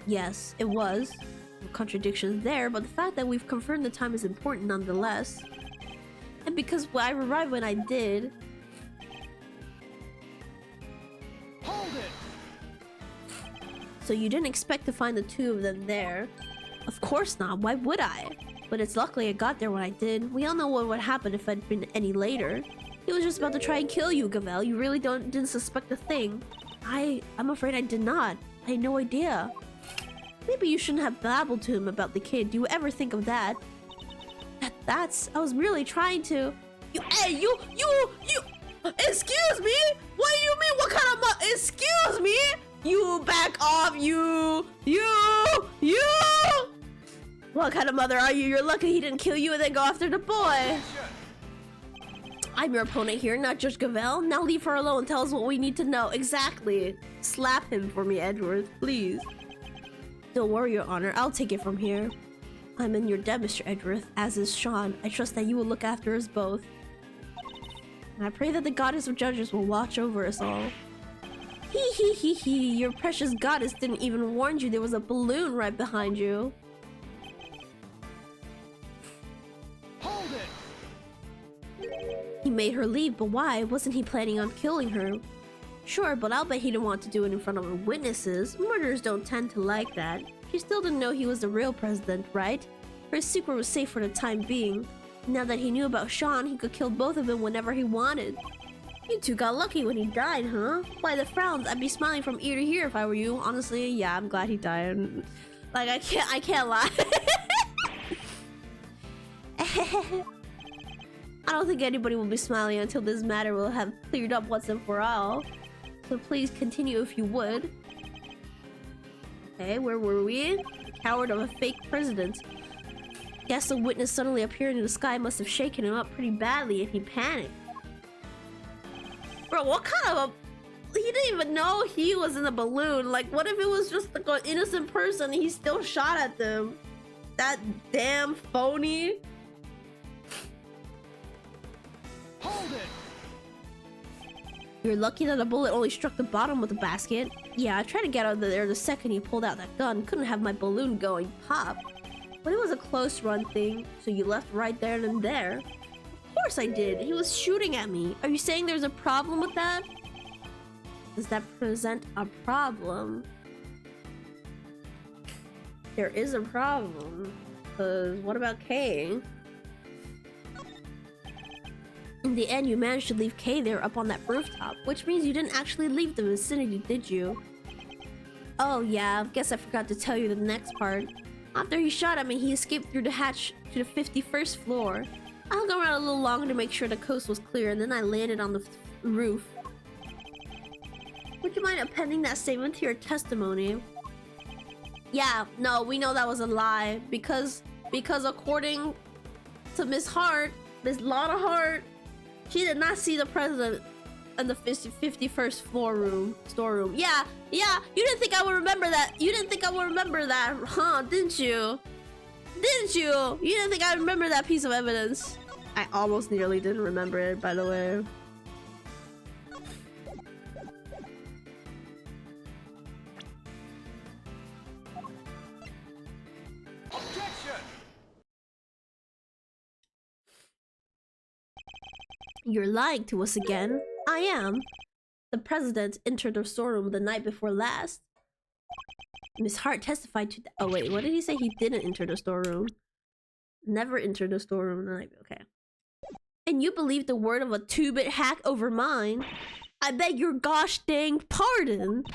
Speaker 1: Yes, it was. No contradictions there, but the fact that we've confirmed the time is important nonetheless. And because I arrived when I did...
Speaker 2: Hold it!
Speaker 1: So you didn't expect to find the two of them there? Of course not, why would I? But it's luckily I got there when I did. We all know what would happen if I'd been any later. He was just about to try and kill you, Gavel. You really didn't suspect a thing. I'm afraid I did not. I had no idea. Maybe you shouldn't have babbled to him about the kid. Do you ever think of that? I was really trying to. You, excuse me? What do you mean? What kind of excuse me? You back off, you. What kind of mother are you? You're lucky he didn't kill you and then go after the boy. I'm your opponent here, not Judge Gavel. Now leave her alone and tell us what we need to know. Exactly. Slap him for me, Edward, please. Don't worry, Your Honor. I'll take it from here. I'm in your debt, Mr. Edgeworth, as is Sean. I trust that you will look after us both. And I pray that the goddess of judges will watch over us all. Hee. Your precious goddess didn't even warn you there was a balloon right behind you.
Speaker 2: Hold it!
Speaker 1: He made her leave, but why? Wasn't he planning on killing her? Sure, but I'll bet he didn't want to do it in front of witnesses. Murderers don't tend to like that. She still didn't know he was the real president, right? Her secret was safe for the time being. Now that he knew about Sean, he could kill both of them whenever he wanted. You two got lucky when he died, huh? Why the frowns? I'd be smiling from ear to ear if I were you. Honestly, yeah, I'm glad he died. Like, I can't lie. I don't think anybody will be smiling until this matter will have cleared up once and for all. So please continue if you would. Okay, where were we? Coward of a fake president. Guess the witness suddenly appearing in the sky must have shaken him up pretty badly and he panicked. Bro, what kind of a... He didn't even know he was in a balloon. Like, what if it was just like an innocent person and he still shot at them? That damn phony.
Speaker 2: Hold it!
Speaker 1: You're lucky that the bullet only struck the bottom of the basket. Yeah, I tried to get out of there the second he pulled out that gun. Couldn't have my balloon going pop. But it was a close run thing, so you left right there and there. Of course I did. He was shooting at me. Are you saying there's a problem with that? Does that present a problem? There is a problem. Because what about Kay? In the end, you managed to leave Kay there up on that rooftop, which means you didn't actually leave the vicinity, did you? Oh yeah, I guess I forgot to tell you the next part. After he shot at me, he escaped through the hatch to the 51st floor. I hung around a little longer to make sure the coast was clear, and then I landed on the roof. Would you mind appending that statement to your testimony? Yeah, no, we know that was a lie, because according to Miss Lana Hart, she did not see the president in the 51st storeroom. Yeah, you didn't think I would remember that. You didn't think I would remember that, huh? Didn't you? Didn't you? You didn't think I remember that piece of evidence. I almost nearly didn't remember it, by the way.
Speaker 2: Objection!
Speaker 1: You're lying to us again. I am. the president entered the storeroom the night before last. Miss Hart testified to oh wait, what did he say? He didn't enter the storeroom. Never entered the storeroom the night. Okay. And you believe the word of a 2-bit hack over mine? I beg your gosh dang pardon.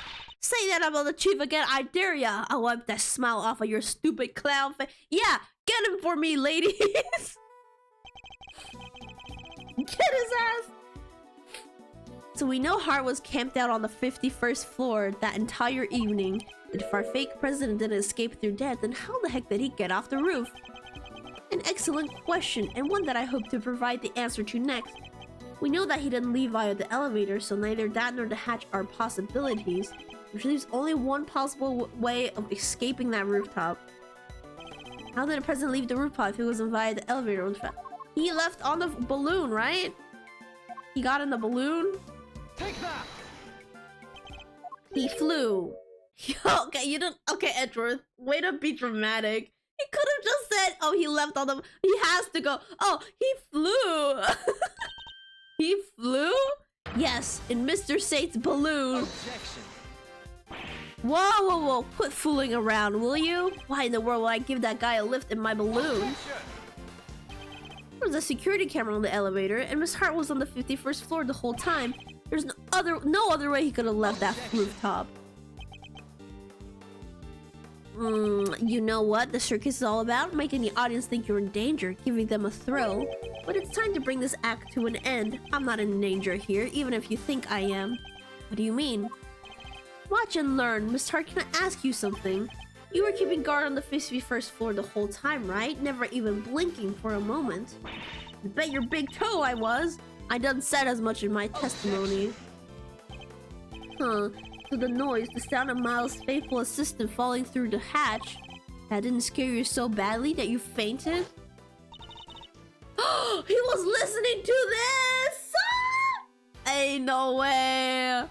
Speaker 1: Say that about the chief again, I dare ya. I'll wipe that smile off of your stupid clown face. Yeah, get him for me, ladies. Get his ass. So we know Hart was camped out on the 51st floor that entire evening. But if our fake president didn't escape through death, then how the heck did he get off the roof? An excellent question, and one that I hope to provide the answer to next. We know that he didn't leave via the elevator, so neither that nor the hatch are possibilities, which leaves only one possible way of escaping that rooftop. How did the president leave the rooftop if he wasn't via the elevator? He left on the balloon, right? He got in the balloon?
Speaker 2: Take that!
Speaker 1: He flew. Okay, you don't. Okay, Edgeworth, way to be dramatic. He could have just said, "Oh, he left on the." He has to go. Oh, he flew. He flew. Yes, in Mr. Sate's balloon.
Speaker 2: Objection.
Speaker 1: Whoa, whoa, whoa! Quit fooling around, will you? Why in the world would I give that guy a lift in my balloon?
Speaker 2: Objection.
Speaker 1: There was a security camera on the elevator, and Miss Hart was on the 51st floor the whole time. There's no other way he could have left that rooftop. You know what the circus is all about? Making the audience think you're in danger, giving them a thrill. But it's time to bring this act to an end. I'm not in danger here, even if you think I am. What do you mean? Watch and learn. Miss Hart, can I ask you something? You were keeping guard on the 51st floor the whole time, right? Never even blinking for a moment. I bet your big toe I was. I done said as much in my testimony. Huh. So the noise, the sound of Miles' faithful assistant falling through the hatch, that didn't scare you so badly that you fainted? Oh, he was listening to this! Ah! Ain't no way!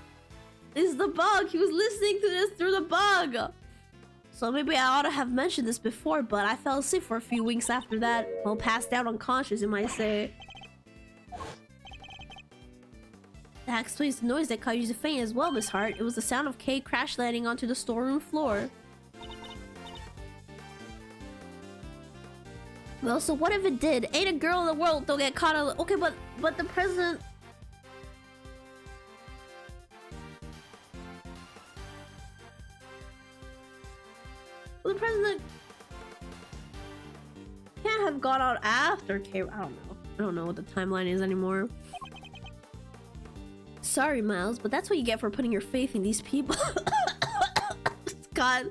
Speaker 1: It's the bug! He was listening to this through the bug! So maybe I ought to have mentioned this before, but I fell asleep for a few weeks after that. Well, passed out unconscious, you might say. That explains the noise that caused you to faint as well, Miss Hart. It was the sound of Kay crash landing onto the storeroom floor. Well, so what if it did? Ain't a girl in the world don't get caught on... Okay, but the president... The president can't have gone out after Kay... I don't know what the timeline is anymore. Sorry, Miles, but that's what you get for putting your faith in these people. God.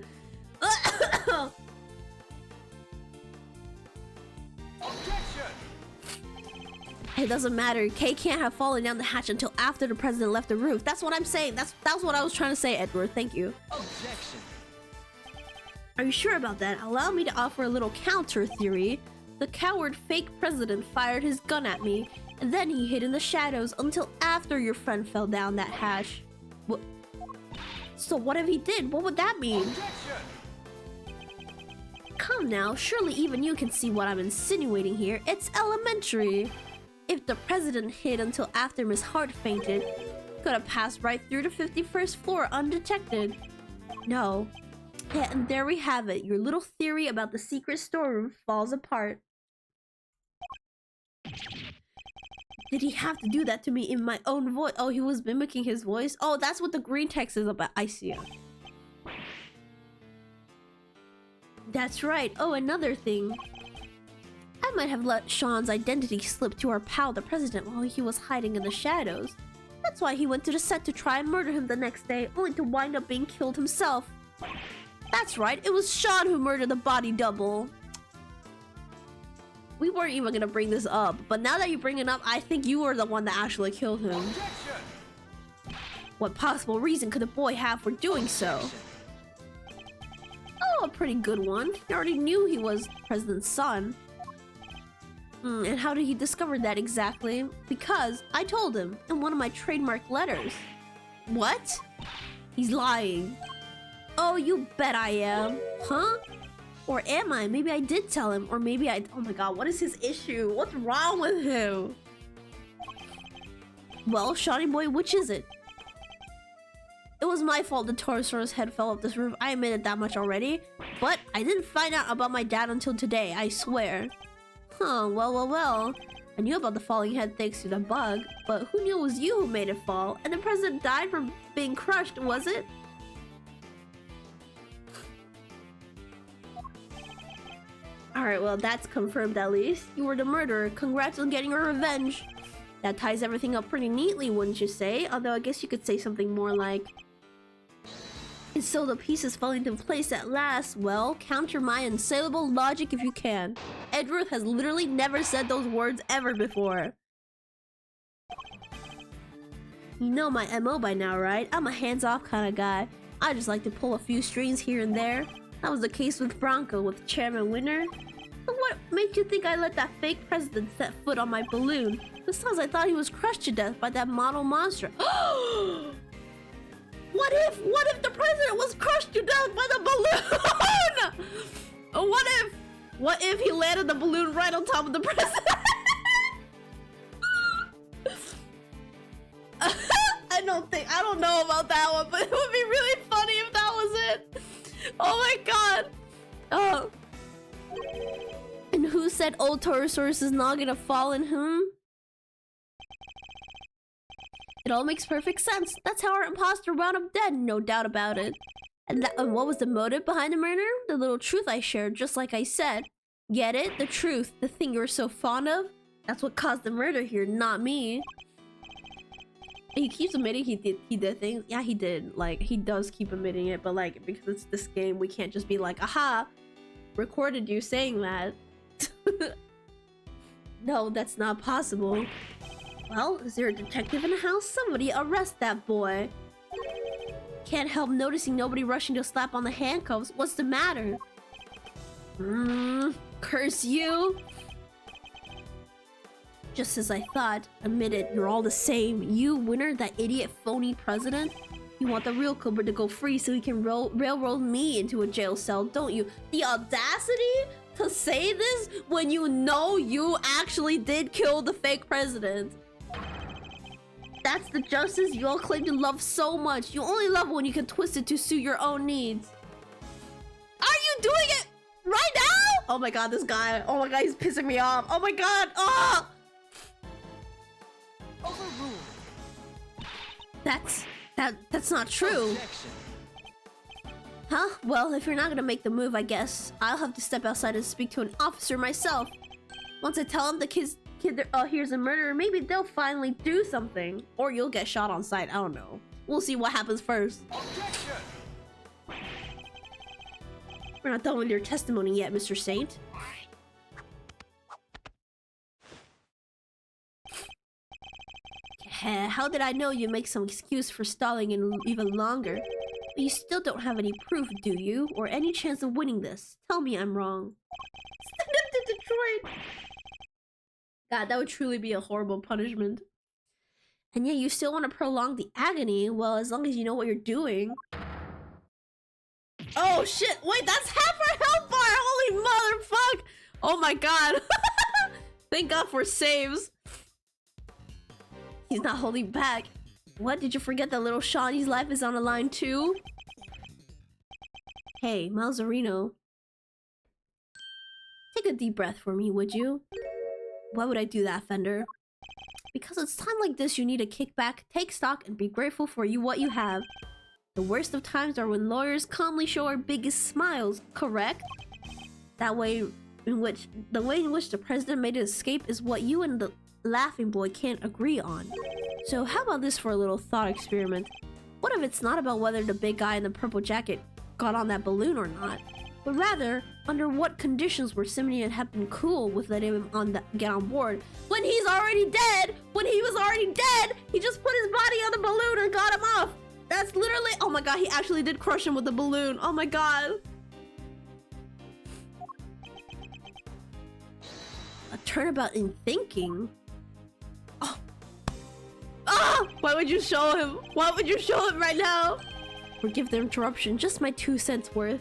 Speaker 2: Objection.
Speaker 1: It doesn't matter. Kay can't have fallen down the hatch until after the president left the roof. That's what I'm saying. That's what I was trying to say, Edward. Thank you.
Speaker 2: Objection.
Speaker 1: Are you sure about that? Allow me to offer a little counter theory. The coward fake president fired his gun at me, and then he hid in the shadows until after your friend fell down that hatch. What? So what if he did? What would that mean?
Speaker 2: Objection.
Speaker 1: Come now, surely even you can see what I'm insinuating here. It's elementary. If the president hid until after Miss Hart fainted, could have passed right through the 51st floor undetected. No. Yeah, and there we have it. Your little theory about the secret storeroom falls apart. Did he have to do that to me in my own voice? Oh, he was mimicking his voice? Oh, that's what the green text is about. I see it. That's right. Oh, another thing. I might have let Sean's identity slip to our pal, the president, while he was hiding in the shadows. That's why he went to the set to try and murder him the next day, only to wind up being killed himself. That's right. It was Sean who murdered the body double. We weren't even gonna bring this up, but now that you bring it up, I think you were the one that actually killed him.
Speaker 2: Objection.
Speaker 1: What possible reason could the boy have for doing so? Oh, a pretty good one. He already knew he was the president's son. And how did he discover that exactly? Because I told him in one of my trademark letters. What? He's lying. Oh, you bet I am. Huh? Or am I? Maybe I did tell him, or maybe I... Oh my god, what is his issue? What's wrong with him? Well, Shawty boy, which is it? It was my fault the Torosaurus head fell off this roof. I admitted that much already. But I didn't find out about my dad until today, I swear. Huh, well. I knew about the falling head thanks to the bug, but who knew it was you who made it fall? And the president died from being crushed, was it? Alright, well, that's confirmed at least. You were the murderer. Congrats on getting your revenge. That ties everything up pretty neatly, wouldn't you say? Although I guess you could say something more like... And so the pieces fell into place at last. Well, counter my unsayable logic if you can. Edgeworth has literally never said those words ever before. You know my MO by now, right? I'm a hands-off kind of guy. I just like to pull a few strings here and there. That was the case with Bronco, with Chairman Winter. But what made you think I let that fake president set foot on my balloon? Besides, I thought he was crushed to death by that model monster. What if the president was crushed to death by the balloon? What if he landed the balloon right on top of the president? I don't know about that one, but it would be really funny if that was it. Oh my god. Oh. And who said old Torosaurus is not gonna fall in whom? It all makes perfect sense. That's how our imposter wound up dead, no doubt about it. And what was the motive behind the murder? The little truth I shared, just like I said. Get it? The truth, the thing you were so fond of? That's what caused the murder here, not me. He keeps admitting he did things. Yeah, he did. Like, he does keep admitting it, but like, because it's this game, we can't just be like, aha, recorded you saying that. No, that's not possible. Well, is there a detective in the house? Somebody arrest that boy. Can't help noticing nobody rushing to slap on the handcuffs. What's the matter? Curse you. Just as I thought. Admit it, you're all the same. You, Winner, that idiot phony president. You want the real Cobra to go free so he can railroad me into a jail cell, don't you? The audacity to say this when you know you actually did kill the fake president. That's the justice you all claim to love so much. You only love when you can twist it to suit your own needs. Are you doing it right now? Oh my god, this guy. Oh my god, he's pissing me off. Oh my god. Oh!
Speaker 2: Overruled.
Speaker 1: That's not true.
Speaker 2: Objection.
Speaker 1: Huh? Well, if you're not gonna make the move, I guess I'll have to step outside and speak to an officer myself. Once I tell him the kid here's a murderer, maybe they'll finally do something. Or you'll get shot on sight, I don't know. We'll see what happens first.
Speaker 2: Objection.
Speaker 1: We're not done with your testimony yet, Mr. Saint. How did I know you'd make some excuse for stalling in even longer? But you still don't have any proof, do you? Or any chance of winning this? Tell me I'm wrong. Send him to Detroit! God, that would truly be a horrible punishment. And yet you still want to prolong the agony? Well, as long as you know what you're doing. Oh shit! Wait, that's half our health bar! Holy motherfuck! Oh my god! Thank god for saves. He's not holding back. What? Did you forget that little Shawnee's life is on the line too? Hey, Malzarino. Take a deep breath for me, would you? Why would I do that, Fender? Because it's time like this you need to kick back, take stock, and be grateful for what you have. The worst of times are when lawyers calmly show our biggest smiles, correct? The way in which the president made his escape is what you and the laughing boy can't agree on. So how about this for a little thought experiment? What if it's not about whether the big guy in the purple jacket got on that balloon or not, but rather under what conditions would Simeon have been cool with letting him get on board when he's already dead? When he was already dead, he just put his body on the balloon and got him off. That's literally— oh my god, he actually did crush him with the balloon. Oh my god. A turnabout in thinking? Why would you show him? Why would you show him right now? Forgive the interruption, just my 2 cents worth.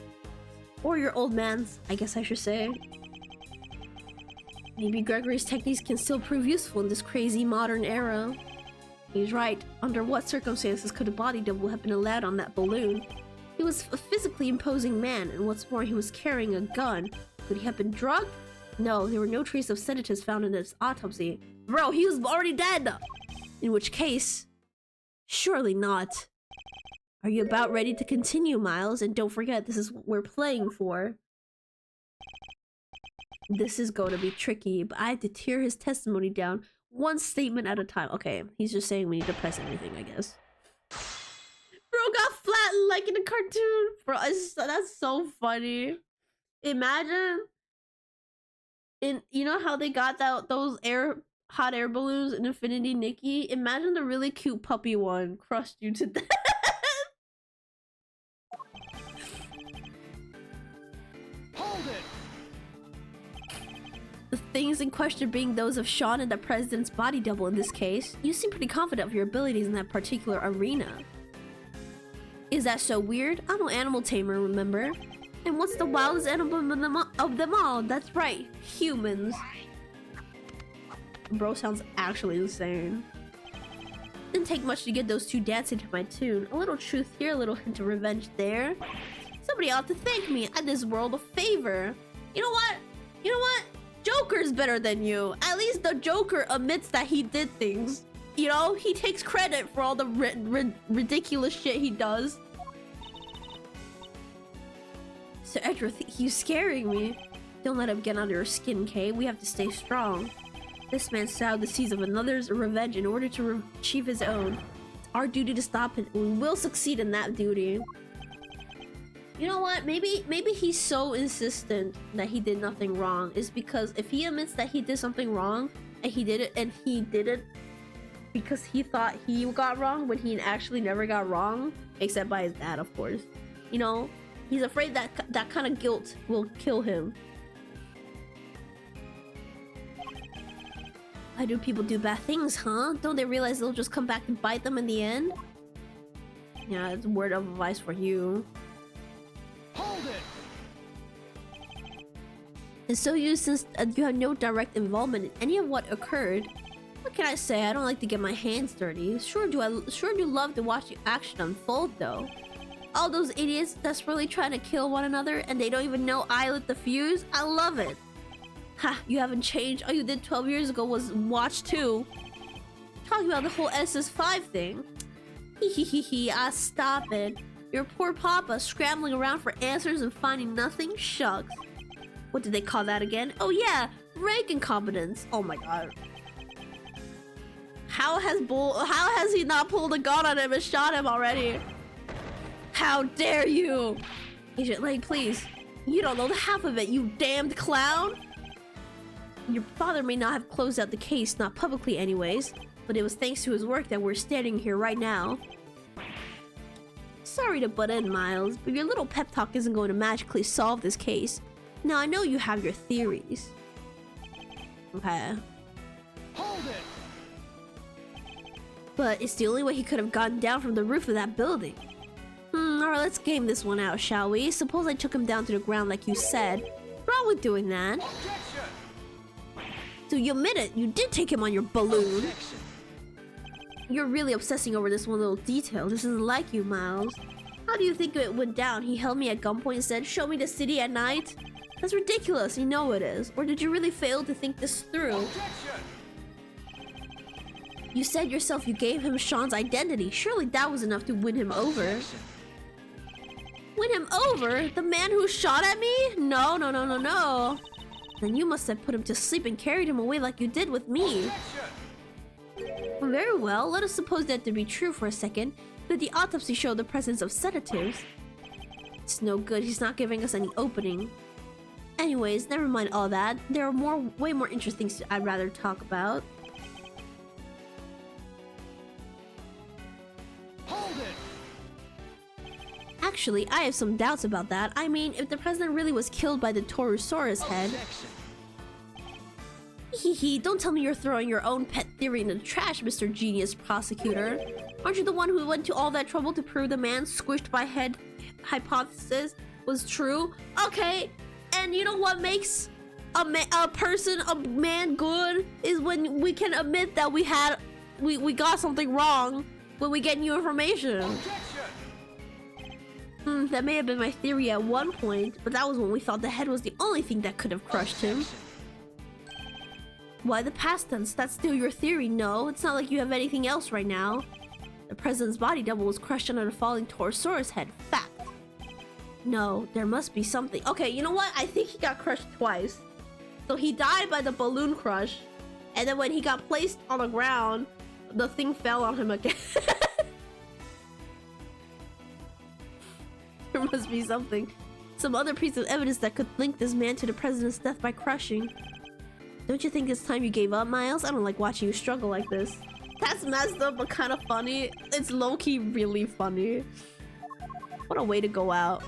Speaker 1: Or your old man's, I guess I should say. Maybe Gregory's techniques can still prove useful in this crazy modern era. He's right. Under what circumstances could a body double have been allowed on that balloon? He was a physically imposing man, and what's more, he was carrying a gun. Could he have been drugged? No, there were no traces of sedatives found in his autopsy. Bro, he was already dead! In which case, surely not. Are you about ready to continue, Miles? And don't forget, this is what we're playing for. This is going to be tricky, but I have to tear his testimony down one statement at a time. Okay, he's just saying we need to press everything, I guess. Bro got flattened like in a cartoon. Bro, that's so funny. Imagine, you know how they got those hot air balloons in Infinity Nikki? Imagine the really cute puppy one crushed you to death.
Speaker 2: Hold it!
Speaker 1: The things in question being those of Sean and the president's body double in this case. You seem pretty confident of your abilities in that particular arena. Is that so weird? I'm an animal tamer, remember? And what's the wildest animal of them all? That's right, humans. Bro sounds actually insane. Didn't take much to get those two dancing to my tune. A little truth here, a little hint of revenge there. Somebody ought to thank me. I did this world a favor. You know what? You know what? Joker's better than you. At least the Joker admits that he did things. You know, he takes credit for all the ridiculous shit he does. Sir Edward, he's scaring me. Don't let him get under your skin, Kay. We have to stay strong. This man sowed the seeds of another's revenge in order to achieve his own. It's our duty to stop it, and we will succeed in that duty. You know what? Maybe he's so insistent that he did nothing wrong is because if he admits that he did something wrong and he did it because he thought he got wrong when he actually never got wrong, except by his dad, of course. You know, he's afraid that that kind of guilt will kill him. Why do people do bad things, huh? Don't they realize they'll just come back and bite them in the end? Yeah, it's a word of advice for you.
Speaker 2: Hold it!
Speaker 1: And so since you have no direct involvement in any of what occurred, what can I say? I don't like to get my hands dirty. Sure do love to watch the action unfold, though. All those idiots desperately trying to kill one another and they don't even know I lit the fuse. I love it. Ha, you haven't changed. All you did 12 years ago was watch 2. Talking about the whole SS5 thing. Hehehe, stop it. Your poor papa scrambling around for answers and finding nothing? Shucks. What did they call that again? Oh yeah, rank incompetence. Oh my god. How has he not pulled a gun on him and shot him already? How dare you? Agent Lake, please. You don't know the half of it, you damned clown. Your father may not have closed out the case, not publicly anyways, but it was thanks to his work that we're standing here right now. Sorry to butt in, Miles, but your little pep talk isn't going to magically solve this case. Now, I know you have your theories. Okay.
Speaker 2: Hold it!
Speaker 1: But it's the only way he could have gotten down from the roof of that building. Alright, let's game this one out, shall we? Suppose I took him down to the ground like you said. What's wrong with doing that?
Speaker 2: Objection!
Speaker 1: So you admit it, you did take him on your balloon.
Speaker 2: Objection!
Speaker 1: You're really obsessing over this one little detail. This isn't like you, Miles. How do you think it went down? He held me at gunpoint and said, "Show me the city at night"? That's ridiculous, you know it is. Or did you really fail to think this through?
Speaker 2: Objection!
Speaker 1: You said yourself you gave him Sean's identity. Surely that was enough to win him over.
Speaker 2: Objection!
Speaker 1: Win him over? The man who shot at me? No. Then you must have put him to sleep and carried him away like you did with me.
Speaker 2: Objection!
Speaker 1: Very well, let us suppose that to be true for a second. Did the autopsy show the presence of sedatives? It's no good, he's not giving us any opening. Anyways, never mind all that. There are way more interesting things I'd rather talk about.
Speaker 2: Hold it!
Speaker 1: Actually, I have some doubts about that. I mean, if the president really was killed by the Taurosaurus head...
Speaker 2: Objection!
Speaker 1: Hehe, don't tell me you're throwing your own pet theory in the trash, Mr. Genius Prosecutor. Aren't you the one who went to all that trouble to prove the man squished by head hypothesis was true? Okay, and you know what makes a man good is when we can admit that we had we got something wrong when we get new information. That may have been my theory at one point, but that was when we thought the head was the only thing that could have crushed him. Why the past tense? That's still your theory, no? It's not like you have anything else right now. The president's body double was crushed under the falling Torosaurus head. Fact. No, there must be something. Okay, you know what? I think he got crushed twice. So he died by the balloon crush, and then when he got placed on the ground, the thing fell on him again. There must be something. Some other piece of evidence that could link this man to the president's death by crushing. Don't you think it's time you gave up, Miles? I don't like watching you struggle like this. That's messed up, but kind of funny. It's low-key really funny. What a way to go out.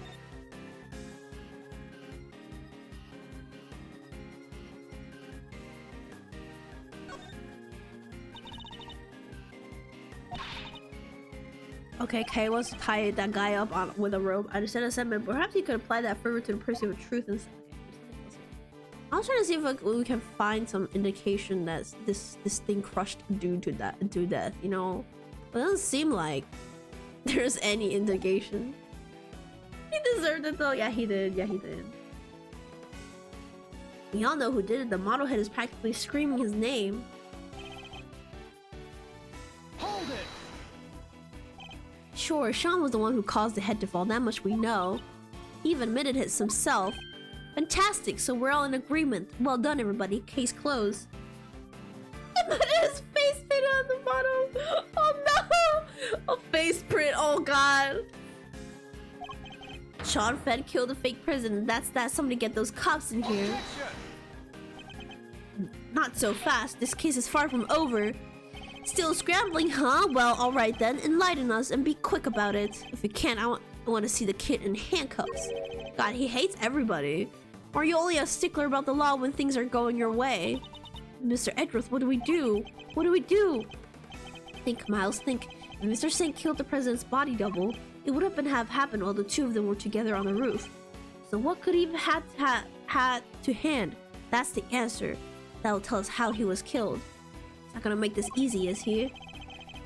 Speaker 1: Okay, Kay wants to tie that guy up with a rope. I understand a sentiment. Perhaps he could apply that fervor to the pursuit of truth and... I was trying to see if we can find some indication that this thing crushed due to death, you know? But it doesn't seem like there's any indication. He deserved it though. Yeah, he did. Yeah, he did. We all know who did it. The model head is practically screaming his name.
Speaker 2: Hold it.
Speaker 1: Sure, Sean was the one who caused the head to fall. That much we know. He even admitted it himself. Fantastic, so we're all in agreement. Well done, everybody. Case closed. But his face print on the bottom. Oh no! A face print. Oh god. Sean Fed killed a fake president. That's that. Somebody get those cops in here. Not so fast. This case is far from over. Still scrambling, huh? Well, alright then. Enlighten us and be quick about it. If you can't, I want to see the kid in handcuffs. God, he hates everybody. Or are you only a stickler about the law when things are going your way? Mr. Edgeworth, what do we do? What do we do? Think, Miles, think. If Mr. Saint killed the president's body double, it would have happened while the two of them were together on the roof. So what could he have had to hand? That's the answer. That will tell us how he was killed. It's not gonna make this easy, is he?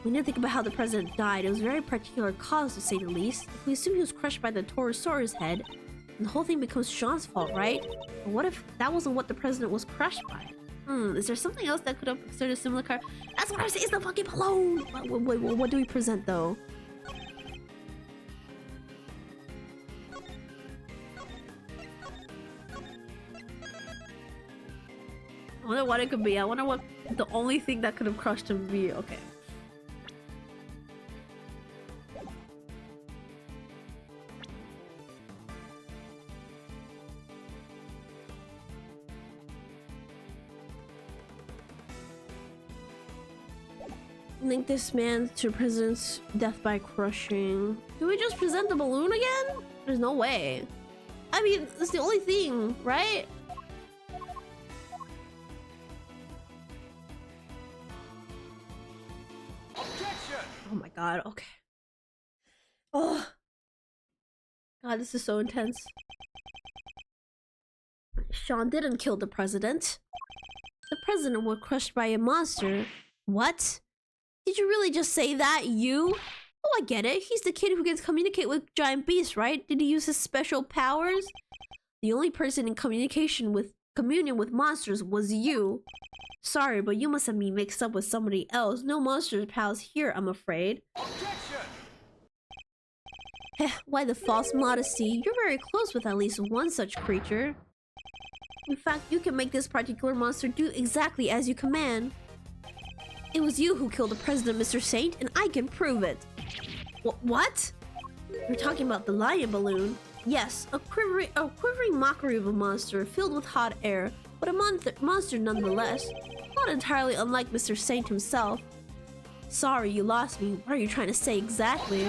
Speaker 1: We need to think about how the president died. It was a very particular cause, to say the least. If we assume he was crushed by the Torosaurus head, the whole thing becomes Sean's fault, right? But what if that wasn't what the president was crushed by? Is there something else that could have considered a similar car? That's what I was saying, it's the fucking balloon! Wait, what do we present, though? I wonder what it could be. I wonder what the only thing that could have crushed him be. Okay. Link this man to the president's death by crushing. Do we just present the balloon again? There's no way. I mean, it's the only thing, right? Oh my god, okay. Oh. God, this is so intense. Sean didn't kill the president. The president was crushed by a monster. What? Did you really just say that? You? Oh, I get it. He's the kid who can communicate with giant beasts, right? Did he use his special powers? The only person in communion with monsters was you. Sorry, but you must have been mixed up with somebody else. No monster pals here, I'm afraid. Why the false modesty? You're very close with at least one such creature. In fact, you can make this particular monster do exactly as you command. It was you who killed the president, Mr. Saint, and I can prove it. What? You're talking about the lion balloon? Yes, a quivering mockery of a monster filled with hot air, but a monster nonetheless. Not entirely unlike Mr. Saint himself. Sorry, you lost me. What are you trying to say exactly?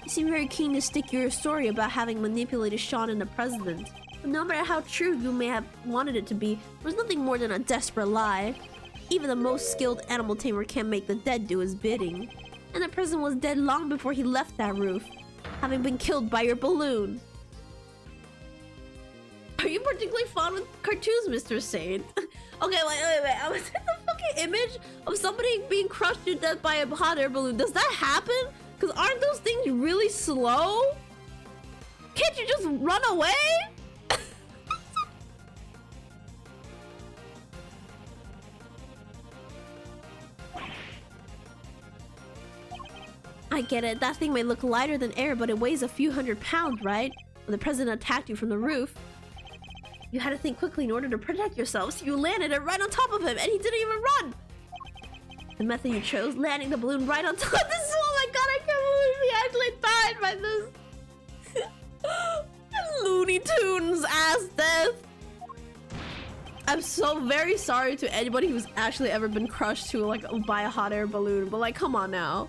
Speaker 1: You seem very keen to stick your story about having manipulated Sean and the president. But no matter how true you may have wanted it to be, it was nothing more than a desperate lie. Even the most skilled animal tamer can't make the dead do his bidding. And the president was dead long before he left that roof, having been killed by your balloon. Are you you particularly fond with cartoons, Mr. Saint? Okay, wait. I was in the fucking image of somebody being crushed to death by a hot air balloon. Does that happen? Because aren't those things really slow? Can't you just run away? I get it. That thing may look lighter than air, but it weighs a few hundred pounds, right? When the president attacked you from the roof, you had to think quickly in order to protect yourself, so you landed it right on top of him, and he didn't even run! The method you chose, landing the balloon right on top of this— oh my god, I can't believe he actually died by this! Looney Tunes ass death! I'm so very sorry to anybody who's actually ever been crushed to, like, by a hot air balloon, but like, come on now.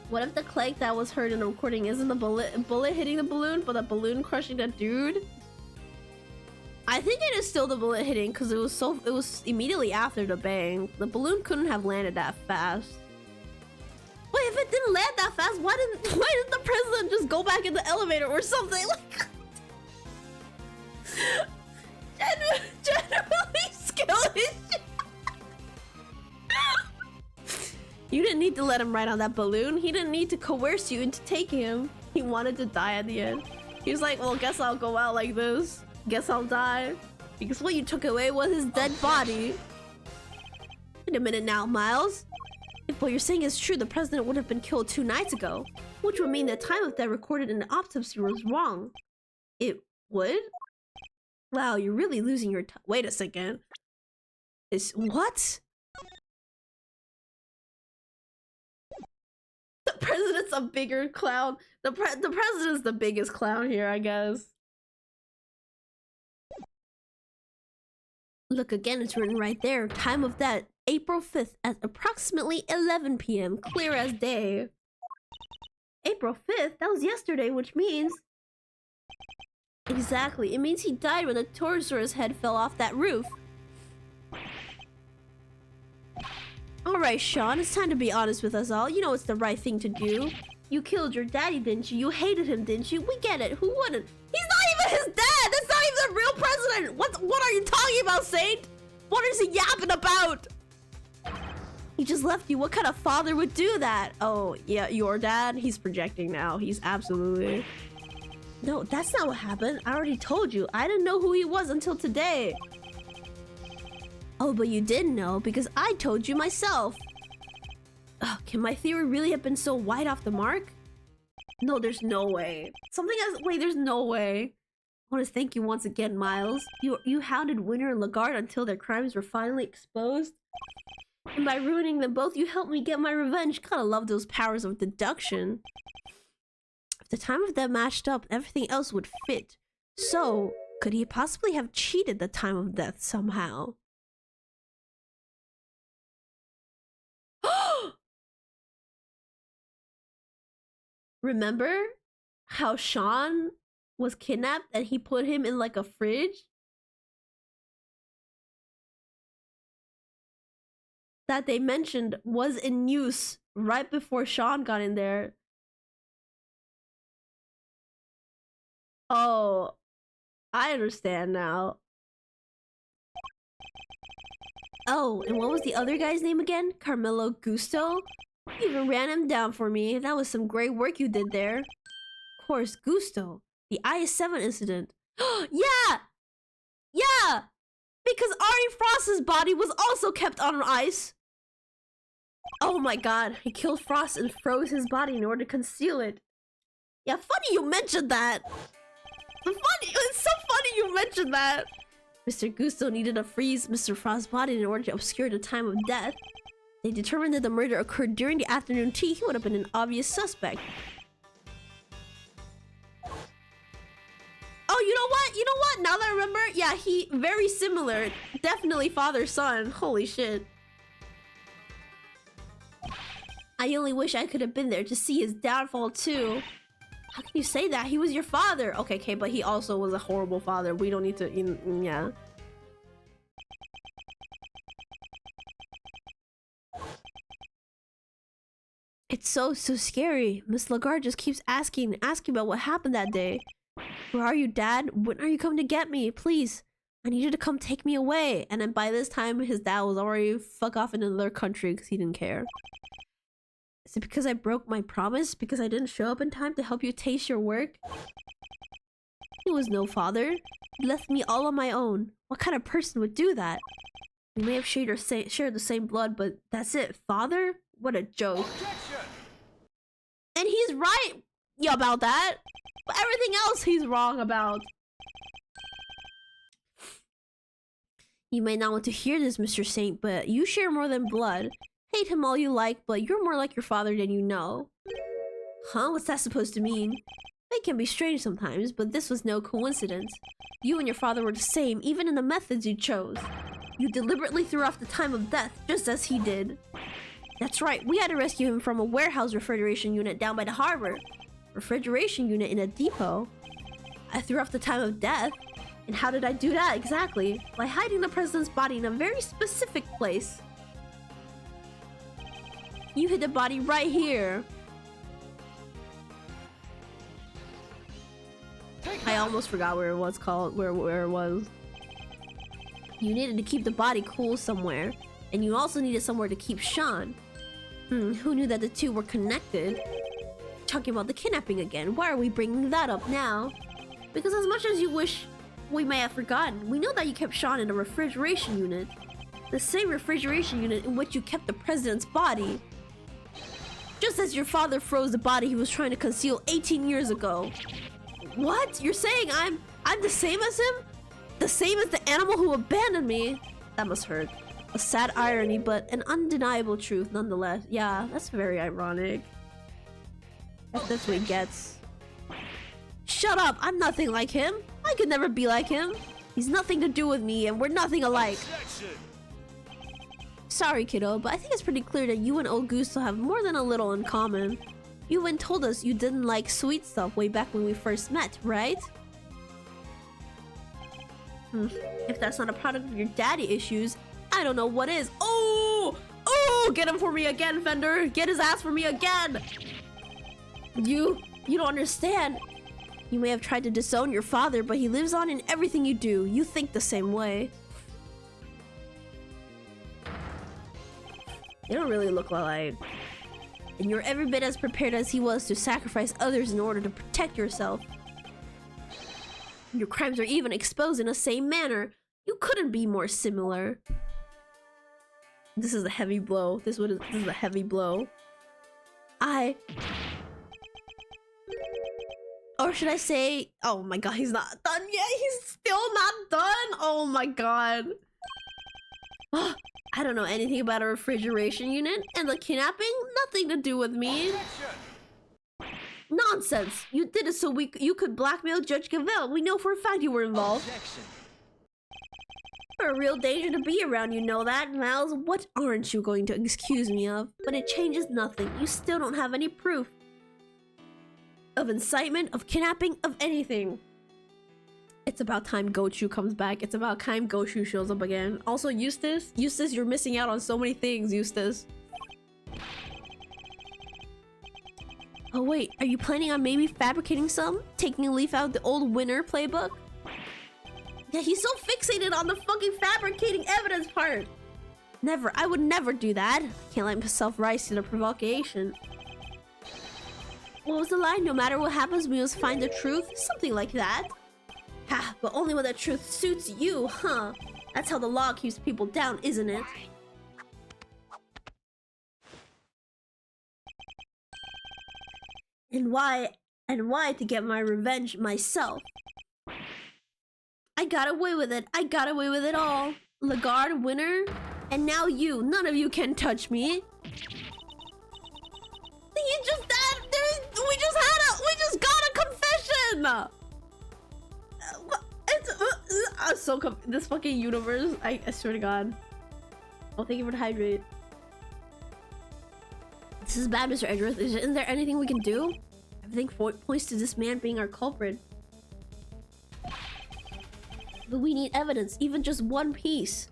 Speaker 1: What if the clank that was heard in the recording isn't the bullet hitting the balloon, but the balloon crushing that dude? I think it is still the bullet hitting because it was immediately after the bang. The balloon couldn't have landed that fast. Wait, if it didn't land that fast, why didn't the president just go back in the elevator or something? Like, generally skill issue. You didn't need to let him ride on that balloon. He didn't need to coerce you into taking him. He wanted to die at the end. He was like, well, guess I'll go out like this. Guess I'll die. Because what you took away was his dead body. Wait a minute now, Miles. If what you're saying is true, the president would have been killed 2 nights ago. Which would mean the time of death recorded in the autopsy was wrong. It would? Wow, you're really losing your time. Wait a second. What? The president's a bigger clown. The president's the biggest clown here, I guess. Look again, it's written right there. Time of death, April 5th at approximately 11 p.m. Clear as day. April 5th? That was yesterday, which means... Exactly. It means he died when the Torosaurus head fell off that roof. Alright, Sean, it's time to be honest with us all. You know it's the right thing to do. You killed your daddy, didn't you? You hated him, didn't you? We get it. Who wouldn't? He's not even his dad! That's not even the real president! What are you talking about, Saint? What is he yapping about? He just left you. What kind of father would do that? Oh, yeah, your dad? He's projecting now. He's absolutely... No, that's not what happened. I already told you. I didn't know who he was until today. Oh, but you did know because I told you myself. Ugh, can my theory really have been so wide off the mark? No, there's no way. Something else. Wait, there's no way. I want to thank you once again, Miles. You hounded Winter and Lagarde until their crimes were finally exposed. And by ruining them both, you helped me get my revenge. Gotta love those powers of deduction. If the time of death matched up, everything else would fit. So, could he possibly have cheated the time of death somehow? Remember how Sean was kidnapped and he put him in like a fridge? That they mentioned was in use right before Sean got in there. Oh, I understand now. Oh, and what was the other guy's name again? Carmelo Gusto? You even ran him down for me. That was some great work you did there. Of course, Gusto. The IS-7 incident. Yeah! Yeah! Because Ari Frost's body was also kept on ice. Oh my god. He killed Frost and froze his body in order to conceal it. Yeah, funny you mentioned that. It's so funny you mentioned that. Mr. Gusto needed to freeze Mr. Frost's body in order to obscure the time of death. They determined that the murder occurred during the afternoon tea. He would have been an obvious suspect. Oh, you know what? You know what? Now that I remember, yeah, he very similar. Definitely father-son. Holy shit. I only wish I could have been there to see his downfall too. How can you say that? He was your father. Okay, but he also was a horrible father. We don't need to, yeah. It's so scary. Miss Lagarde just keeps asking about what happened that day. Where are you, Dad? When are you coming to get me? Please. I need you to come take me away. And then by this time, his dad was already fuck off in another country because he didn't care. Is it because I broke my promise? Because I didn't show up in time to help you taste your work? He was no father. He left me all on my own. What kind of person would do that? We may have shared the same blood, but that's it. Father? What a joke.
Speaker 2: Objection!
Speaker 1: And he's right about that. But everything else he's wrong about. You may not want to hear this, Mr. Saint, but you share more than blood. Hate him all you like, but you're more like your father than you know. Huh? What's that supposed to mean? It can be strange sometimes, but this was no coincidence. You and your father were the same, even in the methods you chose. You deliberately threw off the time of death, just as he did. That's right, we had to rescue him from a warehouse refrigeration unit down by the harbor. Refrigeration unit in a depot. I threw off the time of death. And how did I do that exactly? By hiding the president's body in a very specific place. You hid the body right here. I almost forgot where it was called, where it was. You needed to keep the body cool somewhere. And you also needed somewhere to keep Sean. Who knew that the two were connected? Talking about the kidnapping again. Why are we bringing that up now? Because as much as you wish we may have forgotten, we know that you kept Sean in a refrigeration unit. The same refrigeration unit in which you kept the president's body. Just as your father froze the body he was trying to conceal 18 years ago. What? You're saying I'm the same as him? The same as the animal who abandoned me? That must hurt. A sad irony, but an undeniable truth nonetheless. Yeah, that's very ironic. That's what he gets. Shut up! I'm nothing like him. I could never be like him. He's nothing to do with me, and we're nothing alike.
Speaker 2: Objection!
Speaker 1: Sorry, kiddo, but I think it's pretty clear that you and old Gusto have more than a little in common. You even told us you didn't like sweet stuff way back when we first met, right? If that's not a product of your daddy issues, I don't know what is. Oh! Oh! Get him for me again, Fender! Get his ass for me again! You don't understand. You may have tried to disown your father, but he lives on in everything you do. You think the same way. You don't really look alike. And you're every bit as prepared as he was to sacrifice others in order to protect yourself. Your crimes are even exposed in the same manner. You couldn't be more similar. This is a heavy blow. This is a heavy blow. Or should I say, oh my god, he's not done yet. He's still not done. Oh my god. I don't know anything about a refrigeration unit, and the kidnapping, nothing to do with me.
Speaker 2: Objection!
Speaker 1: Nonsense. You did it so you could blackmail Judge Gavelle. We know for a fact you were involved.
Speaker 2: Objection!
Speaker 1: You're a real danger to be around, you know that, Miles. What aren't you going to excuse me of? But it changes nothing. You still don't have any proof of incitement, of kidnapping, of anything. It's about time Gochu comes back. It's about time Gochu shows up again. Also, Eustace, you're missing out on so many things, Eustace. Oh wait, are you planning on maybe fabricating some? Taking a leaf out of the old winner playbook? Yeah, he's so fixated on the fucking fabricating evidence part. Never, I would never do that. Can't let myself rise to the provocation. What was the line? No matter what happens, we must find the truth? Something like that. Ha, but only when the truth suits you, huh? That's how the law keeps people down, isn't it? And why to get my revenge myself? I got away with it. I got away with it all. Lagarde, winner, and now you. None of you can touch me. We just got a confession. I'm so this fucking universe. I swear to God. Oh, thank you for the hydrate. This is bad, Mr. Edgeworth. Isn't there anything we can do? Everything points to this man being our culprit. But we need evidence, even just one piece.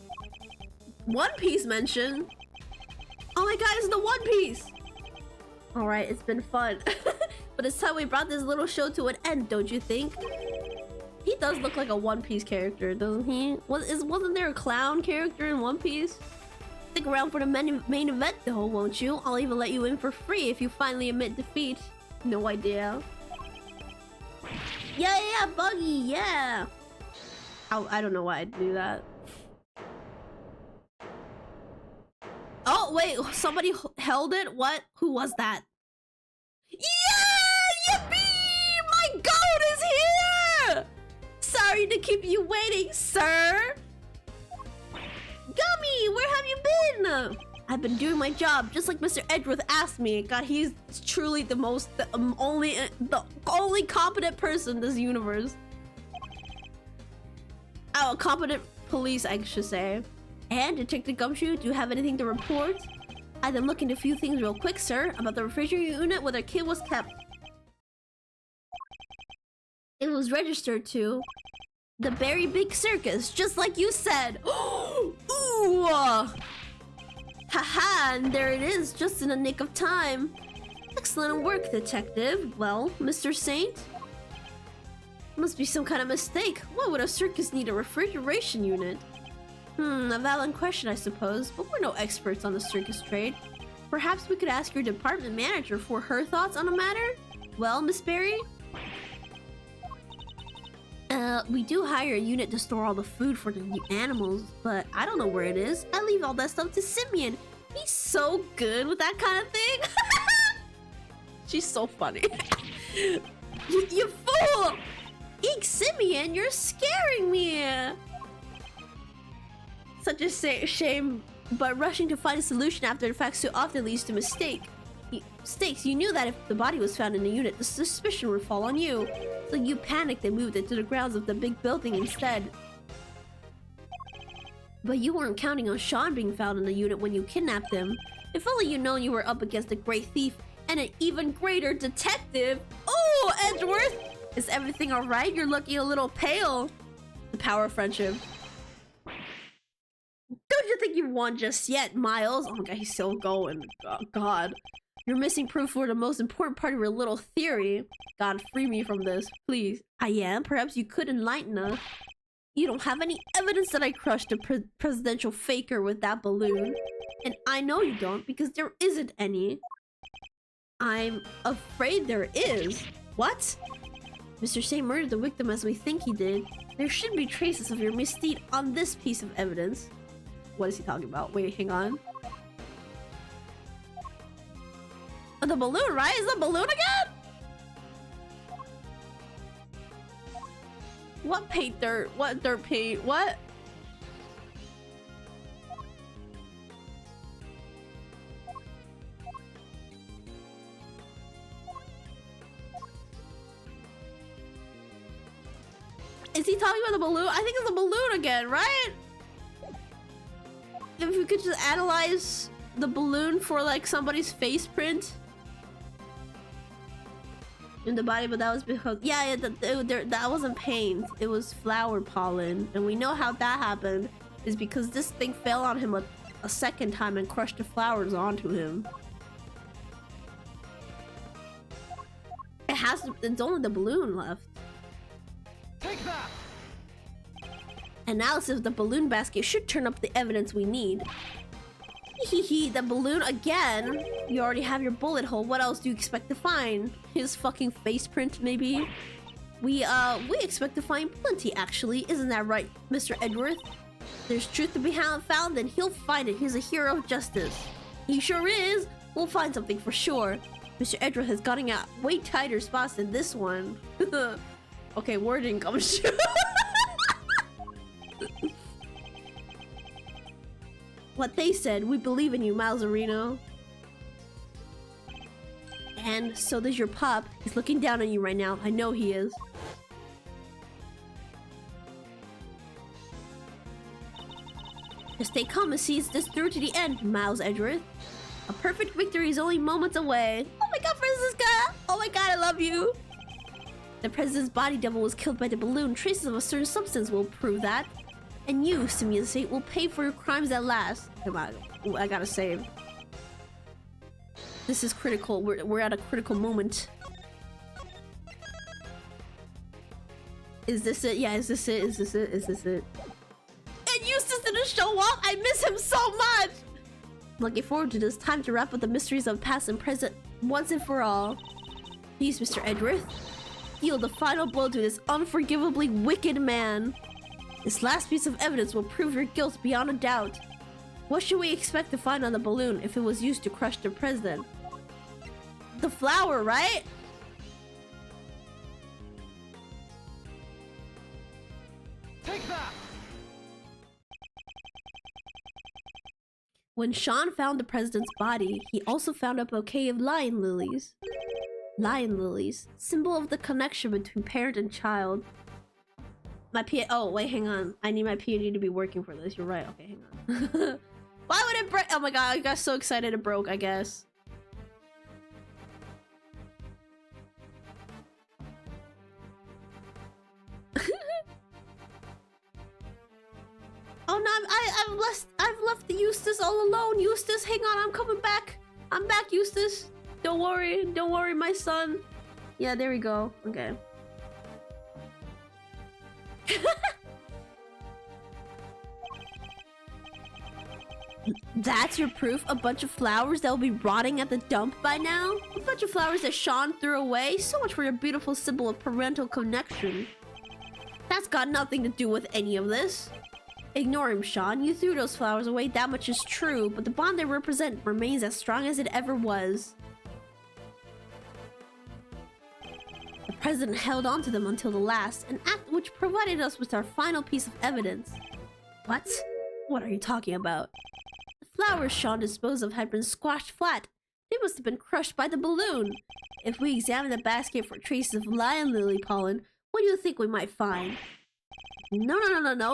Speaker 1: One Piece mention? Oh my god, it's the One Piece! Alright, it's been fun. But it's time we brought this little show to an end, don't you think? He does look like a One Piece character, doesn't he? Wasn't there a clown character in One Piece? Stick around for the main event though, won't you? I'll even let you in for free if you finally admit defeat. No idea. Yeah, Buggy, yeah! I don't know why I'd do that. Oh, wait, somebody held it? What? Who was that? Yeah! Yippee! My goat is here! Sorry to keep you waiting, sir! Gummy, where have you been? I've been doing my job, just like Mr. Edgeworth asked me. God, he's truly the only competent person in this universe. Oh, competent police, I should say. And Detective Gumshoe, do you have anything to report? I've been looking at a few things real quick, sir, about the refrigerator unit where their kid was kept. It was registered to the Berry Big Circus, just like you said. Ooh! Haha, and there it is, just in the nick of time. Excellent work, Detective. Well, Mr. Saint? Must be some kind of mistake. Why would a circus need a refrigeration unit? A valid question, I suppose, but we're no experts on the circus trade. Perhaps we could ask your department manager for her thoughts on the matter? Well, Miss Berry? We do hire a unit to store all the food for the animals, but I don't know where it is. I leave all that stuff to Simeon. He's so good with that kind of thing. She's so funny. You fool! Eek, Simeon, you're scaring me! Such a shame, but rushing to find a solution after the fact so often leads to mistakes. You knew that if the body was found in the unit, the suspicion would fall on you. So you panicked and moved it to the grounds of the big building instead. But you weren't counting on Sean being found in the unit when you kidnapped him. If only you known you were up against a great thief and an even greater detective. Oh, Edgeworth! Is everything alright? You're looking a little pale. The power of friendship. Don't you think you won just yet, Miles? Oh my god, he's still going. Oh god. You're missing proof for the most important part of your little theory. God, free me from this, please. I am? Perhaps you could enlighten us. You don't have any evidence that I crushed the presidential faker with that balloon. And I know you don't, because there isn't any. I'm afraid there is. What? Mr. Saint murdered the victim as we think he did. There should be traces of your misdeed on this piece of evidence. What is he talking about? Wait, hang on. Oh, the balloon, right? Is the balloon again? What paint dirt? What dirt paint? What? Is he talking about the balloon? I think it's a balloon again, right? If we could just analyze the balloon for like somebody's face print in the body, but that was because that wasn't paint, it was flower pollen, and we know how that happened is because this thing fell on him a second time and crushed the flowers onto him. It's only the balloon left.
Speaker 2: Take that!
Speaker 1: Analysis of the balloon basket should turn up the evidence we need. Hehe, the balloon again? You already have your bullet hole. What else do you expect to find? His fucking face print, maybe? We expect to find plenty, actually. Isn't that right, Mr. Edgeworth? There's truth to be found, then he'll find it. He's a hero of justice. He sure is. We'll find something for sure. Mr. Edgeworth has gotten out way tighter spots than this one. Okay, wording comes true. What they said, we believe in you, Malzarino. And so there's your pop. He's looking down on you right now. I know he is. Just stay calm and see this through to the end, Miles Edgeworth. A perfect victory is only moments away. Oh my god, Francisca! Oh my god, I love you! The president's body double was killed by the balloon. Traces of a certain substance will prove that. And you, Simeon Saint, will pay for your crimes at last. Come on, I gotta save. This is critical. We're at a critical moment. Is this it? Yeah, is this it? Is this it? Is this it? And Eustace didn't show up! I miss him so much! Looking forward to this. Time to wrap up the mysteries of past and present once and for all. Please, Mr. Edgeworth, deal the final blow to this unforgivably wicked man. This last piece of evidence will prove your guilt beyond a doubt. What should we expect to find on the balloon if it was used to crush the president? The flower, right?
Speaker 2: Take that!
Speaker 1: When Sean found the president's body, he also found a bouquet of lion lilies. Lion lilies, symbol of the connection between parent and child. My oh wait, hang on. I need my PhD to be working for this. You're right. Okay, hang on. Why would it break? Oh my god, I got so excited it broke, I guess. Oh no, I've left the Eustace all alone. Eustace, hang on, I'm coming back. I'm back, Eustace. Don't worry, my son. Yeah, there we go. Okay. That's your proof? A bunch of flowers that will be rotting at the dump by now? A bunch of flowers that Sean threw away? So much for your beautiful symbol of parental connection. That's got nothing to do with any of this. Ignore him, Sean. You threw those flowers away, that much is true, but the bond they represent remains as strong as it ever was. The president held on to them until the last, an act which provided us with our final piece of evidence. What? What are you talking about? The flowers Sean disposed of had been squashed flat. They must have been crushed by the balloon. If we examine the basket for traces of lion lily pollen, what do you think we might find? No,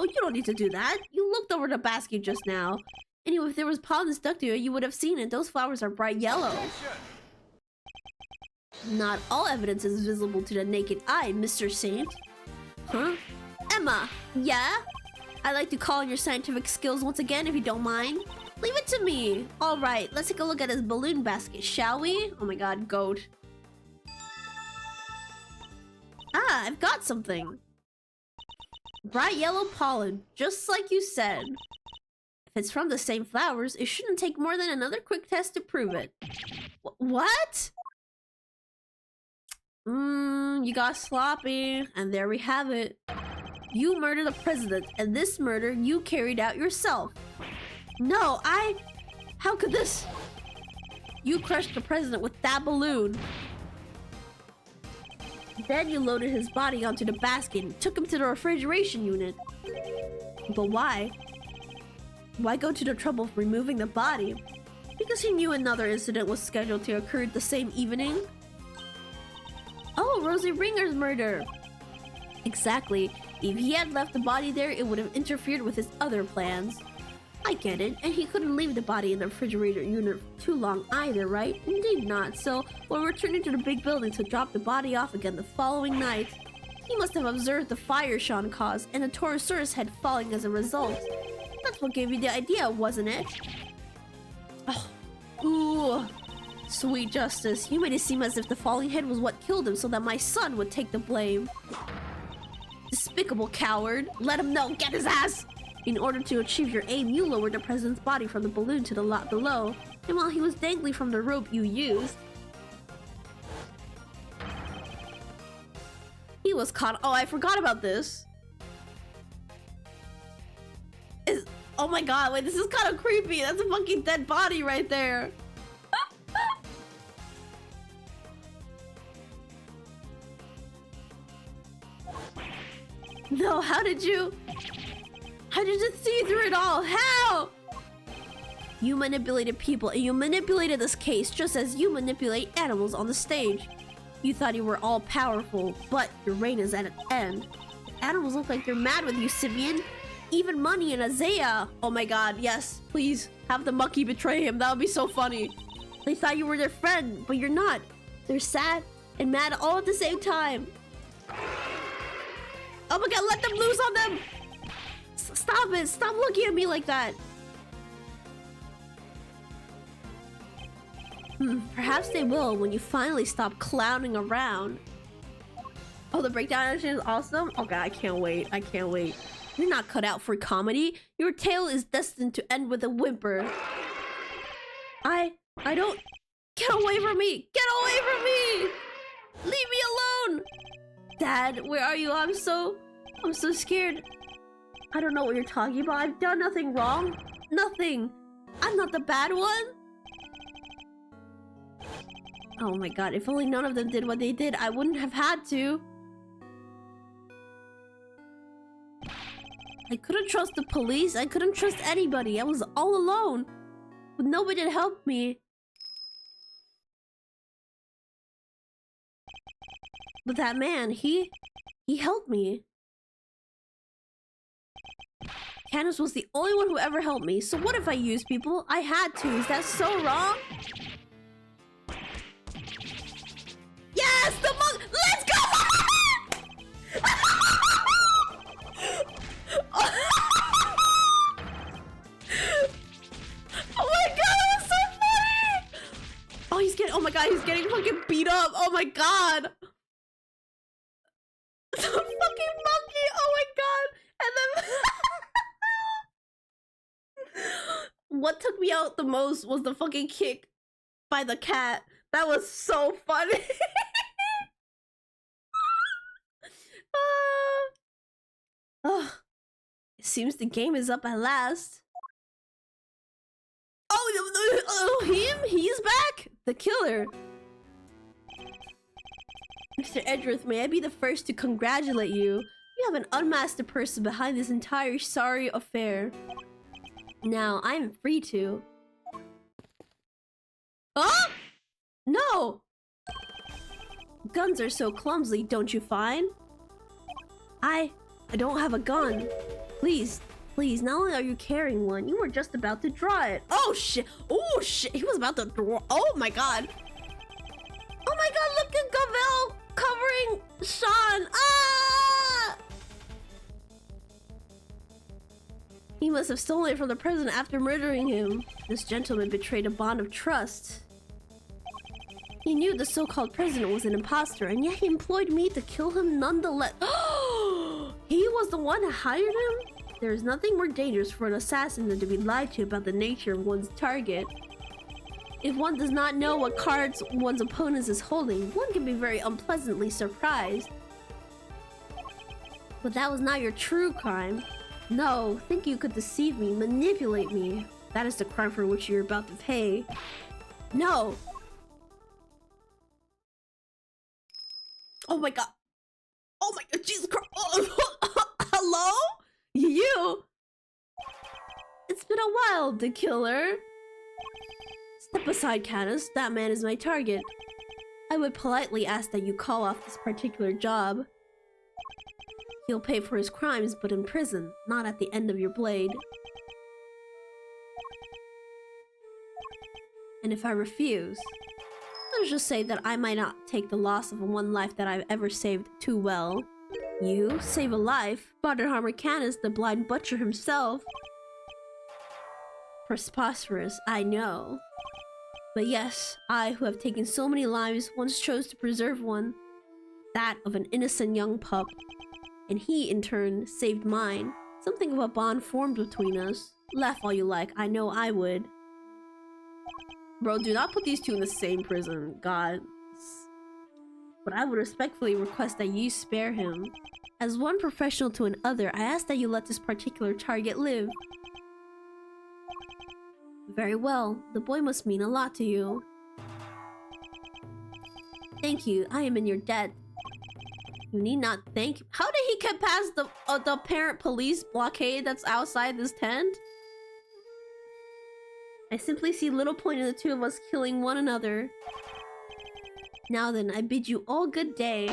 Speaker 1: you don't need to do that. You looked over the basket just now. Anyway, if there was pollen stuck to it, you would have seen it. Those flowers are bright yellow. Not all evidence is visible to the naked eye, Mr. Saint. Huh? Emma, yeah? I'd like to call on your scientific skills once again, if you don't mind. Leave it to me. Alright, let's take a look at his balloon basket, shall we? Oh my god, goat. Ah, I've got something. Bright yellow pollen, just like you said. If it's from the same flowers, it shouldn't take more than another quick test to prove it. What? You got sloppy. And there we have it. You murdered the president, and this murder you carried out yourself. No, how could this? You crushed the president with that balloon. Then you loaded his body onto the basket and took him to the refrigeration unit. But why? Why go to the trouble of removing the body? Because he knew another incident was scheduled to occur the same evening? Oh, Rosie Ringer's murder! Exactly. If he had left the body there, it would have interfered with his other plans. I get it, and he couldn't leave the body in the refrigerator unit for too long either, right? Indeed not, so when returning to the big building to drop the body off again the following night, he must have observed the fire Sean caused and the Torosaurus head falling as a result. That's what gave you the idea, wasn't it? Oh, ooh. Sweet justice, you made it seem as if the falling head was what killed him so that my son would take the blame. Despicable coward. Let him know, get his ass! In order to achieve your aim, you lowered the president's body from the balloon to the lot below, and while he was dangling from the rope you used, he was caught. Oh, I forgot about this. Oh my god, wait, this is kind of creepy. That's a fucking dead body right there. No, how did you see through it all? How? You manipulated people, and you manipulated this case just as you manipulate animals on the stage. You thought you were all powerful, but your reign is at an end. Animals look like they're mad with you, Simeon. Even Money and Isaiah. Oh my god, yes, please have the monkey betray him. That would be so funny. They thought you were their friend, but you're not. They're sad and mad all at the same time. Oh my god, let them loose on them! Stop it! Stop looking at me like that! Perhaps they will when you finally stop clowning around. Oh, the breakdown action is awesome. Oh god, I can't wait. I can't wait. You're not cut out for comedy. Your tale is destined to end with a whimper. I don't... Get away from me! Get away from me! Leave me alone! Dad, where are you? I'm so scared. I don't know what you're talking about. I've done nothing wrong. Nothing. I'm not the bad one. Oh my god, if only none of them did what they did, I wouldn't have had to. I couldn't trust the police. I couldn't trust anybody. I was all alone. With nobody to help me. But that man, he helped me. Candace was the only one who ever helped me. So what if I used people? I had to. Is that so wrong? Yes, the monk. Let's go! Oh my god, that was so funny! Oh, oh my god, he's getting fucking beat up. Oh my god. The fucking monkey. Oh my god. And then what took me out the most was the fucking kick by the cat. That was so funny. It seems the game is up at last. Oh, him? He's back? The killer. Mr. Edgeworth, may I be the first to congratulate you? You have an unmasked person behind this entire sorry affair. Now, I am free to... Oh! No! Guns are so clumsy, don't you find? I don't have a gun. Please, not only are you carrying one, you were just about to draw it. Oh shit! Oh shit! He was about to draw. Oh my god! Oh my god! Look at Gavel covering Sean. Ah! He must have stolen it from the president after murdering him. This gentleman betrayed a bond of trust. He knew the so-called president was an imposter, and yet he employed me to kill him nonetheless. He was the one who hired him? There is nothing more dangerous for an assassin than to be lied to about the nature of one's target. If one does not know what cards one's opponent is holding, one can be very unpleasantly surprised. But that was not your true crime. No, think you could deceive me, manipulate me. That is the crime for which you're about to pay. No! Oh my god. Oh my god, Jesus Christ. Hello? You? It's been a while, the killer. Step aside, Candace. That man is my target. I would politely ask that you call off this particular job. He'll pay for his crimes, but in prison, not at the end of your blade. And if I refuse, let's just say that I might not take the loss of one life that I've ever saved too well. You save a life, Barterhammer Candace, the blind butcher himself. Preposterous, I know. But yes, I, who have taken so many lives, once chose to preserve one. That of an innocent young pup. And he, in turn, saved mine. Something of a bond formed between us. Laugh all you like, I know I would. Bro, do not put these two in the same prison, God. But I would respectfully request that you spare him. As one professional to another, I ask that you let this particular target live. Very well, the boy must mean a lot to you. Thank you, I am in your debt. You need not thank- How did he get past the apparent police blockade that's outside this tent? I simply see little point in the two of us killing one another. Now then, I bid you all good day.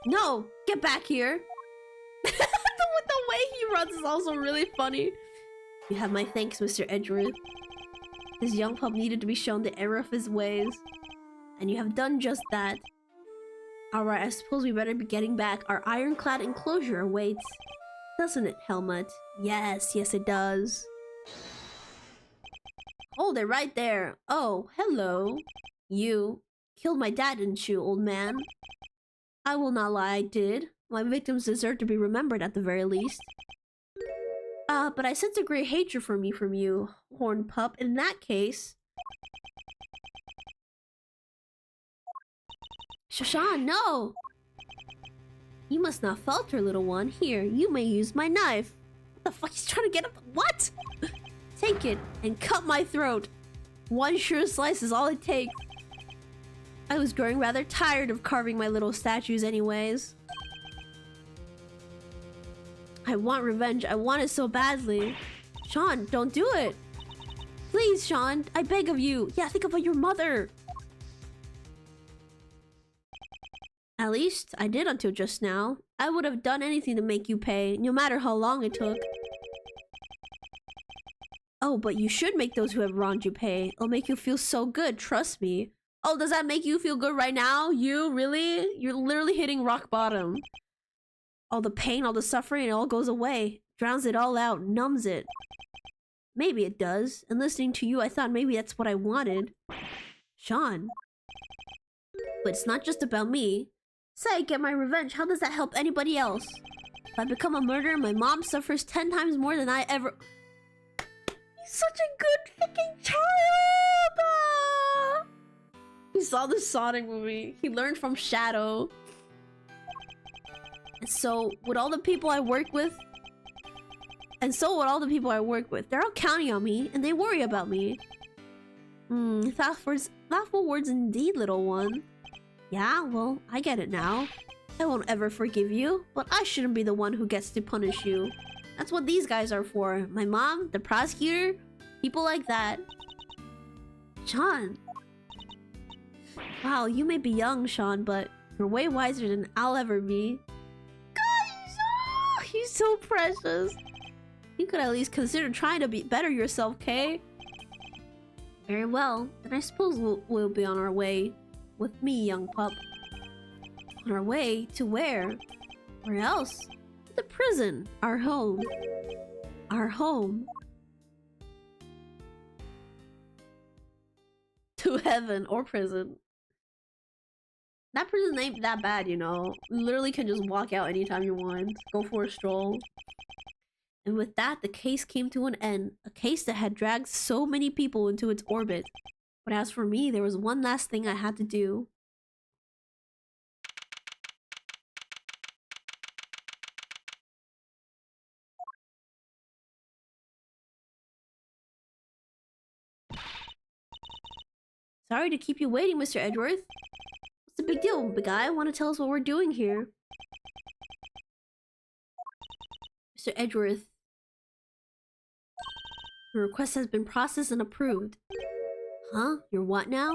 Speaker 1: No! Get back here! the way he runs is also really funny. You have my thanks, Mr. Edgeworth. This young pup needed to be shown the error of his ways. And you have done just that. Alright, I suppose we better be getting back. Our ironclad enclosure awaits. Doesn't it, Helmut? Yes, it does. Hold it right there. Oh, hello. You killed my dad, didn't you, old man? I will not lie, I did. My victims deserve to be remembered at the very least. But I sense a great hatred for me from you, horned pup. In that case... Shoshan, no! You must not falter, little one. Here, you may use my knife. What the fuck? He's trying to get up. What? Take it and cut my throat. One sure slice is all it takes. I was growing rather tired of carving my little statues anyways. I want revenge. I want it so badly. Sean, don't do it. Please, Sean. I beg of you. Yeah, think about your mother. At least I did until just now. I would have done anything to make you pay, no matter how long it took. Oh, but you should make those who have wronged you pay. It'll make you feel so good, trust me. Oh, does that make you feel good right now? You, really? You're literally hitting rock bottom. All the pain, all the suffering, it all goes away. Drowns it all out, numbs it. Maybe it does. And listening to you, I thought maybe that's what I wanted. Sean. But it's not just about me. Say I get my revenge, how does that help anybody else? If I become a murderer, my mom suffers 10 times more than I ever... He's such a good fucking child! He saw the Sonic movie. He learned from Shadow. And so, with all the people I work with... they're all counting on me, and they worry about me. Thoughtful words indeed, little one. Yeah, well, I get it now. I won't ever forgive you, but I shouldn't be the one who gets to punish you. That's what these guys are for. My mom, the prosecutor, people like that. Sean. Wow, you may be young, Sean, but you're way wiser than I'll ever be. God, he's so precious. You could at least consider trying to better yourself, Kay? Very well, then I suppose we'll be on our way. With me, young pup. On our way to where? Where else? The prison. Our home. Our home. To heaven or prison. That prison ain't that bad, you know. You literally can just walk out anytime you want. Go for a stroll. And with that, the case came to an end. A case that had dragged so many people into its orbit. But as for me, there was one last thing I had to do. Sorry to keep you waiting, Mr. Edgeworth. What's the big deal, big guy? Want to tell us what we're doing here? Mr. Edgeworth. Your request has been processed and approved. Huh? Your what now?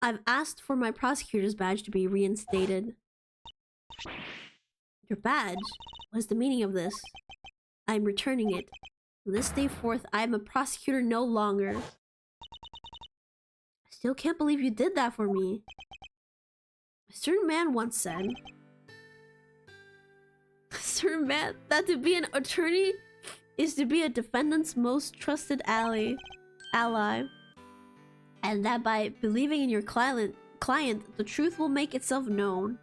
Speaker 1: I've asked for my prosecutor's badge to be reinstated. Your badge? What is the meaning of this? I'm returning it. From this day forth, I am a prosecutor no longer. I still can't believe you did that for me. A certain man once said... A certain man that to be an attorney is to be a defendant's most trusted ally. And that by believing in your client, the truth will make itself known.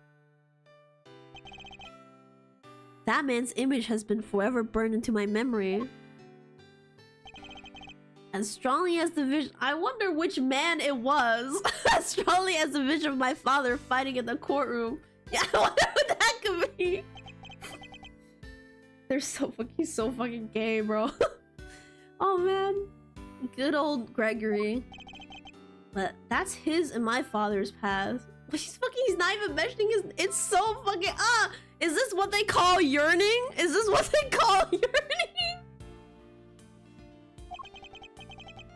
Speaker 1: That man's image has been forever burned into my memory. As strongly as the vision... I wonder which man it was. As strongly as the vision of my father fighting in the courtroom. Yeah, I wonder what that could be. He's so fucking gay, bro. Oh, man. Good old Gregory. But that's his and my father's path. He's not even mentioning his... It's so fucking... is this what they call yearning? Is this what they call yearning?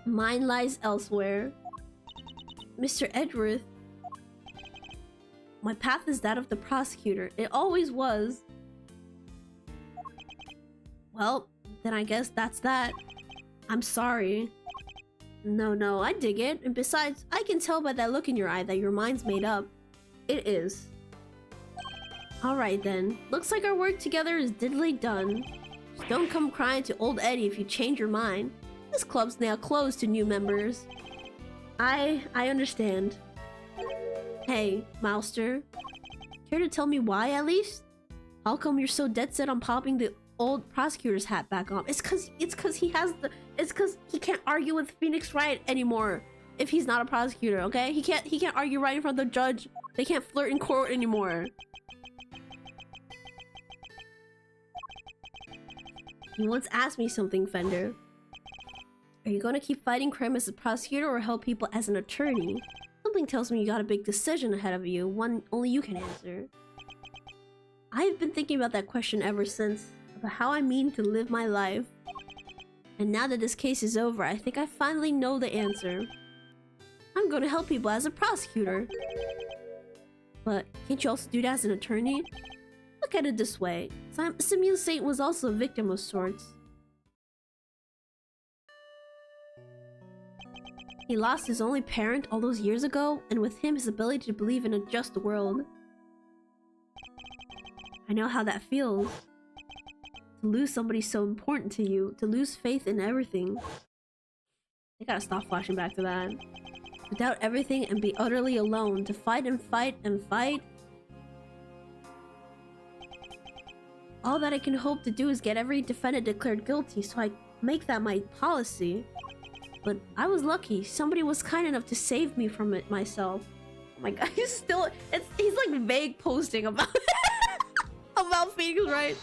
Speaker 1: Mine lies elsewhere. Mr. Edgeworth. My path is that of the prosecutor. It always was. Well, then I guess that's that. I'm sorry. No, I dig it. And besides, I can tell by that look in your eye that your mind's made up. It is. Alright then. Looks like our work together is diddly done. Just don't come crying to old Eddie if you change your mind. This club's now closed to new members. I understand. Hey, Mouster. Care to tell me why, at least? How come you're so dead set on popping the old prosecutor's hat back on? It's cause he can't argue with Phoenix Wright anymore if he's not a prosecutor, okay? He can't argue right in front of the judge. They can't flirt in court anymore. You once asked me something, Fender. Are you gonna keep fighting crime as a prosecutor or help people as an attorney? Something tells me you got a big decision ahead of you, one only you can answer. I've been thinking about that question ever since, about how I mean to live my life. And now that this case is over, I think I finally know the answer. I'm gonna help people as a prosecutor. But can't you also do that as an attorney? Look at it this way. Simeon Saint was also a victim of sorts. He lost his only parent all those years ago, and with him his ability to believe in a just world. I know how that feels. To lose somebody so important to you, to lose faith in everything. I gotta stop flashing back to that. To doubt everything and be utterly alone, to fight and fight and fight. All that I can hope to do is get every defendant declared guilty, so I make that my policy. But I was lucky. Somebody was kind enough to save me from it myself. Oh my god, he's like vague posting about about Phoenix, right?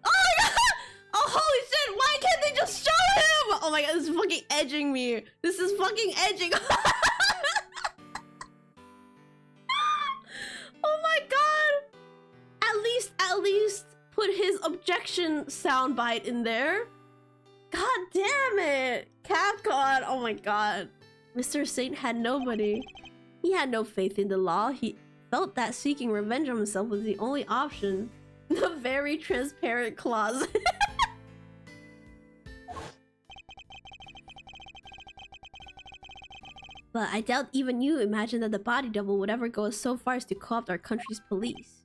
Speaker 1: Oh my god! Oh holy shit! Why can't they just show him? Oh my god, this is fucking edging me. This is fucking edging. Oh my god! At least put his objection soundbite in there. God damn it! Capcom! Oh my god. Mr. Saint had nobody. He had no faith in the law. He felt that seeking revenge on himself was the only option. The very transparent clause. But I doubt even you imagined that the body double would ever go so far as to co-opt our country's police.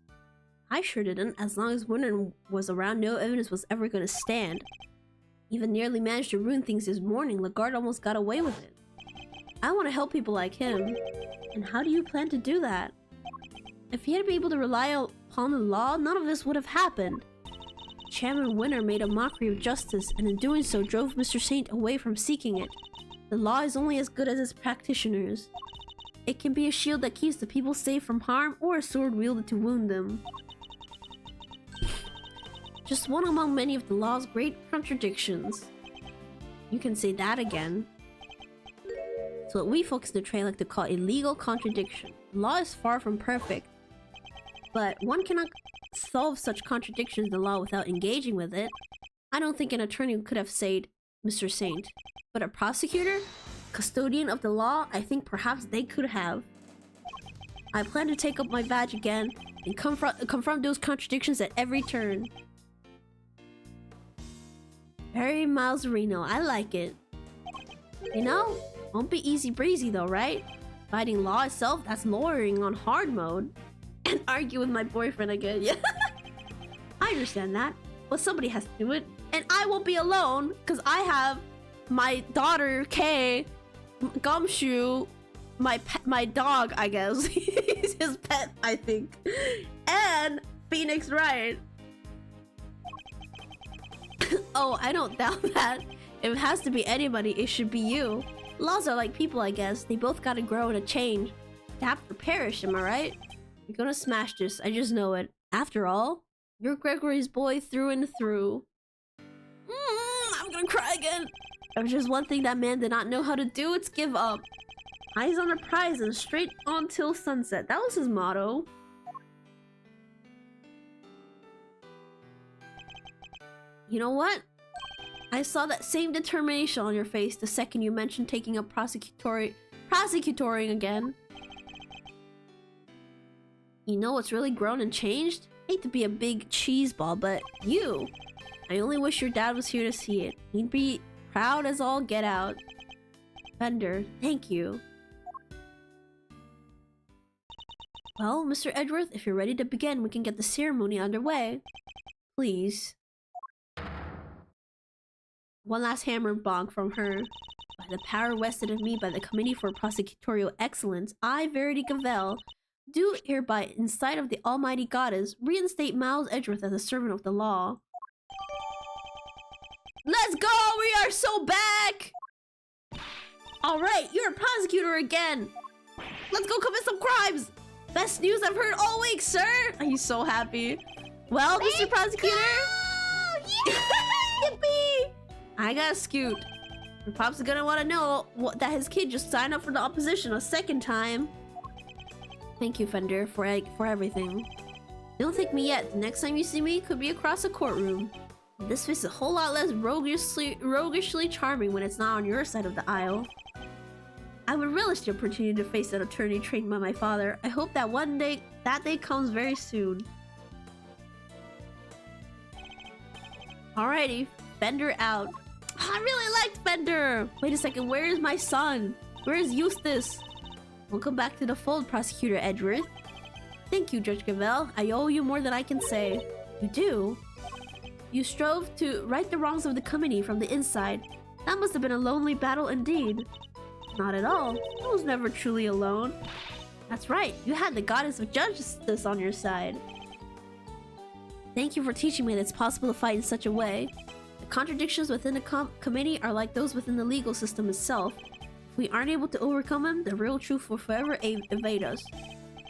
Speaker 1: I sure didn't. As long as Winter was around, no evidence was ever gonna stand. Even nearly managed to ruin things this morning. Lagarde almost got away with it. I want to help people like him. And how do you plan to do that? If he had been able to rely upon the law, none of this would have happened. Chairman Winter made a mockery of justice, and in doing so drove Mr. Saint away from seeking it. The law is only as good as its practitioners. It can be a shield that keeps the people safe from harm, or a sword wielded to wound them. Just one among many of the law's great contradictions. You can say that again. It's what we folks in the trade like to call a legal contradiction. The law is far from perfect, but one cannot solve such contradictions in the law without engaging with it. I don't think an attorney could have said Mr. Saint, but a prosecutor? Custodian of the law? I think perhaps they could have. I plan to take up my badge again and confront those contradictions at every turn. Very Milesarino, I like it. You know, won't be easy breezy though, right? Fighting law itself, that's lawyering on hard mode. And argue with my boyfriend again, yeah. I understand that, but somebody has to do it. And I won't be alone, because I have my daughter, Kay, Gumshoe, my dog, I guess. He's his pet, I think. And Phoenix Wright. Oh, I don't doubt that. If it has to be anybody, it should be you. Laws are like people, I guess. They both gotta grow and change. Adapt or perish, am I right? You're gonna smash this, I just know it. After all, you're Gregory's boy through and through. I'm gonna cry again. If there's just one thing that man did not know how to do, it's give up. Eyes on the prize and straight on till sunset. That was his motto. You know what? I saw that same determination on your face the second you mentioned taking up prosecutoring again. You know what's really grown and changed? Hate to be a big cheese ball, but you. I only wish your dad was here to see it. He'd be proud as all get out. Fender, thank you. Well, Mr. Edgeworth, if you're ready to begin, we can get the ceremony underway. Please. One last hammer bonk from her. By the power vested in me by the Committee for Prosecutorial Excellence, I, Verity Gavel, do hereby, in sight of the Almighty Goddess, reinstate Miles Edgeworth as a servant of the law. Let's go! We are so back! Alright, you're a prosecutor again! Let's go commit some crimes! Best news I've heard all week, sir! Are you so happy? Well, Mr. Prosecutor? Yippee! I gotta scoot. Your pops are gonna want to know that his kid just signed up for the opposition a second time. Thank you, Fender, for everything. Don't thank me yet. The next time you see me could be across a courtroom. This face is a whole lot less roguishly charming when it's not on your side of the aisle. I would relish the opportunity to face an attorney trained by my father. I hope that one day that day comes very soon. Alrighty, Fender out. I really liked Fender! Wait a second, where is my son? Where is Eustace? Welcome back to the fold, Prosecutor Edgeworth. Thank you, Judge Gavel. I owe you more than I can say. You do? You strove to right the wrongs of the committee from the inside. That must have been a lonely battle indeed. Not at all. I was never truly alone. That's right, you had the goddess of justice on your side. Thank you for teaching me that it's possible to fight in such a way. The contradictions within the committee are like those within the legal system itself. If we aren't able to overcome them, the real truth will forever evade us.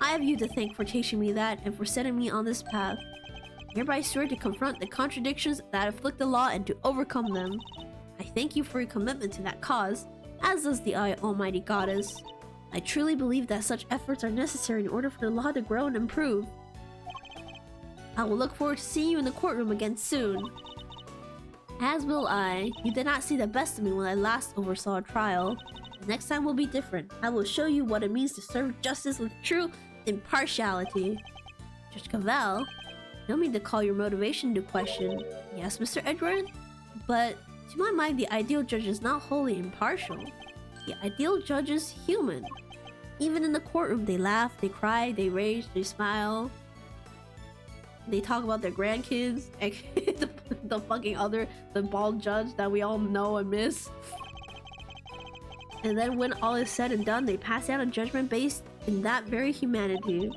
Speaker 1: I have you to thank for teaching me that and for setting me on this path. I hereby swear to confront the contradictions that afflict the law and to overcome them. I thank you for your commitment to that cause, as does the Almighty Goddess. I truly believe that such efforts are necessary in order for the law to grow and improve. I will look forward to seeing you in the courtroom again soon. As will I. You did not see the best of me when I last oversaw a trial. The next time will be different. I will show you what it means to serve justice with true impartiality. Judge Gavel, no need to call your motivation into question. Yes, Mr. Edgeworth? But to my mind, the ideal judge is not wholly impartial. The ideal judge is human. Even in the courtroom, they laugh, they cry, they rage, they smile. They talk about their grandkids. the fucking the bald judge that we all know and miss. And then when all is said and done, they pass out a judgment based in that very humanity.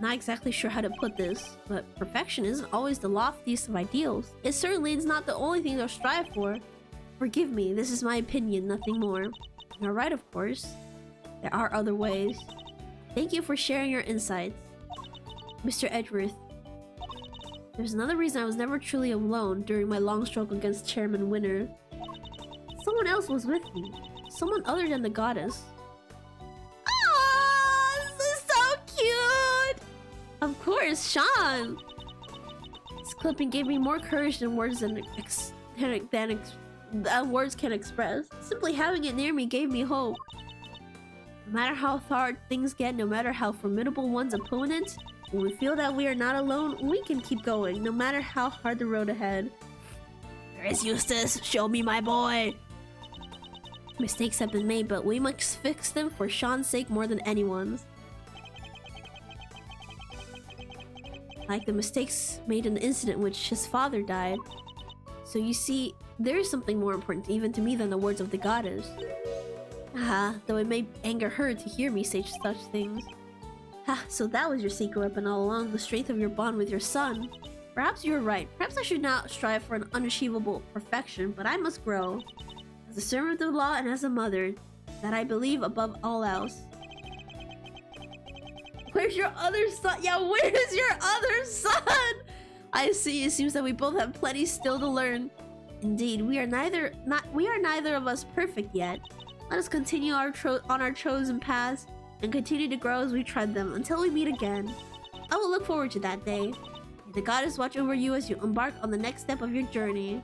Speaker 1: Not exactly sure how to put this, but perfection isn't always the loftiest of ideals. It certainly is not the only thing to strive for. Forgive me, this is my opinion, nothing more. You're right, of course. There are other ways. Thank you for sharing your insights. Mr. Edgeworth, there's another reason I was never truly alone during my long struggle against Chairman Winner. Someone else was with me. Someone other than the goddess. Oh, this is so cute! Of course, Sean! This clipping gave me more courage than words words can express. Simply having it near me gave me hope. No matter how hard things get, no matter how formidable one's opponent, when we feel that we are not alone, we can keep going, no matter how hard the road ahead. Where is Eustace? Show me my boy! Mistakes have been made, but we must fix them for Sean's sake more than anyone's. Like the mistakes made in the incident in which his father died. So you see, there is something more important even to me than the words of the goddess. Though it may anger her to hear me say such things. So that was your secret weapon all along, the strength of your bond with your son. Perhaps you're right. Perhaps I should not strive for an unachievable perfection, but I must grow. As a servant of the law and as a mother, that I believe above all else. Where's your other son? Yeah, where's your other son? I see. It seems that we both have plenty still to learn. Indeed, we are neither of us perfect yet. Let us continue on our chosen paths and continue to grow as we tread them until we meet again. I will look forward to that day. May the goddess watch over you as you embark on the next step of your journey.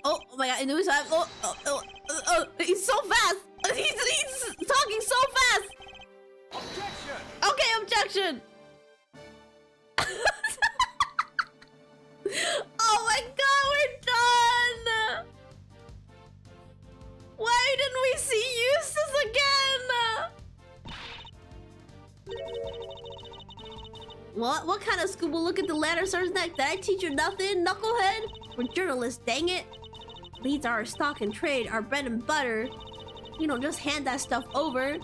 Speaker 1: Oh my god, he's so fast! He's talking so fast!
Speaker 2: Objection!
Speaker 1: Okay, objection! Oh my god, we're done! What kind of scuba look at the ladder star's neck? Did I teach you nothing, knucklehead? We're journalists, dang it. Leads are our stock and trade, our bread and butter. You don't just hand that stuff over.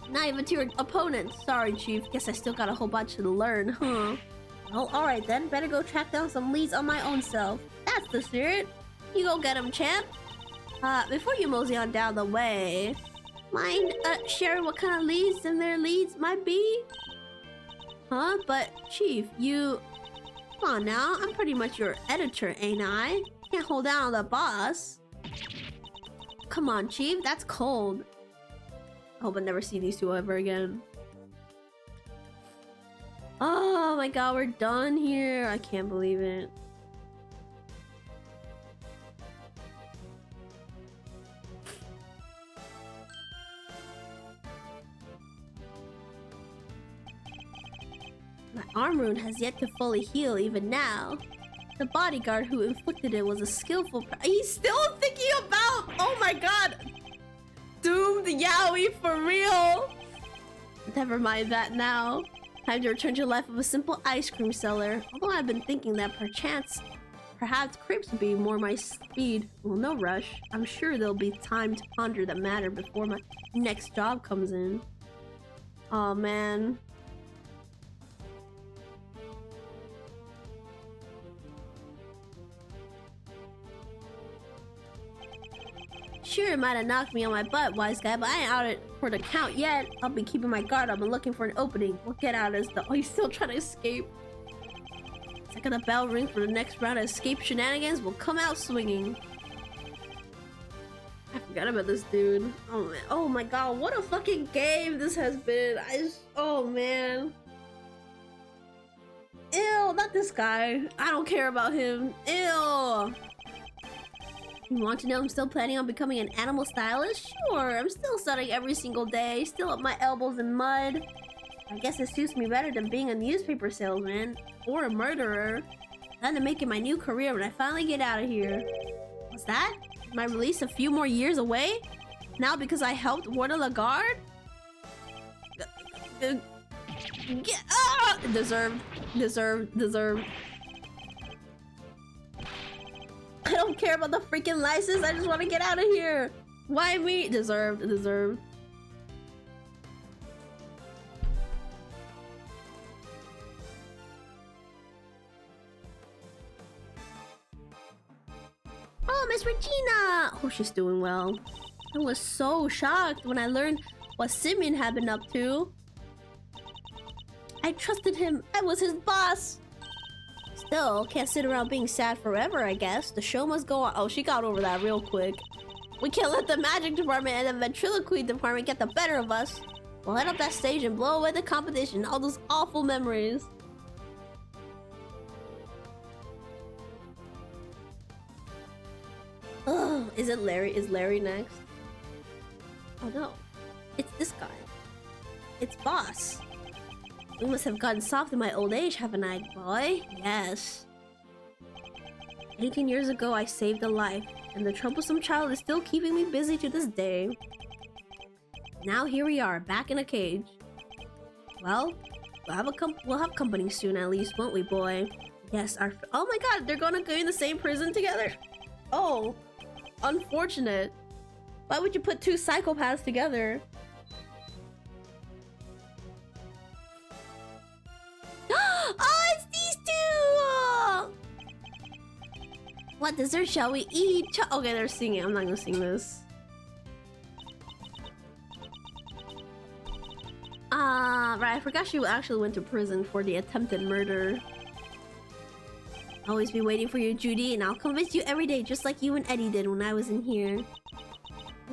Speaker 1: Not even to your opponent. Sorry, Chief. Guess I still got a whole bunch to learn, huh? Well, alright then. Better go track down some leads on my own self. That's the spirit. You go get him, champ. Before you mosey on down the way, mind sharing what kind of leads and their leads might be? Huh? But, Chief, you... Come on now. I'm pretty much your editor, ain't I? Can't hold down on the boss. Come on, Chief. That's cold. I hope I never see these two ever again. Oh my god, we're done here. I can't believe it. My arm wound has yet to fully heal even now. The bodyguard who inflicted it was a skillful... He's still thinking about... Oh my god! Doomed Yaoi for real! Never mind that now. Time to return to the life of a simple ice cream seller. Although I've been thinking that perhaps crepes would be more my speed. Well, no rush. I'm sure there'll be time to ponder the matter before my next job comes in. Oh man. Sure, it might have knocked me on my butt, wise guy, but I ain't out it for the count yet. I'll be keeping my guard up and looking for an opening. We'll get out as the... Oh, he's still trying to escape. Second the bell rings for the next round of escape shenanigans, we'll come out swinging. I forgot about this dude. Oh man. Oh my god, what a fucking game this has been. Oh man. Ew, not this guy. I don't care about him. Ew. You want to know I'm still planning on becoming an animal stylist? Sure, I'm still studying every single day, still up my elbows in mud. I guess it suits me better than being a newspaper salesman or a murderer. Time to make it my new career when I finally get out of here. What's that? Is my release a few more years away? Now because I helped Warder Lagarde? Deserved. I don't care about the freaking license. I just want to get out of here. Why me? Deserved. Oh, Miss Regina. Oh, she's doing well. I was so shocked when I learned what Simeon had been up to. I trusted him. I was his boss. Still, can't sit around being sad forever, I guess. The show must go on. Oh, she got over that real quick. We can't let the magic department and the ventriloquy department get the better of us. We'll head up that stage and blow away the competition. All those awful memories. Ugh, is it Larry? Is Larry next? Oh no. It's this guy. It's Boss. We must have gotten soft in my old age, haven't I, boy? Yes. 18 years ago, I saved a life, and the troublesome child is still keeping me busy to this day. Now here we are, back in a cage. Well, we'll have company soon at least, won't we, boy? Yes, oh my god, they're gonna go in the same prison together? Oh, unfortunate. Why would you put two psychopaths together? Oh, it's these two! What dessert shall we eat? Okay, they're singing. I'm not gonna sing this. Right, I forgot she actually went to prison for the attempted murder. Always be waiting for you, Judy, and I'll convince you every day, just like you and Eddie did when I was in here.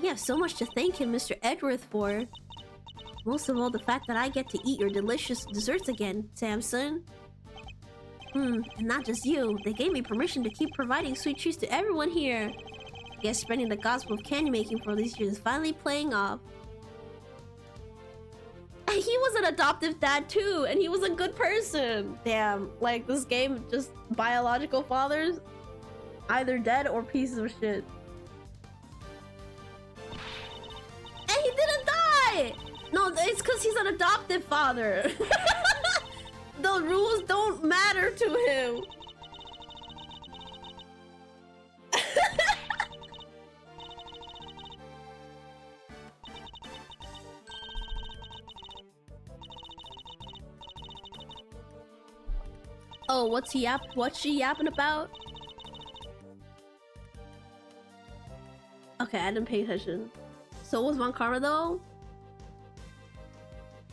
Speaker 1: We have so much to thank him, Mr. Edgeworth, for. Most of all, the fact that I get to eat your delicious desserts again, Samson. And not just you. They gave me permission to keep providing sweet treats to everyone here. I guess spreading the gospel of candy making for these years is finally playing off. He was an adoptive dad too, and he was a good person. Damn, like this game, just biological fathers, either dead or pieces of shit. And he didn't die! No, it's because he's an adoptive father. to him. Oh, what's she yapping about? Okay, I didn't pay attention. So was Von Karma though?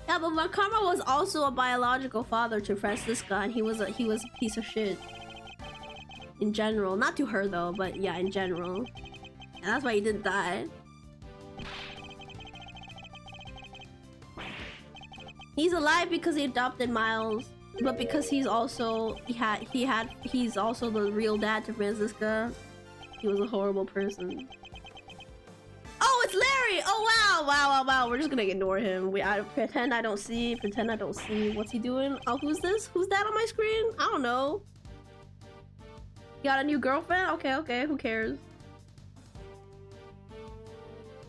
Speaker 1: Yeah, but Von Karma was also a biological father to Francisca, and he was a piece of shit. In general. Not to her though, but yeah, in general. And that's why he didn't die. He's alive because he adopted Miles. But because he's also he's also the real dad to Francisca. He was a horrible person. Oh, it's Larry! Oh wow. We're just gonna ignore him. I pretend I don't see. What's he doing? Oh, who's this? Who's that on my screen? I don't know. You got a new girlfriend? Okay, who cares?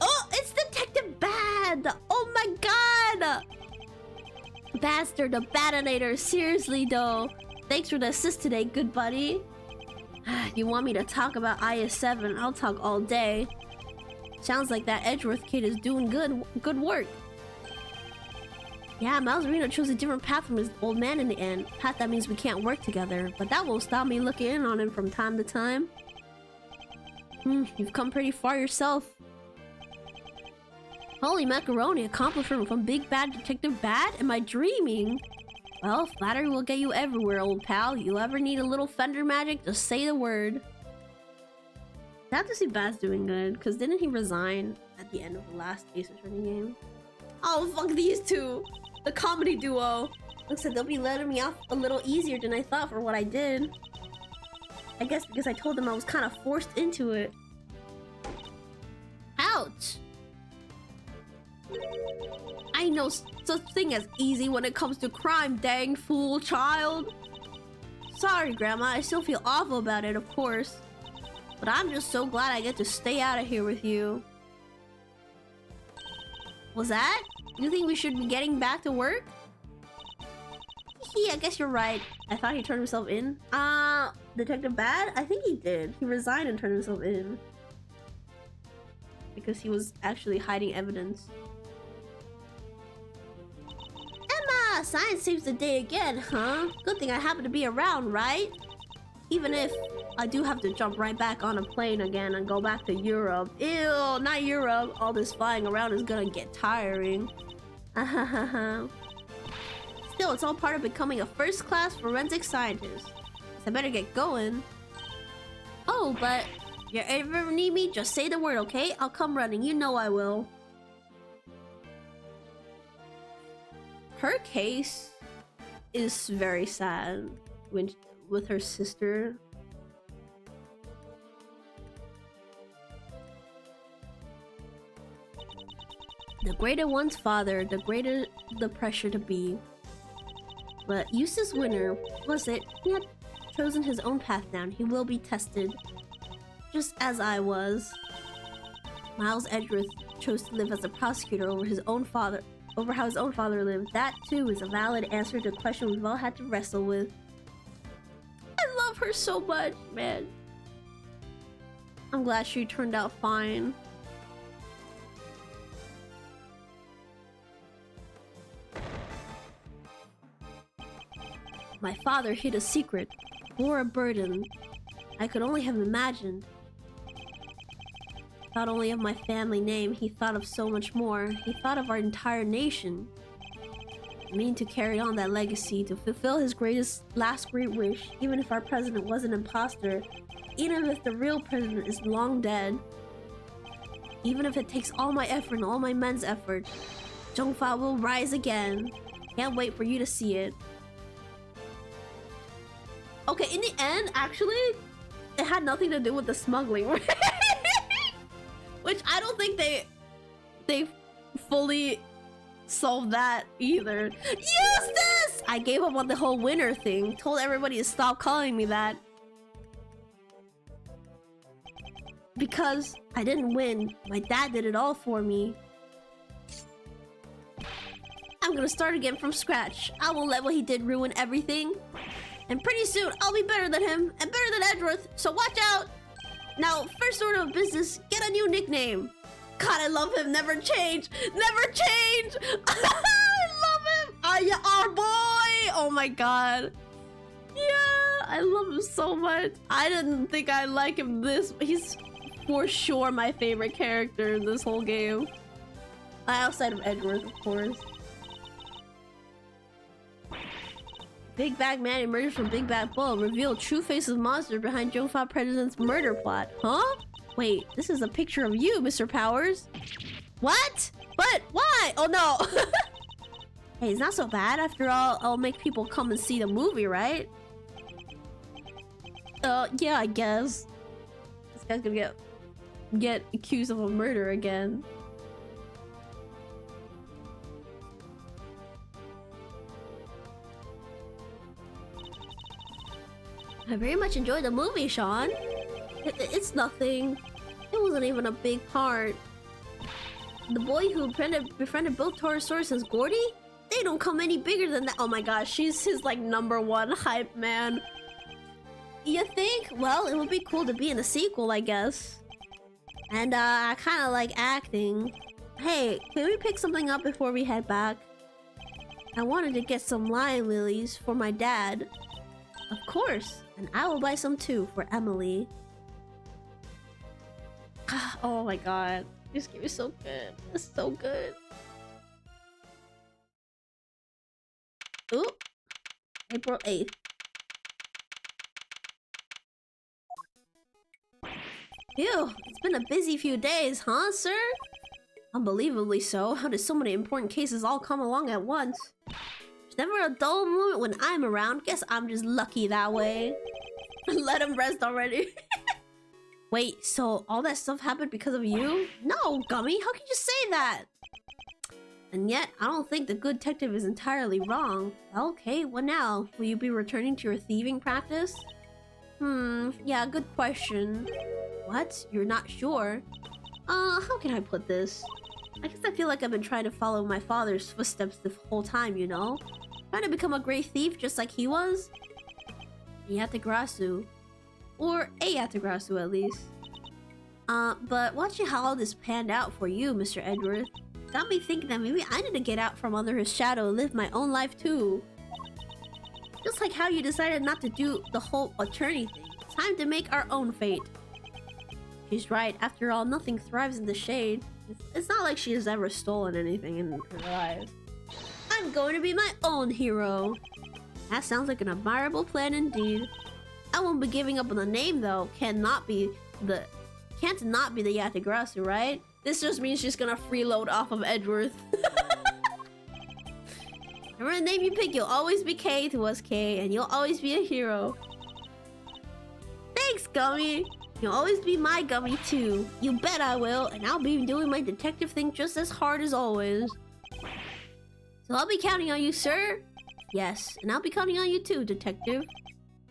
Speaker 1: Oh, it's Detective Bad! Oh my god! Bastard, the Badinator. Seriously though. Thanks for the assist today, good buddy. You want me to talk about IS-7? I'll talk all day. Sounds like that Edgeworth kid is doing good work. Yeah, Miles Reno chose a different path from his old man in the end. Path that means we can't work together, but that won't stop me looking in on him from time to time. You've come pretty far yourself. Holy macaroni, a compliment from Big Bad Detective Bad? Am I dreaming? Well, flattery will get you everywhere, old pal. You ever need a little fender magic, just say the word. I have to see Bad's doing good, because didn't he resign at the end of the last Ace Attorney game? Oh, fuck these two! The comedy duo! Looks like they'll be letting me off a little easier than I thought for what I did. I guess because I told them I was kind of forced into it. Ouch! I know such thing as easy when it comes to crime, dang fool child. Sorry, Grandma, I still feel awful about it, of course. But I'm just so glad I get to stay out of here with you. Was that? You think we should be getting back to work? I guess you're right. I thought he turned himself in. Detective Bad? I think he did. He resigned and turned himself in. Because he was actually hiding evidence. Emma! Science saves the day again, huh? Good thing I happen to be around, right? Even if I do have to jump right back on a plane again and go back to Europe. Ew, not Europe. All this flying around is gonna get tiring. Still, it's all part of becoming a first-class forensic scientist. So I better get going. Oh, but if you ever need me, just say the word, okay? I'll come running. You know I will. Her case is very sad with her sister. The greater one's father, the greater the pressure to be. But Eustace Winter, was it? He had chosen his own path down. He will be tested. Just as I was. Miles Edgeworth chose to live as a prosecutor over how his own father lived. That too is a valid answer to a question we've all had to wrestle with. I love her so much, man. I'm glad she turned out fine. My father hid a secret, bore a burden I could only have imagined. Not only of my family name, he thought of so much more. He thought of our entire nation. I mean to carry on that legacy, to fulfill his last great wish, even if our president was an imposter, even if the real president is long dead. Even if it takes all my effort and all my men's effort, Zhongfa will rise again. Can't wait for you to see it. Okay, in the end, actually, it had nothing to do with the smuggling. Which I don't think they fully solved that either. Eustace! I gave up on the whole winner thing. Told everybody to stop calling me that. Because I didn't win. My dad did it all for me. I'm gonna start again from scratch. I won't let what he did ruin everything. And pretty soon, I'll be better than him and better than Edgeworth, so watch out! Now, first order of business, get a new nickname. God, I love him. Never change. Never change. I love him. Yeah, our boy. Oh my god. Yeah, I love him so much. I didn't think I like him this. He's for sure my favorite character in this whole game. Outside of Edgeworth, of course. Big Bag Man emerges from Big Bag Bull. Reveal true face of the monster behind Jungfa President's murder plot. Huh? Wait, this is a picture of you, Mr. Powers. What? But why? Oh no. Hey, it's not so bad. After all, I'll make people come and see the movie, right? Yeah, I guess. This guy's gonna get accused of a murder again. I very much enjoyed the movie, Sean. It's nothing. It wasn't even a big part. The boy who befriended both Taurosaurus and Gordy? They don't come any bigger than that. Oh my gosh, she's his like #1 hype man. You think? Well, it would be cool to be in a sequel, I guess. And I kind of like acting. Hey, can we pick something up before we head back? I wanted to get some lion lilies for my dad. Of course, and I will buy some too for Emily. Oh my god, this game is so good. It's so good. Ooh, April 8th. Phew, it's been a busy few days, huh, sir? Unbelievably so. How did so many important cases all come along at once? There's never a dull moment when I'm around. Guess I'm just lucky that way. Let him rest already. Wait, so all that stuff happened because of you? No, Gummy, how can you say that? And yet, I don't think the good detective is entirely wrong. Okay, what now? Will you be returning to your thieving practice? Yeah, good question. What? You're not sure? How can I put this? I guess I feel like I've been trying to follow my father's footsteps the whole time, you know? Trying to become a great thief just like he was? Yatagrasu. Or a Yatagrasu at least. But watching how all this panned out for you, Mr. Edgeworth, got me thinking that maybe I need to get out from under his shadow and live my own life too. Just like how you decided not to do the whole attorney thing. It's time to make our own fate. She's right. After all, nothing thrives in the shade. It's not like she has ever stolen anything in her life. I'm going to be my own hero. That sounds like an admirable plan indeed. I won't be giving up on the name though. Can't not be the Yatagrasu, right? This just means she's gonna freeload off of Edgeworth. Remember the name you pick, you'll always be K to us K, and you'll always be a hero. Thanks, Gummy! You'll always be my Gummy too. You bet I will, and I'll be doing my detective thing just as hard as always. So I'll be counting on you, sir? Yes, and I'll be counting on you too, detective.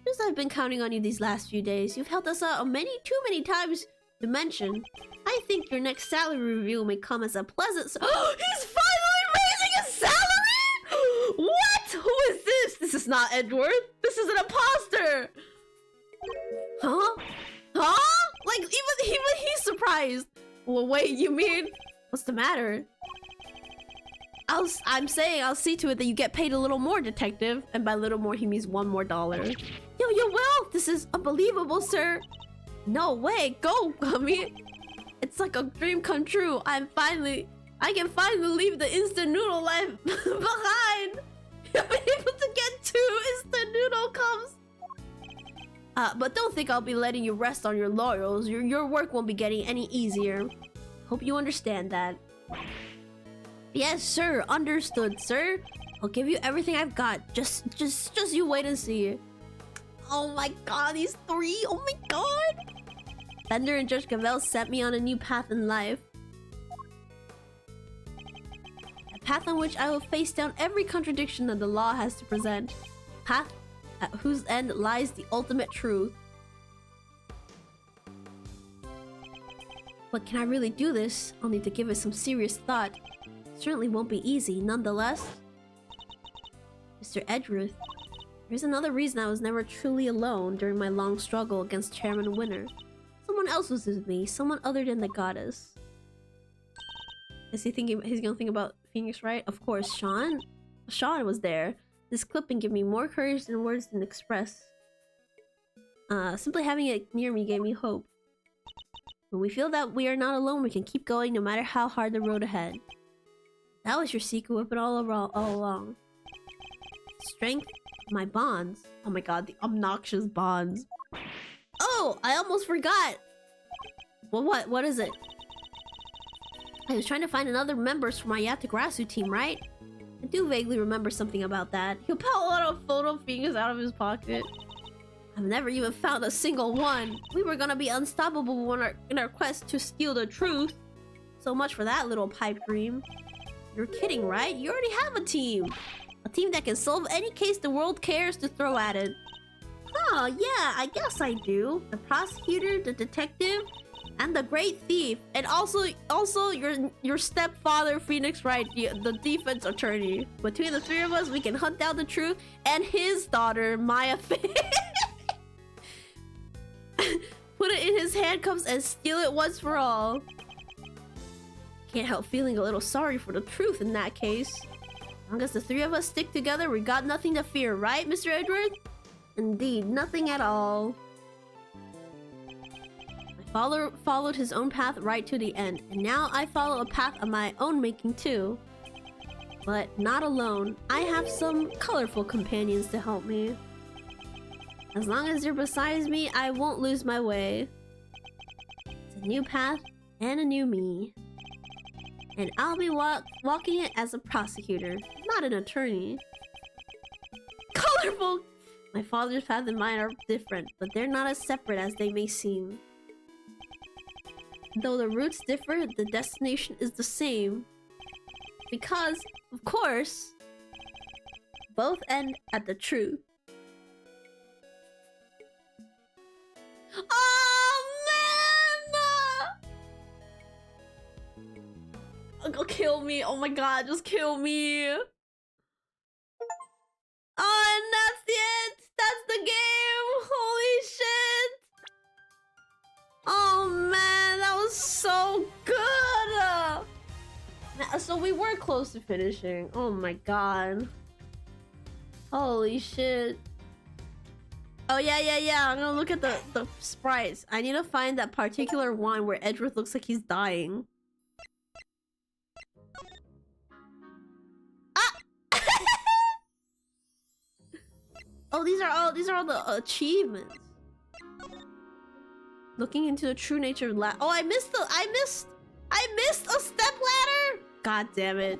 Speaker 1: Just I've been counting on you these last few days. You've helped us out too many times to mention. I think your next salary review may come as a pleasant He's finally raising his salary! What? Who is this? This is not Edgeworth. This is an imposter! Huh? Huh? Like, even he's surprised. Well, wait, you mean... What's the matter? I'm saying I'll see to it that you get paid a little more, detective. And by little more, he means $1 more. Yo, you will? This is unbelievable, sir. No way. Go, Gummy. It's like a dream come true. I can finally leave the instant noodle life behind. I'm able to get 2 instant noodle cups. But don't think I'll be letting you rest on your laurels. Your work won't be getting any easier. Hope you understand that. Yes, sir. Understood, sir. I'll give you everything I've got. Just you wait and see. Oh my god, these 3. Oh my god. Bender and Judge Gavel set me on a new path in life. A path on which I will face down every contradiction that the law has to present. A path at whose end lies the ultimate truth. But can I really do this? I'll need to give it some serious thought. It certainly won't be easy, nonetheless. Mr. Edgeworth, Here's another reason I was never truly alone during my long struggle against Chairman Winter. Someone else was with me, someone other than the goddess. Is he thinking he's gonna think about Phoenix, right? Of course, Sean. Sean was there. This clipping gave me more courage than words can express. Simply having it near me gave me hope. When we feel that we are not alone, we can keep going no matter how hard the road ahead. That was your secret weapon all along. Strength, my bonds. Oh my god, the obnoxious bonds. Oh, I almost forgot. Well, what is it? I was trying to find another members for my Yatagrasu team, right? I do vaguely remember something about that. He'll pull out a photo of Phoenix out of his pocket. I've never even found a single one. We were gonna be unstoppable in our quest to steal the truth. So much for that little pipe dream. You're kidding, right? You already have a team. A team that can solve any case the world cares to throw at it. Oh, yeah, I guess I do. The prosecutor, the detective, and the great thief. And also your stepfather, Phoenix Wright, the defense attorney. Between the three of us, we can hunt down the truth and his daughter, Maya Fey. Put it in his handcuffs and steal it once for all. Can't help feeling a little sorry for the truth in that case. As long as the three of us stick together, we got nothing to fear, right, Mr. Edward? Indeed, nothing at all. My father followed his own path right to the end, and now I follow a path of my own making too. But not alone. I have some colorful companions to help me. As long as you're beside me, I won't lose my way. It's a new path and a new me. And I'll be walking it as a prosecutor, not an attorney. Colorful! My father's path and mine are different, but they're not as separate as they may seem. Though the routes differ, the destination is the same. Because, of course, both end at the truth. Oh man! Go kill me! Oh my god, just kill me! Oh, and that's it! That's the game! Holy shit! Oh man, that was so good! So we were close to finishing. Oh my god. Holy shit. Oh yeah. I'm gonna look at the sprites. I need to find that particular one where Edgeworth looks like he's dying. Ah! Oh, these are all the achievements. Looking into the true nature of oh, I missed a step ladder. God damn it.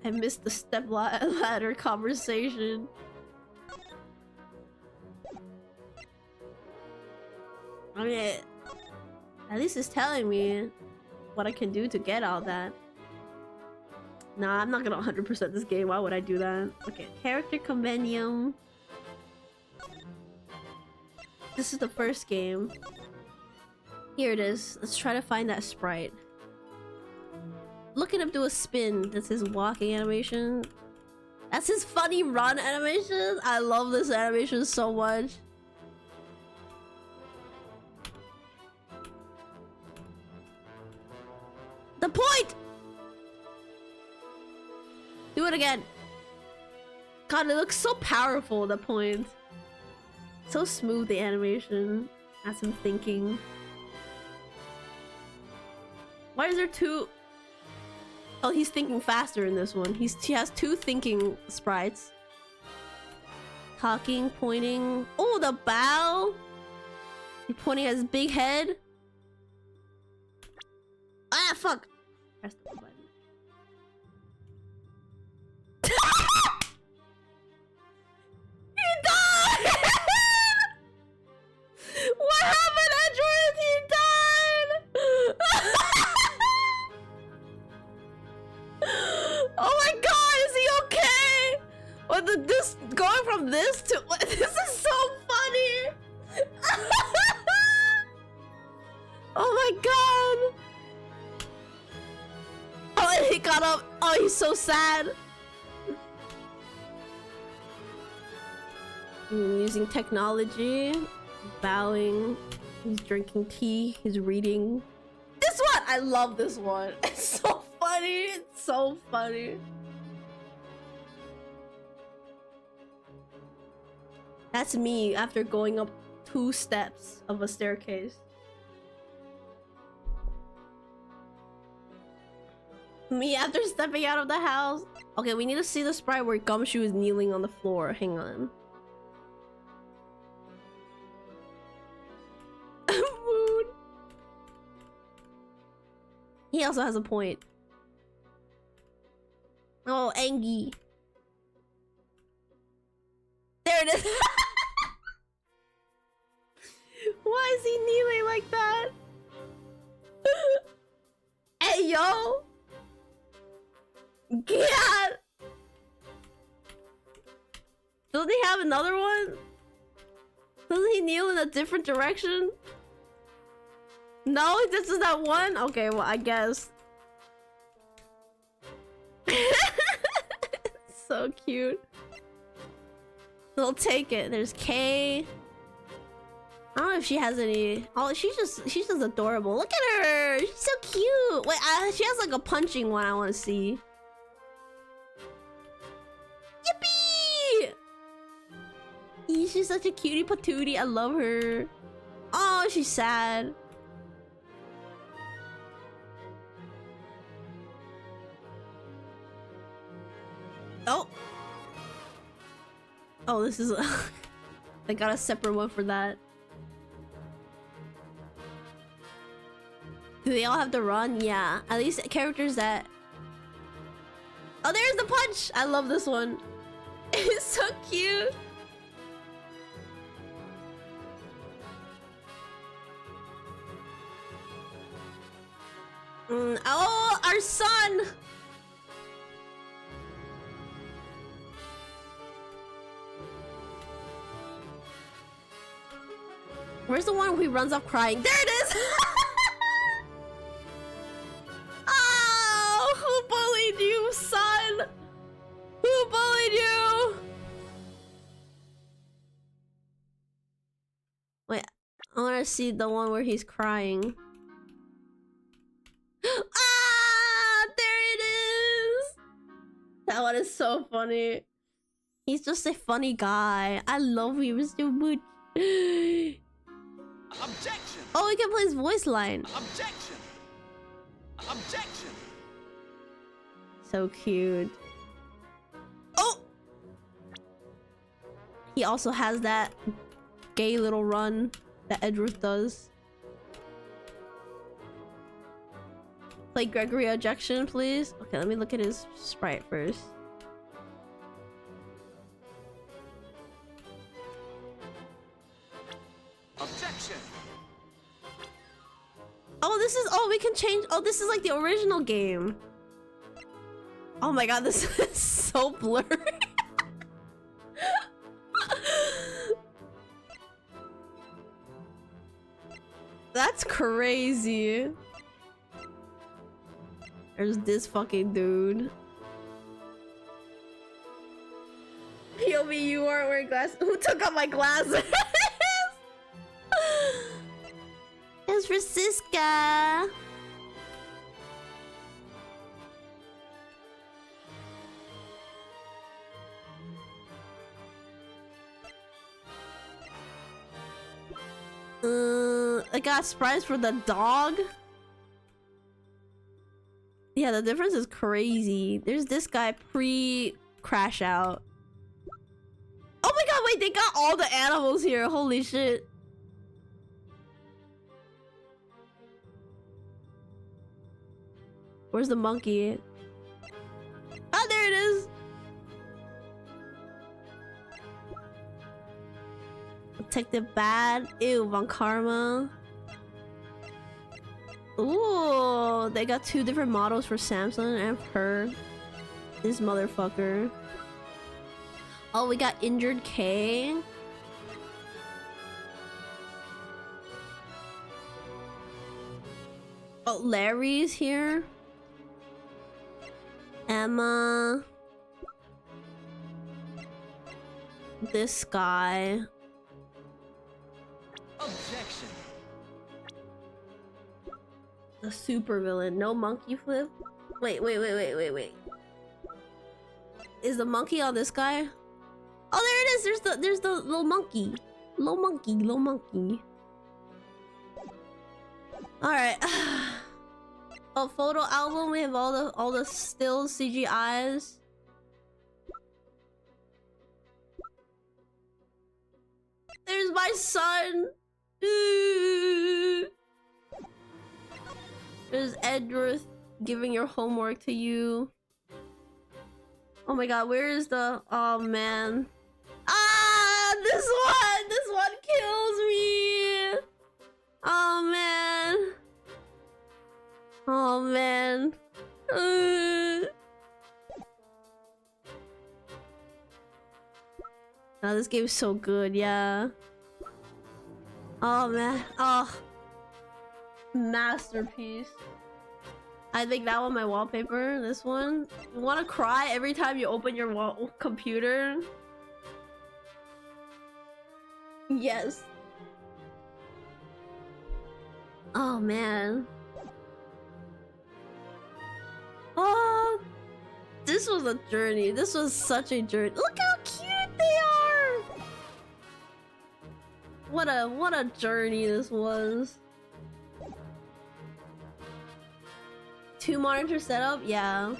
Speaker 1: I missed the step ladder conversation. I mean, at least it's telling me what I can do to get all that. Nah, I'm not gonna 100% this game. Why would I do that? Okay, character compendium. This is the first game. Here it is. Let's try to find that sprite. Look at him do a spin. That's his walking animation. That's his funny run animation. I love this animation so much. The point! Do it again. God, it looks so powerful, the point. So smooth, the animation. Has him thinking. Why is there two? Oh, he's thinking faster in this one. He has two thinking sprites. Talking, pointing. Oh, the bow. He's pointing at his big head. Ah, fuck. Press the button. He died! What happened, Edgeworth? He died! Oh my god, is he okay? What this going from this to this is so funny. Oh my god. Oh, and he got up. Oh, he's so sad. Using technology, bowing, he's drinking tea, he's reading. This one! I love this one. It's so funny. It's so funny. That's me after going up 2 steps of a staircase. Me after stepping out of the house. Okay, we need to see the sprite where Gumshoe is kneeling on the floor. Hang on. Mood. He also has a point. Oh, Angie. There it is. Why is he kneeling like that? Hey, yo. God. Doesn't he have another one? Doesn't he kneel in a different direction? No, this is that one? Okay, well, I guess. So cute. They'll take it. There's Kay. I don't know if she has any. Oh, she's just adorable. Look at her. She's so cute. Wait, she has like a punching one I want to see. Yippee! She's such a cutie patootie. I love her. Oh, she's sad. Oh. Oh, this is I got a separate one for that. Do they all have to run? Yeah. At least characters that... Oh, there's the punch! I love this one. It's so cute. Oh, our son! Where's the one where he runs off crying? There it is! Oh, who bullied you, son? Who bullied you? Wait, I wanna see the one where he's crying. Ah, there it is! That one is so funny. He's just a funny guy. I love him so much.
Speaker 2: Objection!
Speaker 1: Oh, we can play his voice line.
Speaker 2: Objection! Objection!
Speaker 1: So cute. Oh! He also has that gay little run that Edruth does. Play Gregory Objection, please. Okay, let me look at his sprite first.
Speaker 2: Objection!
Speaker 1: Oh, this is... Oh, we can change... Oh, this is like the original game. Oh my god, this is so blurry. That's crazy. There's this fucking dude. POV, you aren't wearing glasses. Who took out my glasses? It's Francisca. I got sprites for the dog. Yeah, the difference is crazy. There's this guy pre-crash out. Oh my god, wait, they got all the animals here. Holy shit. Where's the monkey? Ah, there it is. Detective Bad. Ew, Von Karma. Ooh, they got 2 different models for Samson and her. This motherfucker. Oh, we got Injured K. Oh, Larry's here. Emma. this guy.
Speaker 2: Objection.
Speaker 1: The super villain. No monkey flip. Wait. Is the monkey on this guy? Oh, there it is. There's the little monkey. Little monkey. All right. Oh, photo album. We have all the still CGIs. There's my son. There's Edward giving your homework to you. Oh my god, where is the... Oh man. Ah, this one kills me. Oh man. Oh man. Oh, this game's so good, yeah. Oh man. Oh. Masterpiece. I think that one my wallpaper. This one. You want to cry every time you open your computer? Yes. Oh man. Oh, this was a journey. This was such a journey. Look how cute they are. What a journey this was. 2 monitor setup, yeah.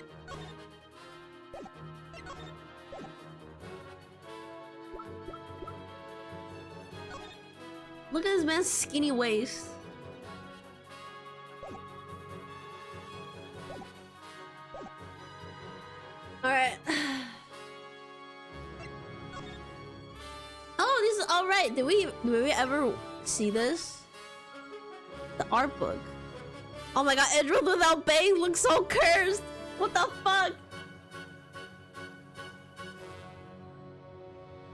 Speaker 1: Look at this man's skinny waist. Alright. Oh, this is alright. Did we ever see this? The art book. Oh my god, Edward without bangs looks so cursed! What the fuck?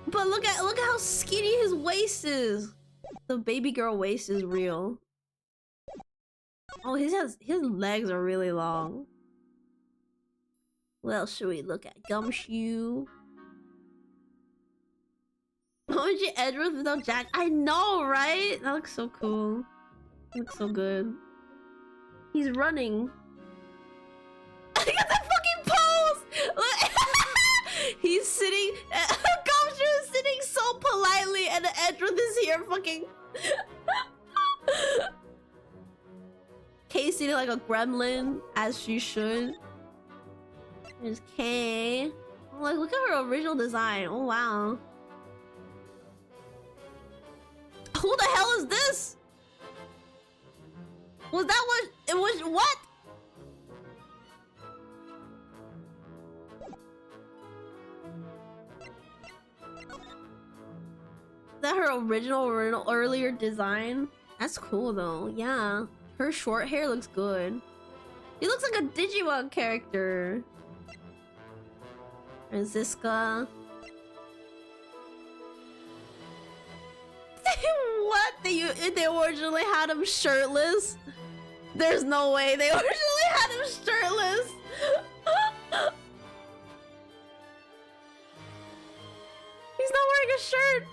Speaker 1: But look at how skinny his waist is. The baby girl waist is real. Oh, his legs are really long. What else should we look at? Gumshoe. OG Edward without Jack. I know, right? That looks so cool. That looks so good. He's running. Look at that fucking pose! Look. He's sitting. Gumshoe is sitting so politely, and Edward is here fucking. Kay sitting like a gremlin, as she should. There's Kay. Oh, like, look at her original design. Oh wow. Who the hell is this? Was that what it was? What? Is that her original earlier design? That's cool though. Yeah, her short hair looks good. He looks like a Digimon character. And Ziska. What? They originally had him shirtless? There's no way they originally had him shirtless. He's not wearing a shirt.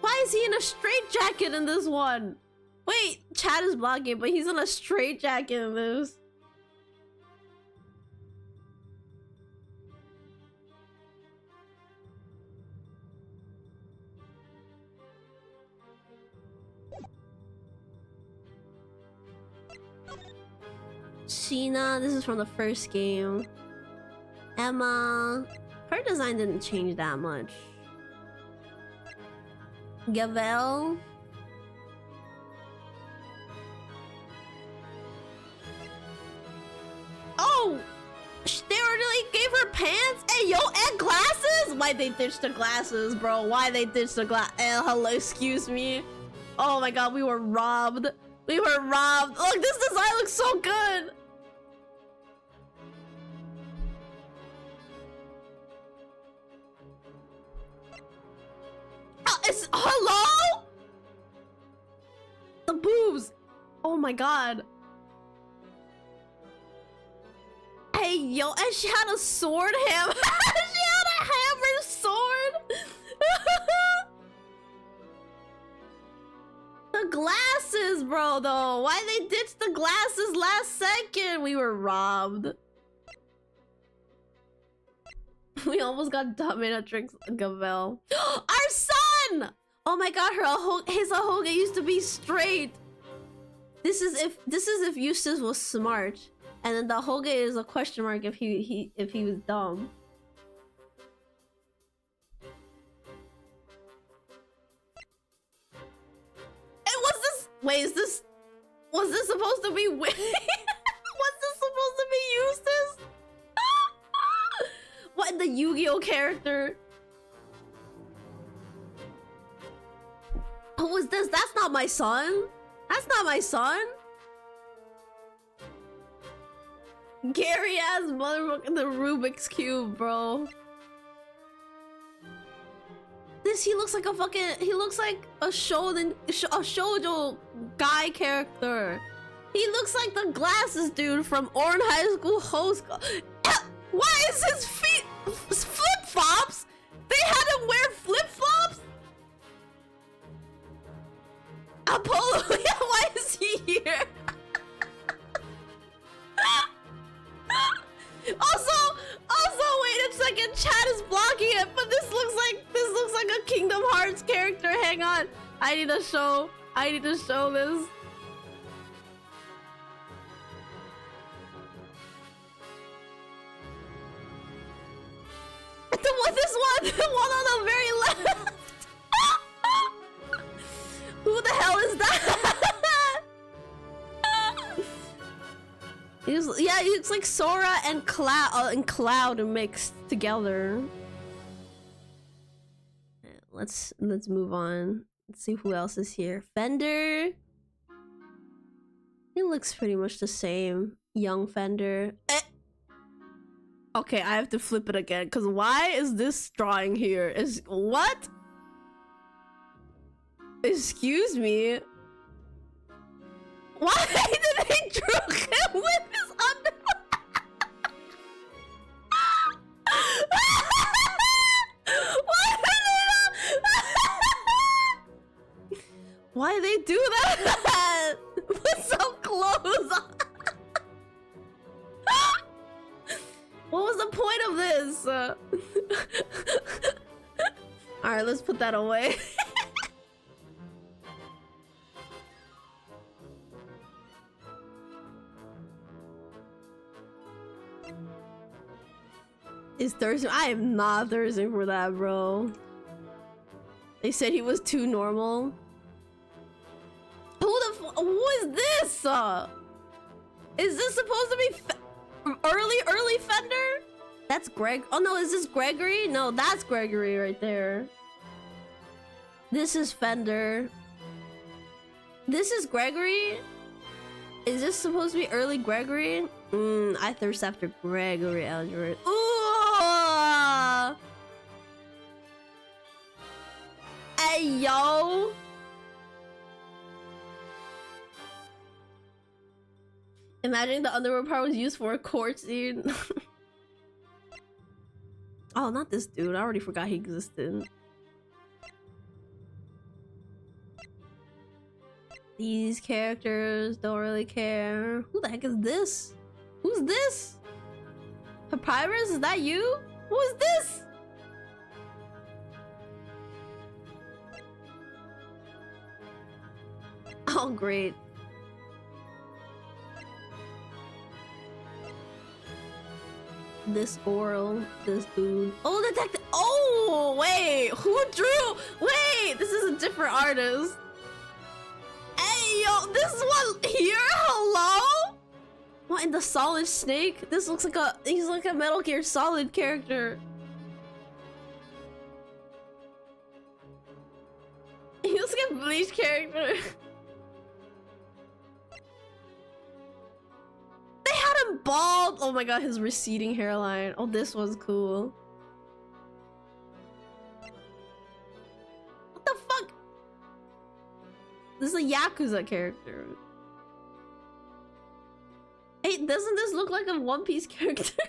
Speaker 1: Why is he in a straitjacket in this one? Wait, chat is blocking, but he's in a straitjacket in this. Sheena, this is from the first game. Emma, her design didn't change that much. Gavel. Oh! They really gave her pants? Hey, yo, and glasses? Why they ditched the glasses, bro? Why they ditched the glass? Hello, excuse me. Oh my god, we were robbed. We were robbed. Look, this design looks so good. Hello? The boobs. Oh my god. Hey yo, and she had a sword hammer. She had a hammer sword. The glasses, bro, though. Why they ditched the glasses last second? We were robbed. We almost got dominatrix Gavel. Our son! Oh my god, his Ahoge used to be straight. This is if Eustace was smart. And then the Ahoge is a question mark if he was dumb. Wait, was this supposed to be was this supposed to be Eustace? What, the Yu-Gi-Oh character? Who was this? That's not my son. That's not my son. Gary ass motherfucker, the Rubik's Cube, bro. He looks like a fucking, he looks like a shoujo guy character. He looks like the glasses dude from Orange High School host. Why is his feet flip-flops? They had him wear flip-flops? Apollo, why is he here? Also, wait a second. Chat is blocking it, but this looks like a Kingdom Hearts character. Hang on, I need to show this. The one on the very left. Who the hell is that? He looks like Sora and Cloud mixed together. Let's move on. Let's see who else is here. Fender. He looks pretty much the same. Young Fender. Okay, I have to flip it again, because why is this drawing here? Is what? Excuse me? Why did they draw him with his underwear? Why did they do that? Put some clothes on. What was the point of this? Alright, let's put that away. Is Thursday? I am not thirsting for that, bro. They said he was too normal. Who is this? Is this supposed to be early Fender? That's Greg. Oh no, is this Gregory? No, that's Gregory right there. This is Fender. This is Gregory. Is this supposed to be early Gregory? I thirst after Gregory Eldred. Ooh! Hey yo! Imagine the underwear part was used for a court scene. Oh, not this dude. I already forgot he existed. These characters don't really care. Who the heck is this? Who's this? Papyrus, is that you? Who is this? Oh, great. This oral, this dude. Oh, detective. Oh, wait. Who drew? Wait, this is a different artist. Hey, yo, this one here? Hello? What in the Solid Snake? This looks like he's like a Metal Gear Solid character. He looks like a Bleach character. They had him bald. Oh my god, his receding hairline. Oh, this was cool. What the fuck? This is a Yakuza character. Hey, doesn't this look like a One Piece character?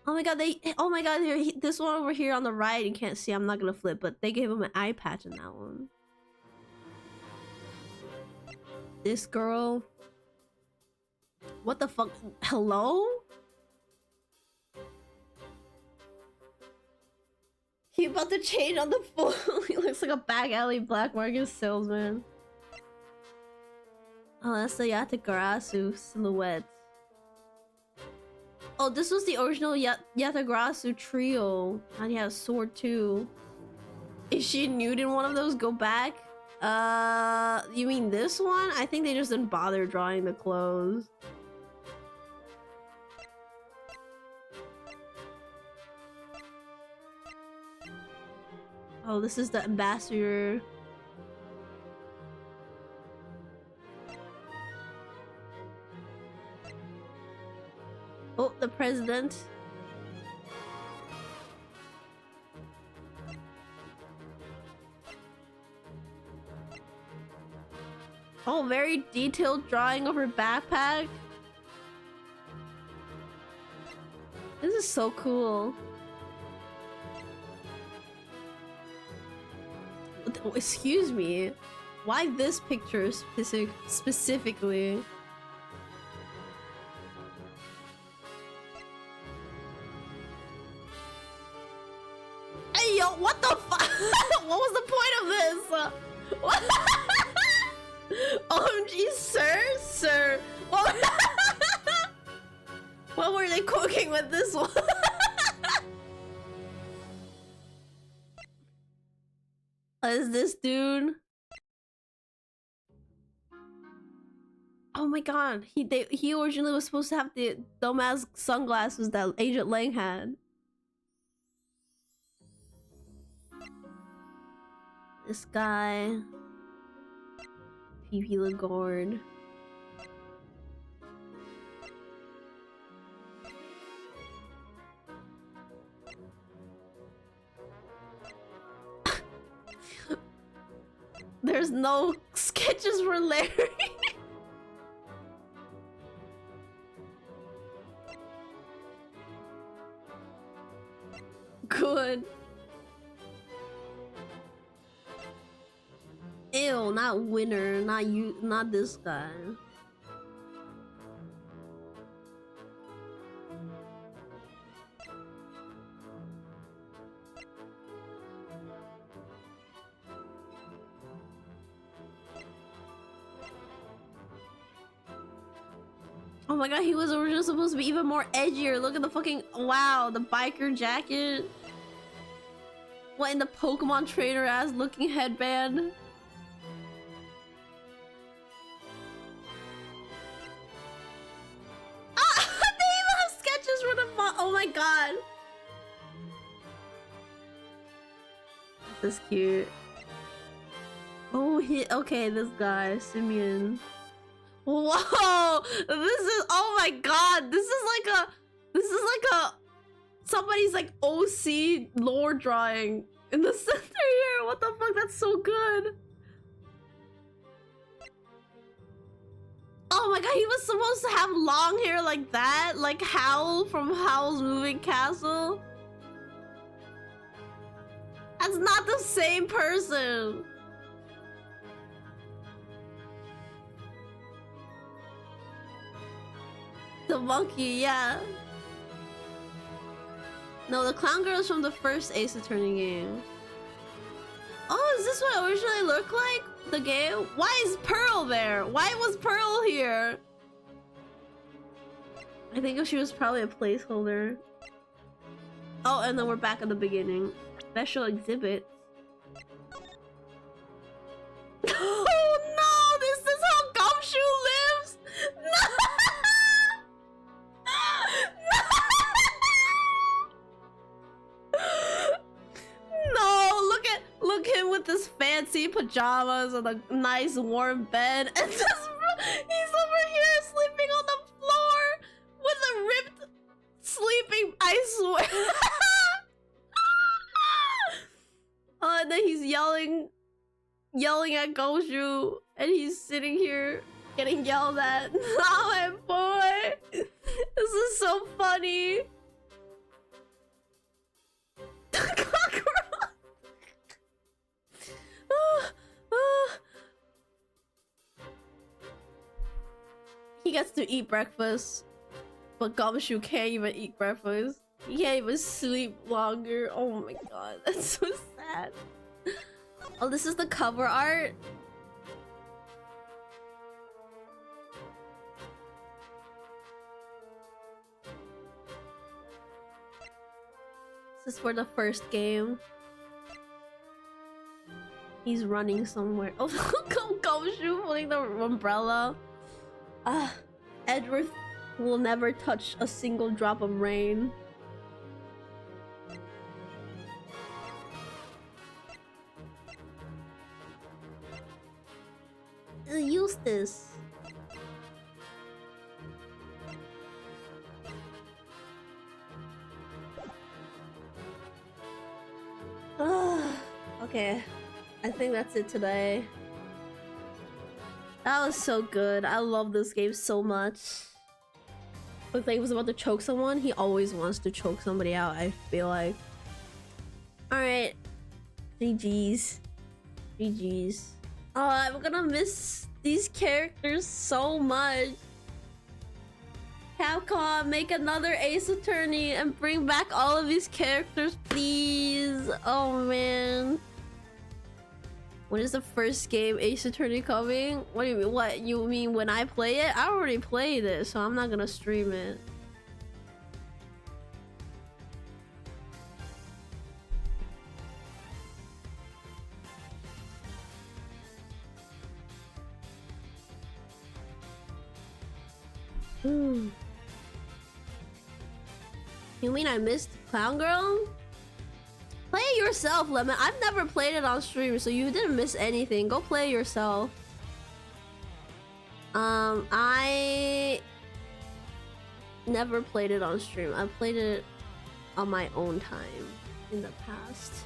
Speaker 1: Oh my god, this one over here on the right, you can't see, I'm not gonna flip, but they gave him an eye patch in that one. This girl. What the fuck? Hello? He about to change on the phone. He looks like a back alley black market salesman. Oh, that's the Yatagarasu silhouette. Oh, this was the original Yatagarasu trio. And he has a sword too. Is she nude in one of those? Go back. You mean this one? I think they just didn't bother drawing the clothes. Oh, this is the ambassador. Oh, the president. Oh, very detailed drawing of her backpack. This is so cool. Oh, excuse me. Why this picture specifically? Hey yo, what the fuck? What was the point of this? What? OMG, sir. What were they cooking with this one? Is this dude? Oh my god, he originally was supposed to have the dumbass sunglasses that Agent Lang had. This guy, PP Lagarde. There's no sketches for Larry. Good. Ew, not winner, not you, not this guy. Oh my god, he was originally supposed to be even more edgier. Look at the fucking, wow, the biker jacket. What in the Pokemon trainer ass looking headband? Ah, they even have sketches for the oh my god. This is cute. Oh, okay, this guy, Simeon. Whoa, this is, oh my god, this is like a somebody's like OC lore drawing in the center here. What the fuck, that's so good. Oh my god, he was supposed to have long hair like that, like Howl from Howl's Moving Castle. That's not the same person. The monkey, yeah. No, the clown girl is from the first Ace Attorney game. Oh, is this what it originally looked like? The game? Why is Pearl there? Why was Pearl here? I think she was probably a placeholder. Oh, and then we're back at the beginning. Special exhibits. Oh no! This is how Gumshoe lives! No! No! Look him with his fancy pajamas and a nice warm bed, and he's over here sleeping on the floor with a ripped sleeping, I swear. Oh, and then he's yelling at Goshu, and he's sitting here Getting yelled at. Oh my boy! This is so funny. Cockroach. He gets to eat breakfast, but Gumshoe can't even eat breakfast. He can't even sleep longer. Oh my god, that's so sad. Oh, this is the cover art. This is for the first game. He's running somewhere. Oh, Gumshoe holding the umbrella. Edward will never touch a single drop of rain. Use this. Okay, I think that's it today. That was so good. I love this game so much. Looked like he was about to choke someone. He always wants to choke somebody out, I feel like. Alright. GG's. GG's. Oh, I'm gonna miss these characters so much. Capcom, make another Ace Attorney and bring back all of these characters, please. Oh man. When is the first game Ace Attorney coming? What do you mean? What you mean when I play it? I already played it, so I'm not gonna stream it. You mean I missed Clown Girl? Play it yourself, Lemon. I've never played it on stream, so you didn't miss anything. Go play it yourself. I never played it on stream. I played it on my own time in the past.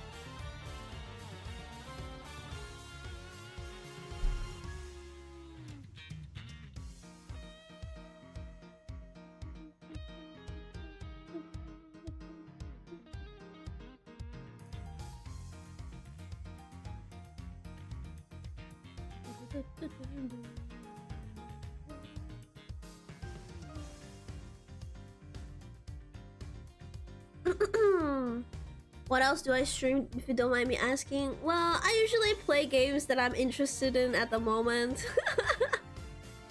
Speaker 1: What else do I stream, if you don't mind me asking? Well, I usually play games that I'm interested in at the moment.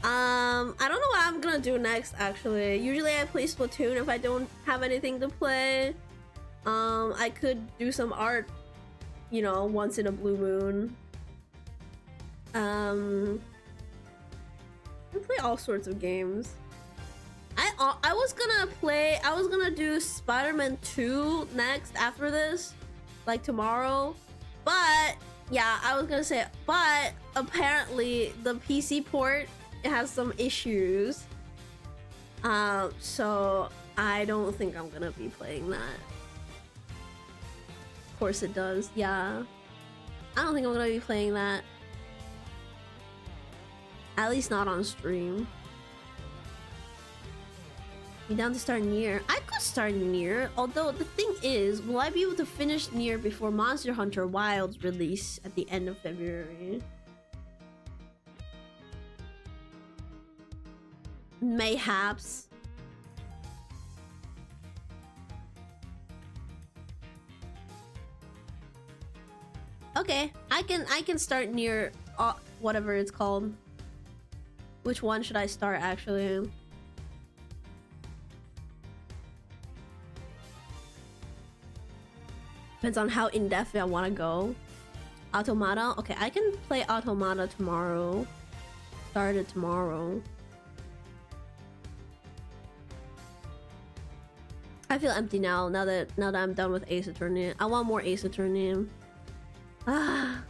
Speaker 1: I don't know what I'm gonna do next, actually. Usually I play Splatoon if I don't have anything to play. I could do some art, you know, once in a blue moon. I play all sorts of games. I was gonna do Spider-Man 2 next after this, like tomorrow. But yeah, I was gonna say, but apparently the PC port has some issues. So I don't think I'm gonna be playing that. Of course it does, yeah. I don't think I'm gonna be playing that. At least not on stream. You down to start Nier? I could start Nier, although the thing is, will I be able to finish Nier before Monster Hunter Wilds release at the end of February? Mayhaps. Okay, I can start Nier, whatever it's called. Which one should I start actually? Depends on how in-depth I want to go. Automata? Okay, I can play Automata tomorrow. Start it tomorrow. I feel empty now that I'm done with Ace Attorney. I want more Ace Attorney. Ah.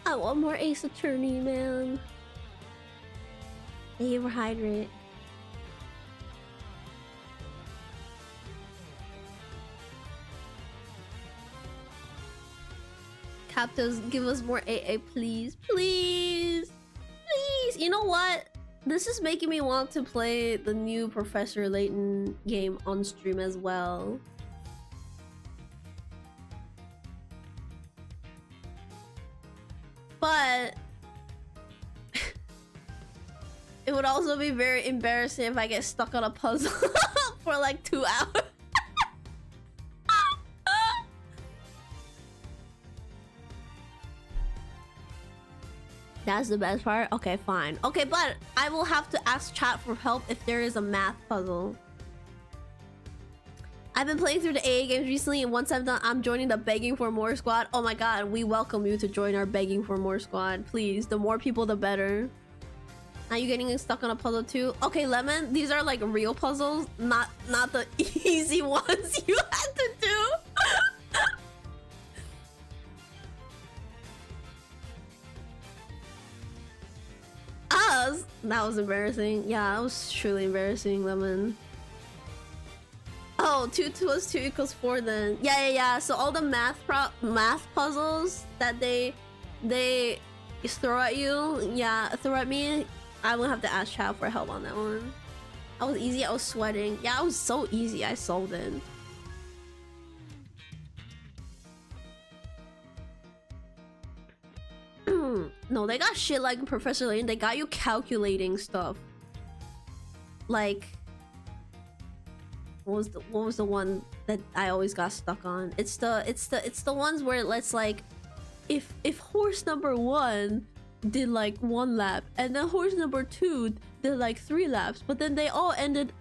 Speaker 1: I want more Ace Attorney, man. Thank you for hydrate. Captives, give us more AA, please. Please. Please. You know what? This is making me want to play the new Professor Layton game on stream as well. But it would also be very embarrassing if I get stuck on a puzzle for like 2 hours. That's the best part? Okay, fine. Okay, but I will have to ask chat for help if there is a math puzzle. I've been playing through the AA games recently, and once I'm done, I'm joining the Begging for More squad. Oh my god, we welcome you to join our Begging for More squad. Please, the more people, the better. Are you getting stuck on a puzzle too? Okay, Lemon, these are like real puzzles, not the easy ones you had to do. That was embarrassing. Yeah, that was truly embarrassing, Lemon. Oh, 2 plus 2 equals 4 then. Yeah. So all the math puzzles that they throw at you, throw at me, I will have to ask chat for help on that one. That was easy. I was sweating. Yeah, it was so easy. I solved it. No, they got shit like Professor Layton. They got you calculating stuff. Like, what was the one that I always got stuck on? It's the ones where it lets like, if horse number 1 did like 1 lap, and then horse number 2 did like 3 laps, but then they all ended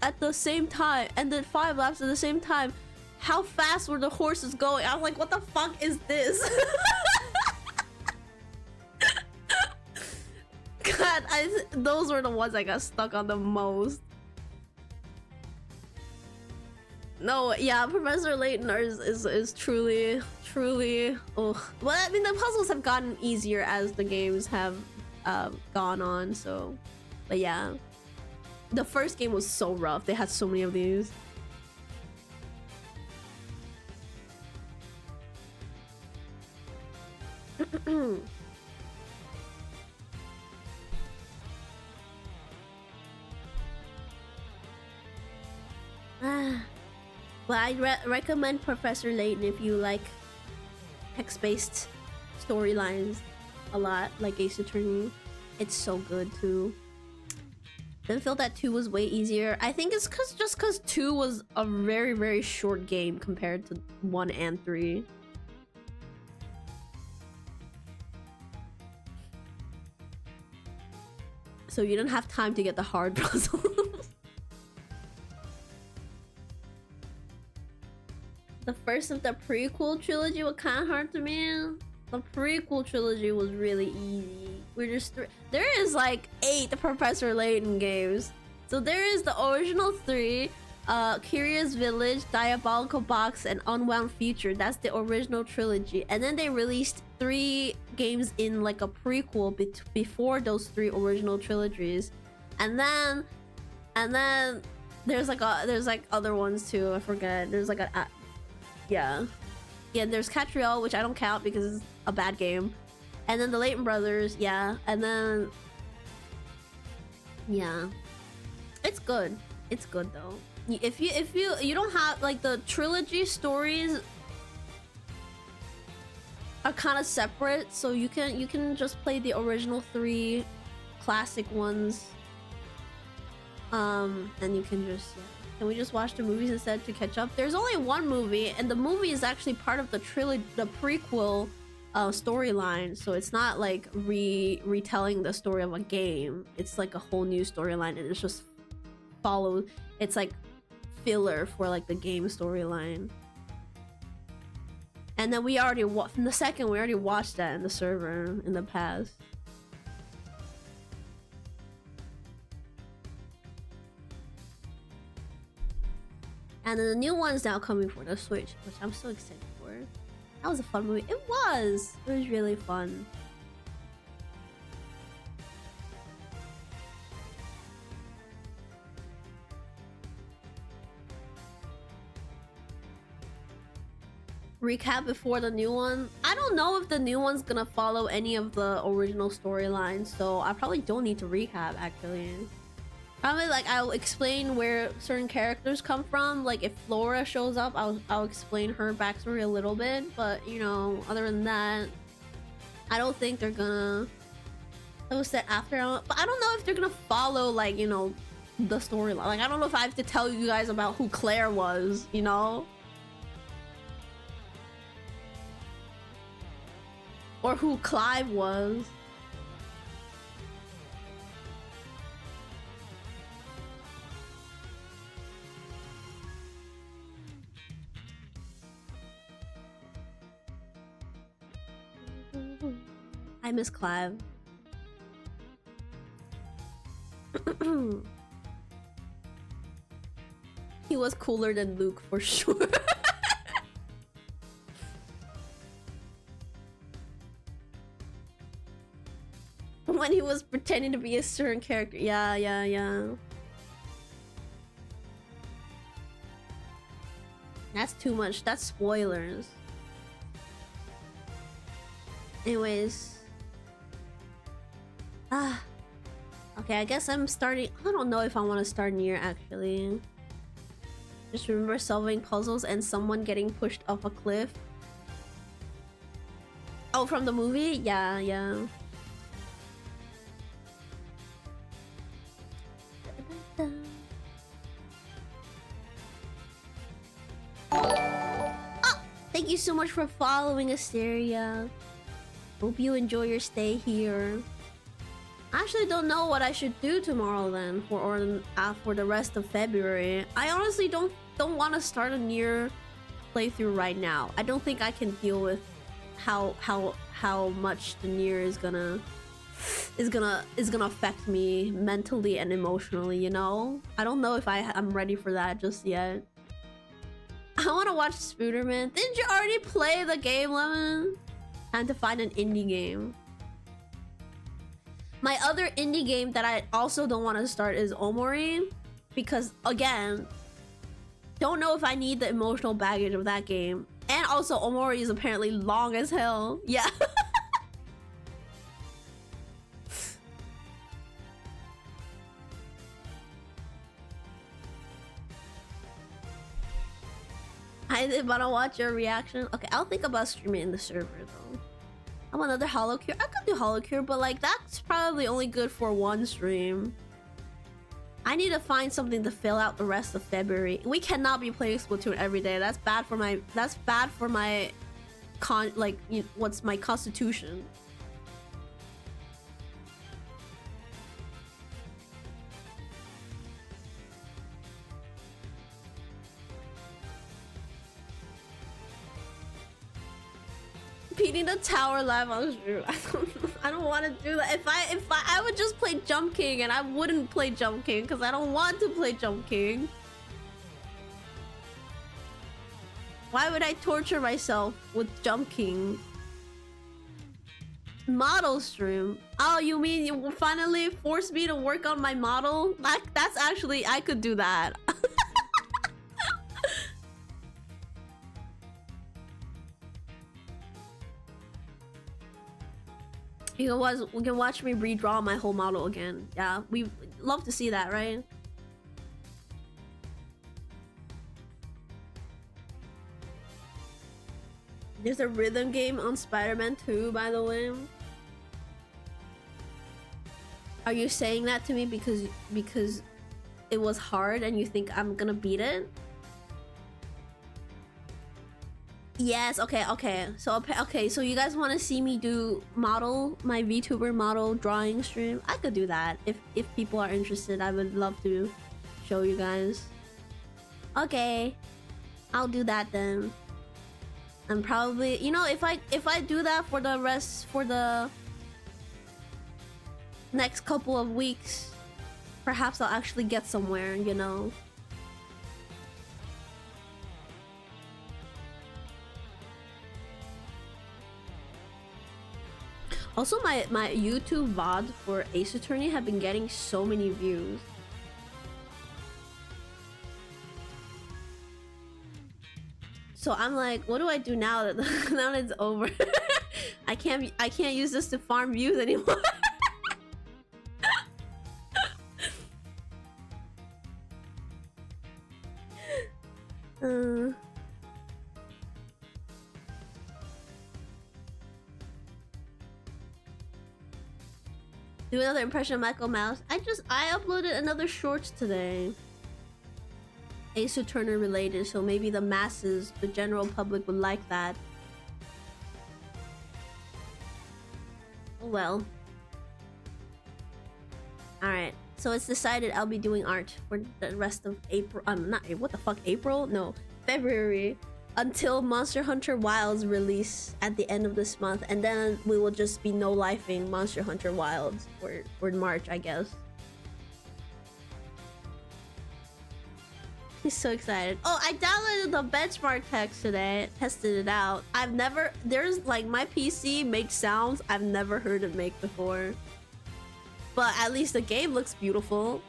Speaker 1: at the same time, and then 5 laps at the same time. How fast were the horses going? I was like, what the fuck is this? God, those were the ones I got stuck on the most. No, yeah, Professor Layton is truly. Ugh. Well, I mean, the puzzles have gotten easier as the games have gone on. So, but yeah, the first game was so rough. They had so many of these. But I recommend Professor Layton if you like text-based storylines a lot, like Ace Attorney. It's so good too. Didn't feel that 2 was way easier. I think it's just cause 2 was a very short game compared to 1 and 3. So you didn't have time to get the hard puzzles. The first of the prequel trilogy was kind of hard to me. The prequel trilogy was really easy. There is like 8 Professor Layton games. So there is the original 3, Curious Village, Diabolical Box, and Unwound Future. That's the original trilogy. And then they released 3 games in like a prequel before those 3 original trilogies. And then there's like other ones too. I forget. There's like yeah, there's Catriel, which I don't count because it's a bad game. And then the Layton brothers, yeah. And then yeah, it's good. It's good though. If you don't have like the trilogy stories are kind of separate, so you can just play the original 3 classic ones. And you can just can we just watch the movies instead to catch up? There's only 1 movie, and the movie is actually part of the prequel storyline, so it's not like retelling the story of a game. It's like a whole new storyline, and it's just it's like filler for like the game storyline. And then we already from the second, we already watched that in the server in the past. And then the new one's now coming for the Switch, which I'm so excited for. That was a fun movie. It was. It was really fun. Recap before the new one. I don't know if the new one's gonna follow any of the original storylines, so I probably don't need to recap actually. Probably like I'll explain where certain characters come from. Like if Flora shows up, I'll explain her backstory a little bit. But you know, other than that, I don't think they're gonna post it after. But I don't know if they're gonna follow like, you know, the storyline. Like I don't know if I have to tell you guys about who Claire was, you know, or who Clive was. I miss Clive. He was cooler than Luke for sure. When he was pretending to be a certain character. Yeah. That's too much. That's spoilers. Anyways. Okay, I guess I'm starting. I don't know if I want to start near actually. Just remember solving puzzles and someone getting pushed off a cliff. Oh, from the movie? Yeah. Oh, thank you so much for following, Asteria. Hope you enjoy your stay here. I actually don't know what I should do tomorrow then for the rest of February. I honestly don't want to start a near playthrough right now. I don't think I can deal with how much the near is gonna affect me mentally and emotionally, you know? I don't know if I'm ready for that just yet. I want to watch Spooderman. Didn't you already play the game, Lemon? Time to find an indie game. My other indie game that I also don't want to start is Omori, because again, don't know if I need the emotional baggage of that game. And also Omori is apparently long as hell. Yeah. I did want to watch your reaction. Okay, I'll think about streaming in the server though. I want another Hollow Cure. I could do Hollow Cure, but like that's probably only good for one stream. I need to find something to fill out the rest of February. We cannot be playing Splatoon every day. That's bad for my. What's my constitution? Beating the tower live on stream. I don't want to do that. If I would just play Jump King, and I wouldn't play Jump King because I don't want to play Jump King. Why would I torture myself with Jump King? Model stream. Oh, you mean you finally forced me to work on my model? That's actually, I could do that. We can watch me redraw my whole model again. Yeah, we love to see that, right? There's a rhythm game on Spider-Man 2, by the way. Are you saying that to me because it was hard and you think I'm gonna beat it? Yes, okay. So you guys want to see me do my VTuber model drawing stream? I could do that. If people are interested, I would love to show you guys. Okay. I'll do that then. And probably, you know, if I do that for the next couple of weeks, perhaps I'll actually get somewhere, you know. Also, my YouTube VOD for Ace Attorney have been getting so many views. So I'm like, what do I do now that now that it's over? I can't use this to farm views anymore. Do another impression of Michael Mouse. I uploaded another shorts today. Ace Turner related, so maybe the masses, the general public would like that. Oh well. Alright, so it's decided I'll be doing art for the rest of April. Not what the fuck, April? No, February. Until Monster Hunter Wilds release at the end of this month, and then we will just be no-lifing Monster Hunter Wilds for March, I guess. He's so excited. Oh, I downloaded the benchmark text today, tested it out. There's like, my PC makes sounds I've never heard it make before. But at least the game looks beautiful.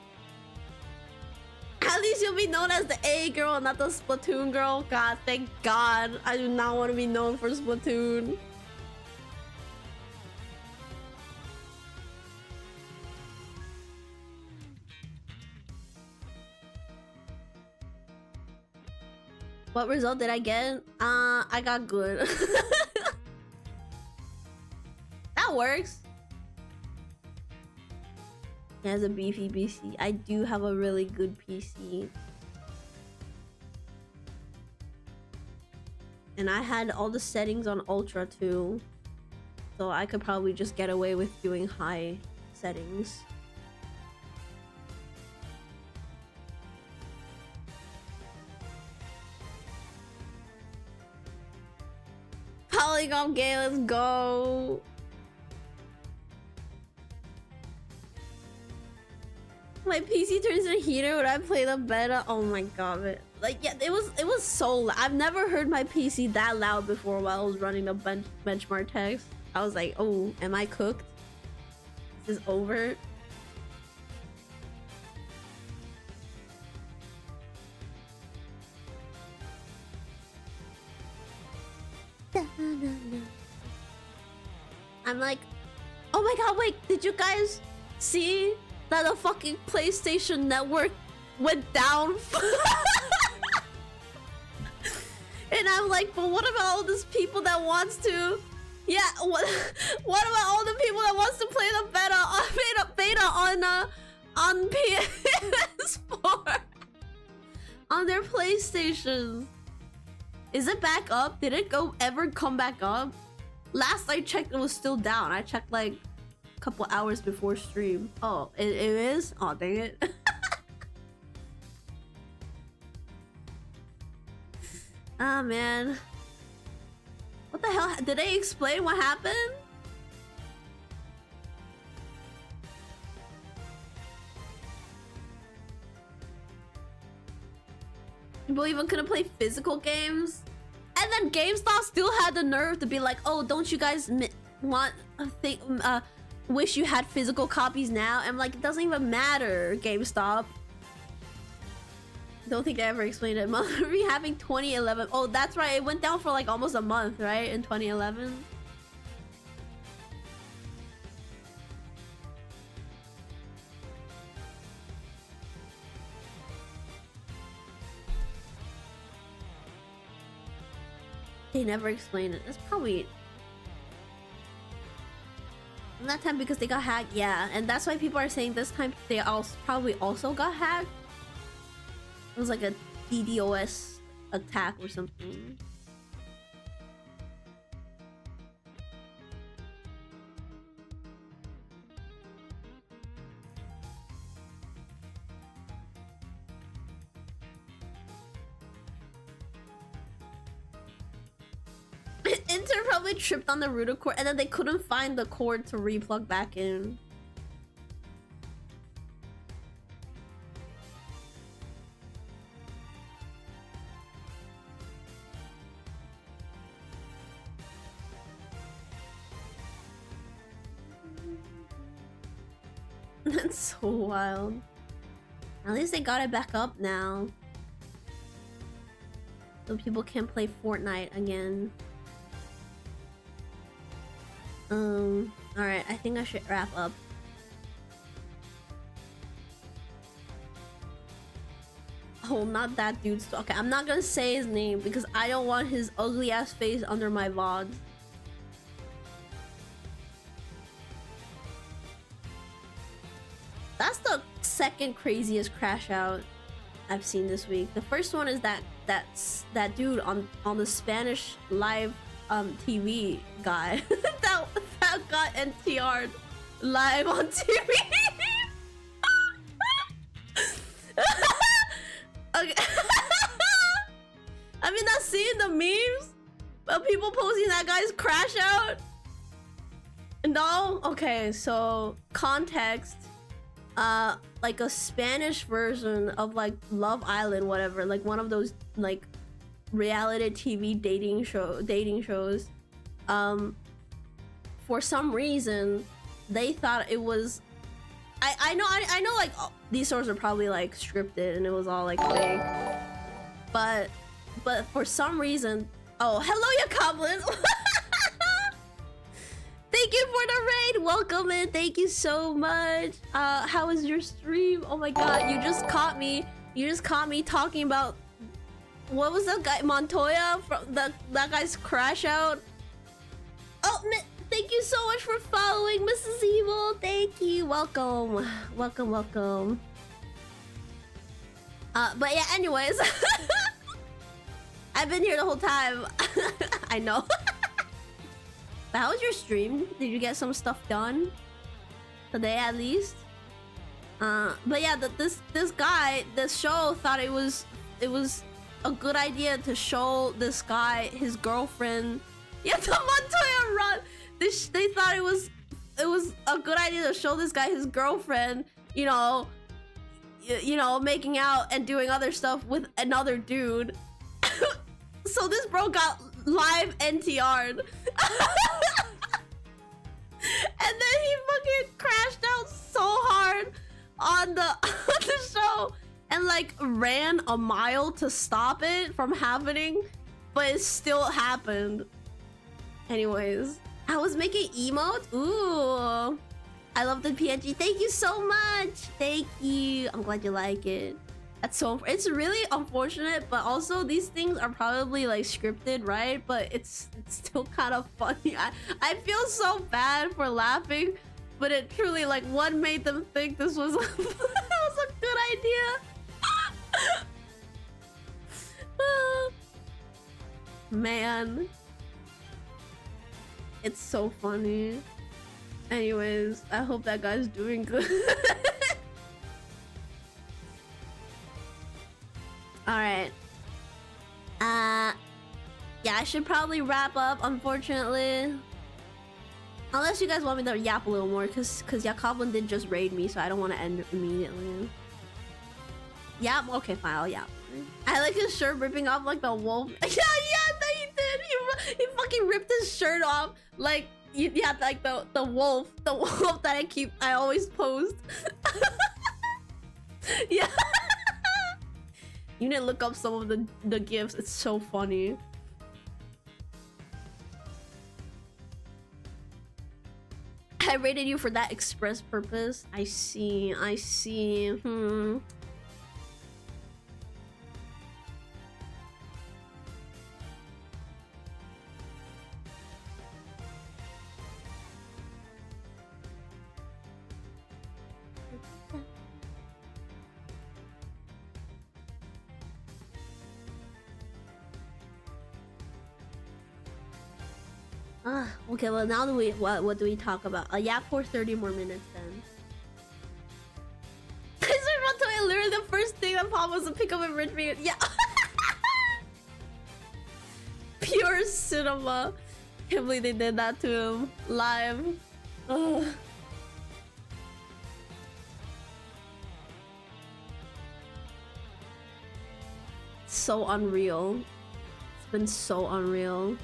Speaker 1: At least you'll be known as the A girl, not the Splatoon girl. God, thank God. I do not want to be known for Splatoon. What result did I get? I got good. That works. He has a beefy PC. I do have a really good PC. And I had all the settings on Ultra too. So I could probably just get away with doing high settings. Polygon game, let's go. My PC turns into a heater when I play the beta. Oh my god, like, yeah, it was so loud. I've never heard my PC that loud before while I was running the benchmark text. I was like, oh, am I cooked? This is over. I'm like, oh my god, wait, did you guys see that the fucking PlayStation Network went down? And I'm like, but what about all these people that wants to? Yeah, what about all the people that wants to play the beta on PS4 on their PlayStation? Is it back up? Did it ever come back up? Last I checked, it was still down. I checked like a couple hours before stream. Oh, it is? Oh, dang it. Ah, man. What the hell? Did they explain what happened? People even couldn't play physical games? And then GameStop still had the nerve to be like, oh, don't you guys wish you had physical copies now? I'm like, it doesn't even matter, GameStop. Don't think I ever explained it. Movie having 2011. Oh, that's right. It went down for like almost a month, right? In 2011. They never explained it. It's probably that time because they got hacked. Yeah, and that's why people are saying this time they probably also got hacked. It was like a DDoS attack or something. Intern probably tripped on the router cord and then they couldn't find the cord to replug back in. That's so wild. At least they got it back up now. So people can play Fortnite again. Alright, I think I should wrap up. Oh, not that dude. Okay, I'm not gonna say his name because I don't want his ugly ass face under my VOD. That's the second craziest crash out I've seen this week. The first one is that dude on the Spanish live TV guy that got NTR'd live on TV. Okay. I mean, not seeing the memes of people posting that guy's crash out. No, okay. So context, like a Spanish version of like Love Island, whatever, like one of those like reality TV dating shows. For some reason, they thought it was. I know like these shows are probably like scripted and it was all like fake, but for some reason, oh hello Yakoblin. Thank you for the raid, welcome in, thank you so much. How was your stream? Oh my god, you just caught me talking about what was that guy Montoya from that guy's crash out. Oh man. Thank you so much for following, Mrs. Evil. Thank you. Welcome. Welcome. But yeah, anyways. I've been here the whole time. I know. But how was your stream? Did you get some stuff done? Today at least? But yeah, this guy, this show thought it was a good idea to show this guy his girlfriend. Yeah, the Montoya run. They thought it was a good idea to show this guy his girlfriend, you know, making out and doing other stuff with another dude. So this bro got live NTR'd. And then he fucking crashed out so hard on the show and like ran a mile to stop it from happening, but it still happened. Anyways, I was making emotes. Ooh, I love the PNG. Thank you so much. Thank you. I'm glad you like it. That's so. It's really unfortunate, but also these things are probably like scripted, right? But it's still kind of funny. I feel so bad for laughing, but it truly like what made them think this was was a good idea. Man. It's so funny. Anyways, I hope that guy's doing good. Alright. Yeah, I should probably wrap up, unfortunately. Unless you guys want me to yap a little more, because Yakoblin did just raid me, so I don't want to end it immediately. Yap? Okay, fine, I'll yap. I like his shirt ripping off like the wolf. Yeah, that he did. He fucking ripped his shirt off like like the wolf that I always post. Yeah. You need to look up some of the gifs. It's so funny. I rated you for that express purpose. I see. Okay, well now what do we talk about? Yeah, for 30 more minutes then. Literally the first thing that popped was to pick up a rich video. Yeah. Pure cinema. Can't believe they did that to him live. Ugh. So unreal. It's been so unreal.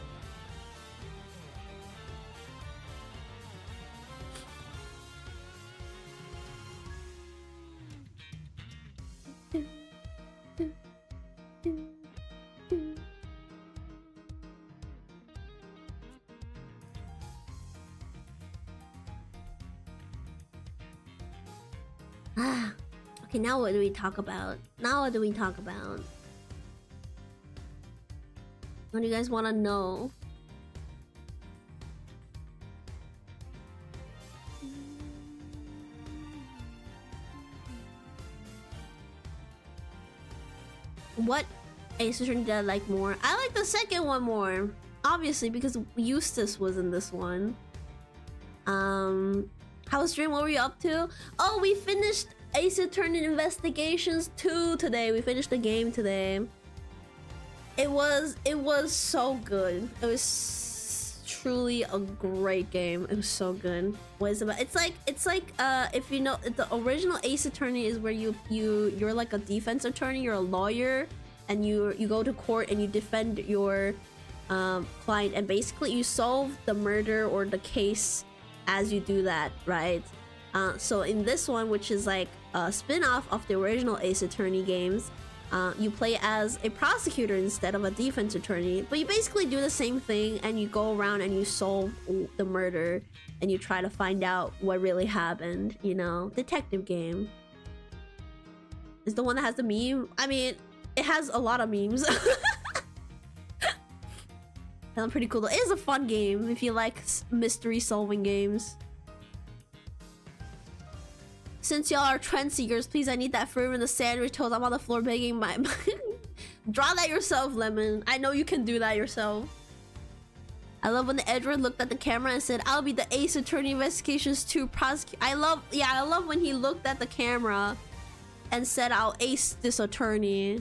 Speaker 1: Okay, now what do we talk about? What do you guys want to know? What Ace Attorney did I like more? I like the second one more. Obviously, because Eustace was in this one. How was stream? What were you up to? Oh, we finished Ace Attorney Investigations 2 today. We finished the game today. It was so good. It was truly a great game. It was so good. What is it about? It's like if you know, the original Ace Attorney is where you're like a defense attorney, you're a lawyer, and you go to court and you defend your client, and basically you solve the murder or the case as you do that, right? So in this one, which is like a spin-off of the original Ace Attorney games, you play as a prosecutor instead of a defense attorney, but you basically do the same thing, and you go around and you solve the murder and you try to find out what really happened, you know? Detective game. Is the one that has the meme? I mean, it has a lot of memes. That's pretty cool though. It is a fun game if you like mystery solving games. Since y'all are trend seekers, please, I need that fruit in the sandwich toast. I'm on the floor begging my... Draw that yourself, Lemon. I know you can do that yourself. I love when the Edward looked at the camera and said, I'll be the Ace Attorney Investigations 2 prosecutor. I love when he looked at the camera and said, I'll ace this attorney.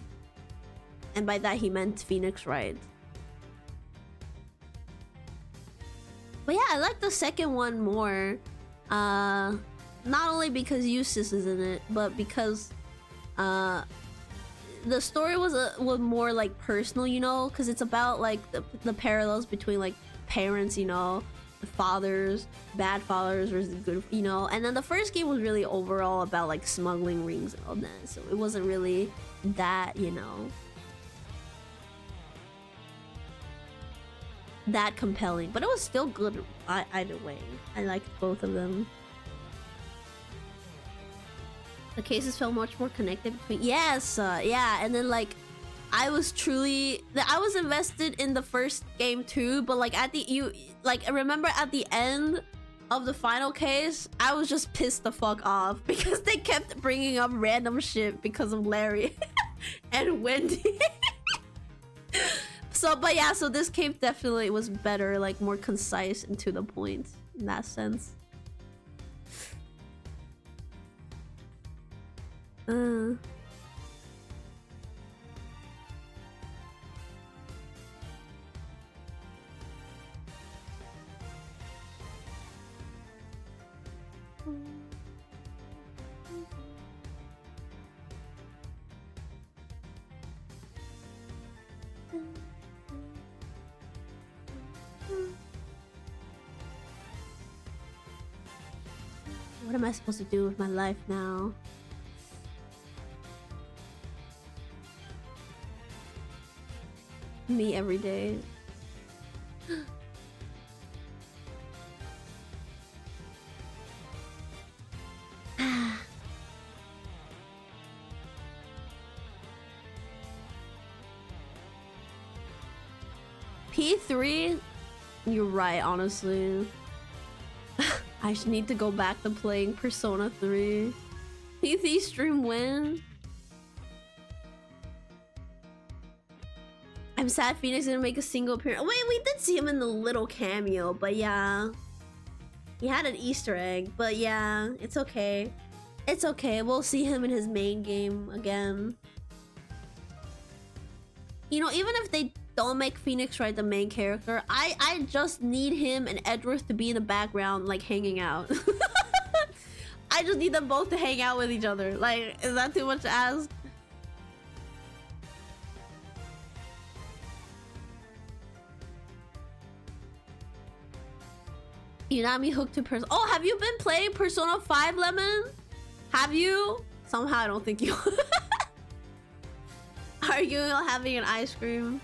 Speaker 1: And by that, he meant Phoenix Wright. But yeah, I like the second one more. Not only because Eustace is in it, but because the story was more like personal, you know, because it's about like the parallels between like parents, you know, the fathers, bad fathers versus good, you know. And then the first game was really overall about like smuggling rings and all that, so it wasn't really that, you know, that compelling, but it was still good either way. I liked both of them. The cases felt much more connected between... Yes! Yeah, and then like... I was invested in the first game too, but like at the... I remember at the end of the final case, I was just pissed the fuck off because they kept bringing up random shit because of Larry and Wendy. So this game definitely was better, like more concise and to the point in that sense. What am I supposed to do with my life now? Me every day. P3? You're right, honestly. I should need to go back to playing Persona 3. P3 stream win? I'm sad Phoenix didn't make a single appearance. Wait, we did see him in the little cameo, but yeah. He had an Easter egg, but yeah, it's okay. It's okay, we'll see him in his main game again. You know, even if they don't make Phoenix Wright the main character, I just need him and Edward to be in the background, like, hanging out. I just need them both to hang out with each other. Like, is that too much to ask? You not me hooked to Persona. Oh, have you been playing Persona 5, Lemon? Have you? Somehow I don't think you are you having an ice cream?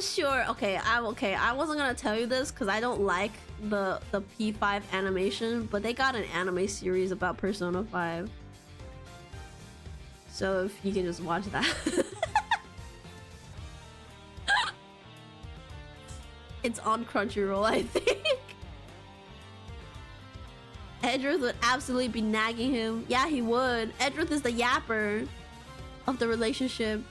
Speaker 1: Sure. Okay, I'm okay. I wasn't gonna tell you this because I don't like the P5 animation, but they got an anime series about Persona 5. So if you can just watch that. It's on Crunchyroll, I think. Edruth would absolutely be nagging him. Yeah, he would. Edruth is the yapper of the relationship.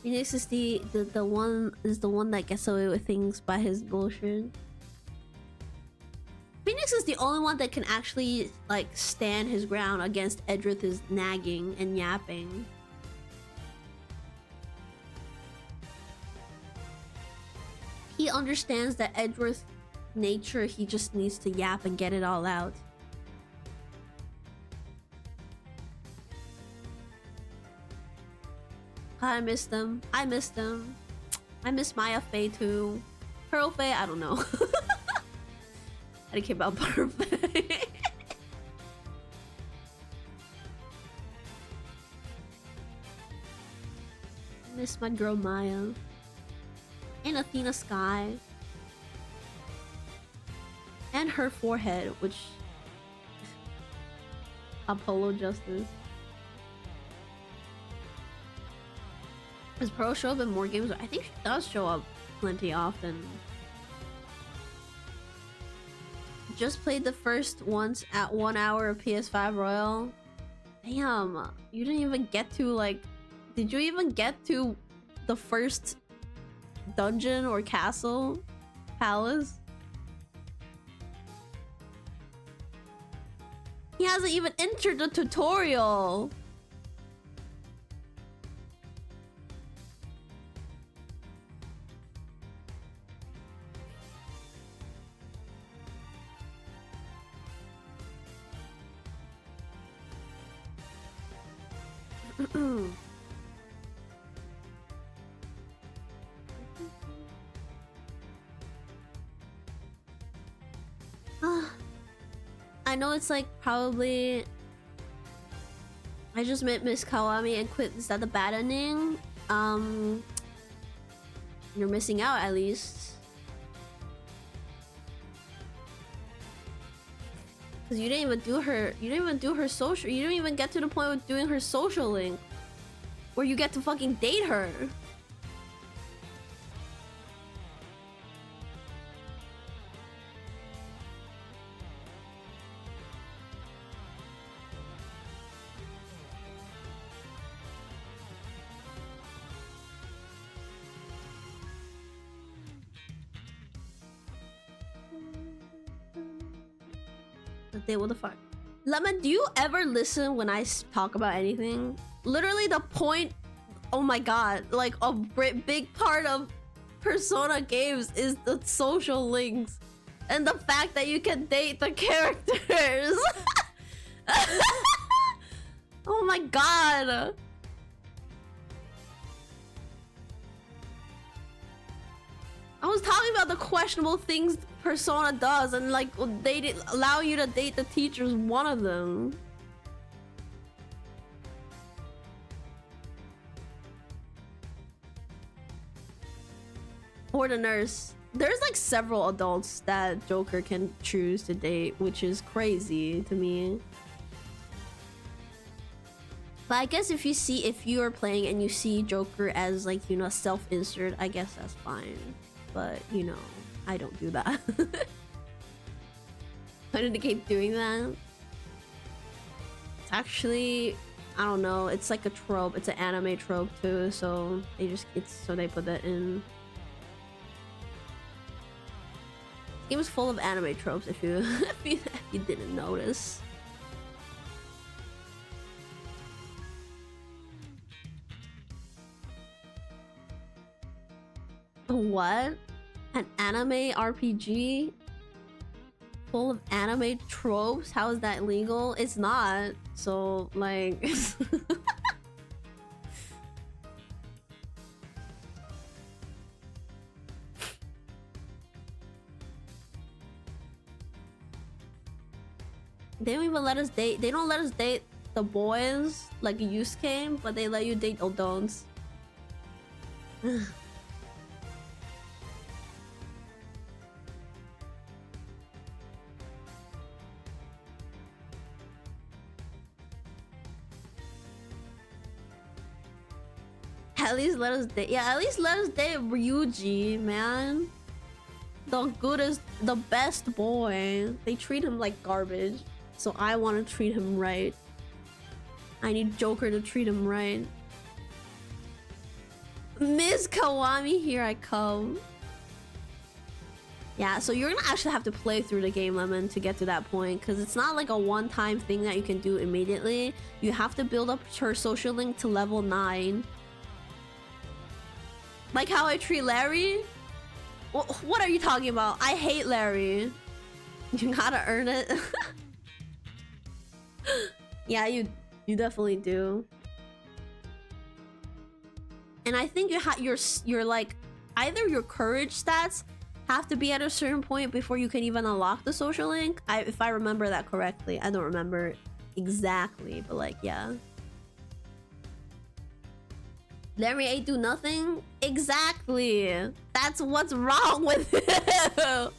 Speaker 1: Phoenix is the one that gets away with things by his bullshit. Phoenix is the only one that can actually like stand his ground against Edruth's nagging and yapping. He understands that Edruth's nature, he just needs to yap and get it all out. I missed them. I missed them. I miss Maya Faye too. Pearl Faye, I don't know. I didn't care about Pearl Faye. I miss my girl Maya. And Athena Sky. And her forehead, which... Apollo Justice. Does Pearl show up in more games? I think she does show up plenty often. Just played the first once at 1 hour of PS5 Royal. Damn, you didn't even get to like... Did you even get to the first dungeon or castle? Palace? He hasn't even entered the tutorial! I know it's like probably I just met Miss Kawami and quit. Is that the bad ending? You're missing out at least. Cause you didn't even do her social. You didn't even get to the point with doing her social link. Where you get to fucking date her. What the fuck? Lemon, do you ever listen when I talk about anything? Literally the point, oh my god, like a big part of Persona games is the social links and the fact that you can date the characters. Oh my god. I was talking about the questionable things Persona does, and like they allow you to date the teacher is one of them. Or the nurse. There's like several adults that Joker can choose to date, which is crazy to me. But I guess if you are playing and you see Joker as like, you know, self-insert, I guess that's fine. But, you know, I don't do that. Why did they keep doing that? It's actually, I don't know, it's like a trope. It's an anime trope too, so they put that in. This game is full of anime tropes if you if you didn't notice. What? An anime RPG? Full of anime tropes? How is that legal? It's not. So, like... They don't even let us date. They don't let us date the boys like Yusuke, but they let you date Odons. At least let us date. Yeah, at least let us date Ryuji, man. The goodest, the best boy. They treat him like garbage. So I want to treat him right. I need Joker to treat him right. Miss Kawami, here I come. Yeah, so you're gonna actually have to play through the game, Lemon, to get to that point, because it's not like a one-time thing that you can do immediately. You have to build up her social link to level 9. Like how I treat Larry? What are you talking about? I hate Larry. You gotta earn it. Yeah, you definitely do. And I think you're like, either your courage stats have to be at a certain point before you can even unlock the social link. If I remember that correctly. I don't remember exactly, but like, yeah. Larry ain't do nothing? Exactly. That's what's wrong with him.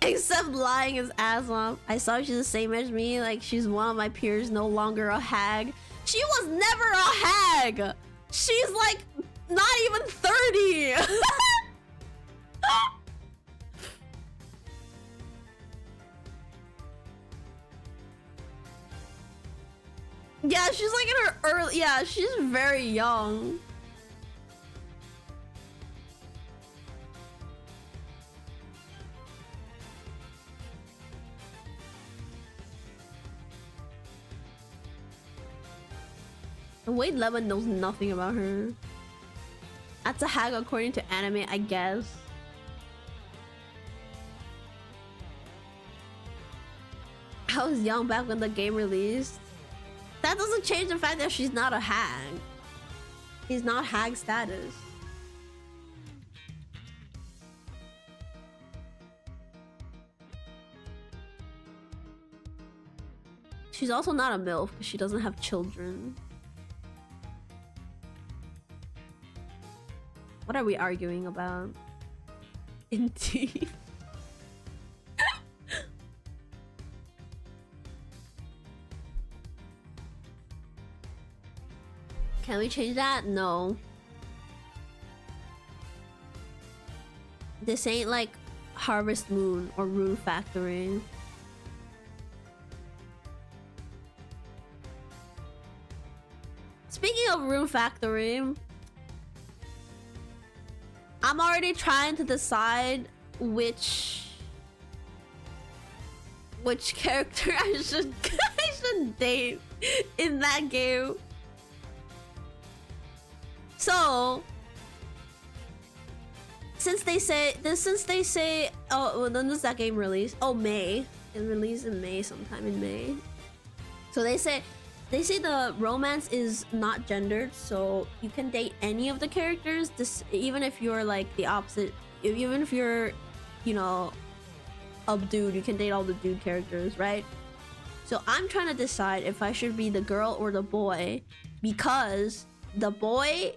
Speaker 1: Except lying his ass off. I saw she's the same as me. Like, she's one of my peers, no longer a hag. She was never a hag. She's like not even 30. Yeah, she's like in her early. Yeah, she's very young. Wade Lemon knows nothing about her. That's a hag according to anime, I guess. I was young back when the game released. That doesn't change the fact that she's not a hag. She's not hag status. She's also not a MILF because she doesn't have children. What are we arguing about? Indeed. Can we change that? No. This ain't like Harvest Moon or Rune Factory. Speaking of Rune Factory, I'm already trying to decide which character I should date in that game. So, since they say, oh, when does that game release? Oh, May. It released in May, sometime in May. So they say the romance is not gendered, so you can date any of the characters. Even if you're like the opposite, even if you're, you know, a dude, you can date all the dude characters, right? So I'm trying to decide if I should be the girl or the boy, because the boy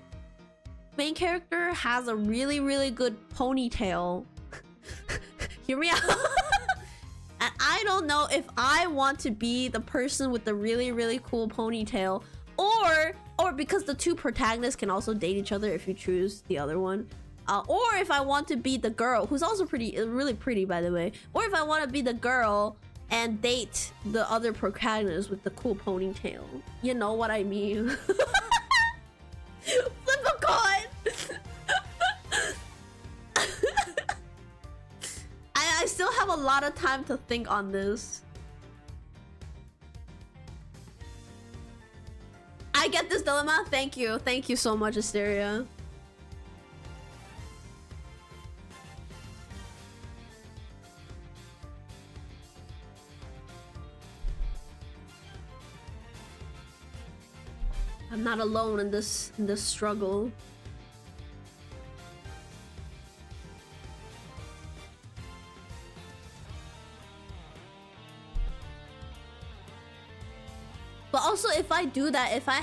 Speaker 1: main character has a really good ponytail. Hear me out. And I don't know if I want to be the person with the really cool ponytail, or because the two protagonists can also date each other if you choose the other one, or if I want to be the girl, who's also really pretty by the way, or if I want to be the girl and date the other protagonist with the cool ponytail. You know what I mean? Flip a coin. I still have a lot of time to think on this. I get this dilemma. Thank you so much, Asteria. I'm not alone in this struggle. But also, if I do that, if I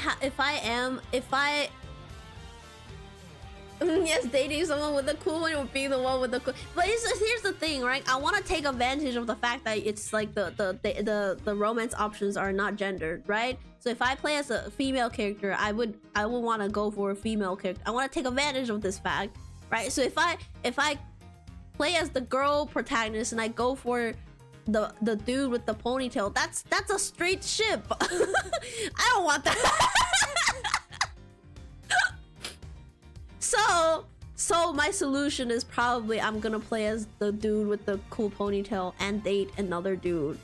Speaker 1: yes, dating someone with a cool one would be the one with the cool. But here's the thing, right? I want to take advantage of the fact that it's like the romance options are not gendered, right? So if I play as a female character, I would want to go for a female character. I want to take advantage of this fact, right? So if I play as the girl protagonist and I go for the dude with the ponytail, that's a straight ship. I don't want that. So my solution is probably I'm gonna play as the dude with the cool ponytail and date another dude,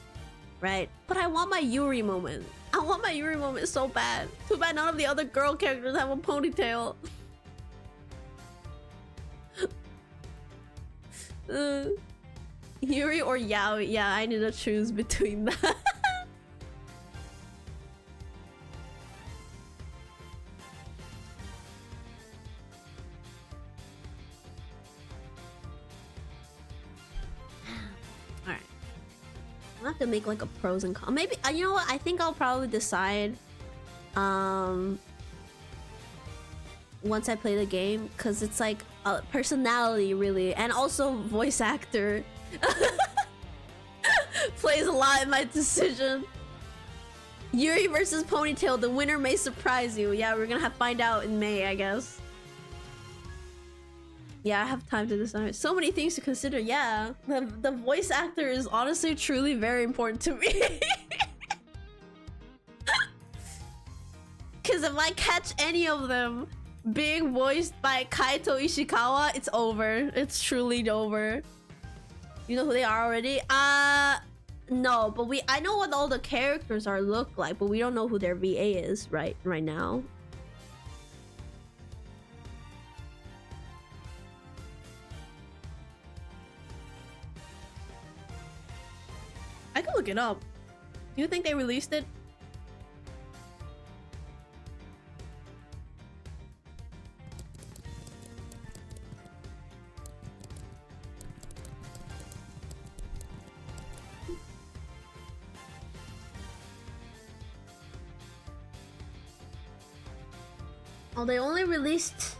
Speaker 1: right? But I want my Yuri moment. I want my Yuri moment so bad. Too bad none of the other girl characters have a ponytail. Yuri or Yaoi? Yeah, I need to choose between that. Alright. I'll have to make like a pros and cons. Maybe, you know what? I think I'll probably decide once I play the game, because it's like personality really, and also voice actor plays a lot in my decision. Yuri versus Ponytail, the winner may surprise you. Yeah, we're gonna have to find out in May, I guess. Yeah, I have time to decide. So many things to consider. Yeah, the voice actor is honestly truly very important to me. Because if I catch any of them being voiced by Kaito Ishikawa, it's over. It's truly over. You know who they are already? No, but I know what all the characters look like, but we don't know who their VA is right now. I can look it up. Do you think they released it? Oh, they only released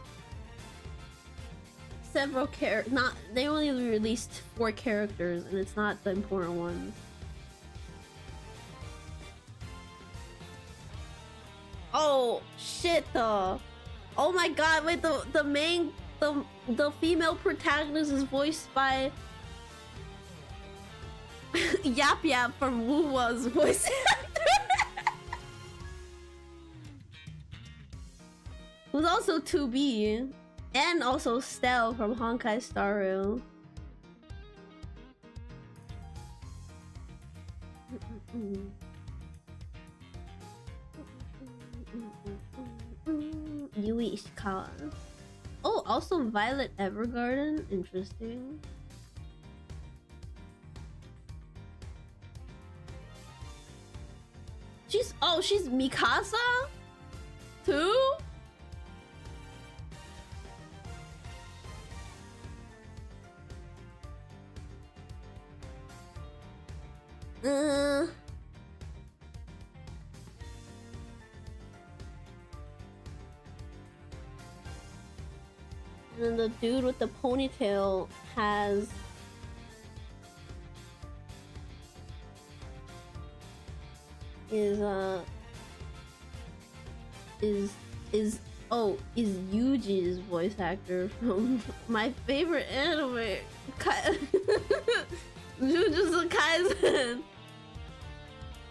Speaker 1: several they only released 4 characters, and it's not the important ones. Oh shit! Oh my god! Wait, the female protagonist is voiced by Yap Yap from Wuwa's voice actor. Who's also 2B, and also Stell from Honkai Star Rail. Yui Ishikawa. Oh, also Violet Evergarden. Interesting. She's Mikasa too. And then the dude with the ponytail is Yuji's voice actor from my favorite anime, Jujutsu Kaisen.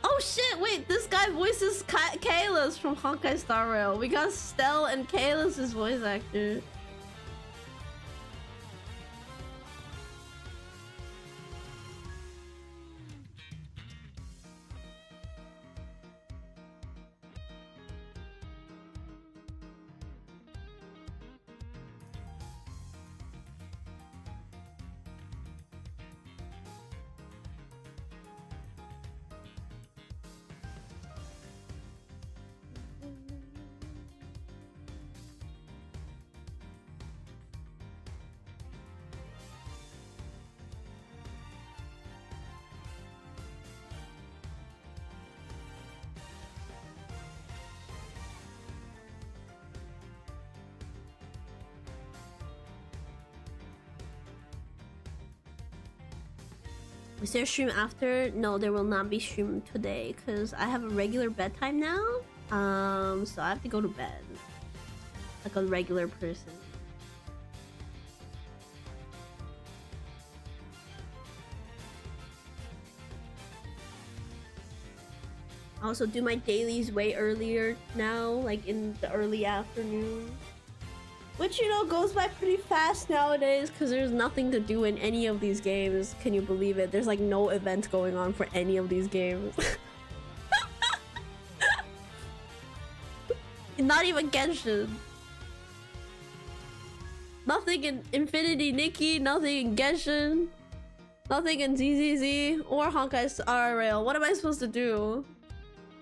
Speaker 1: Oh shit, wait, this guy voices Kalos from Honkai Star Rail. We got Stell and Kalos' voice actor. Is there a stream after? No, there will not be stream today because I have a regular bedtime now. So I have to go to bed like a regular person. I also do my dailies way earlier now, like in the early afternoon. Which, you know, goes by pretty fast nowadays because there's nothing to do in any of these games. Can you believe it? There's like no event going on for any of these games. Not even Genshin. Nothing in Infinity Nikki, nothing in Genshin. Nothing in ZZZ or Honkai Star Rail. What am I supposed to do?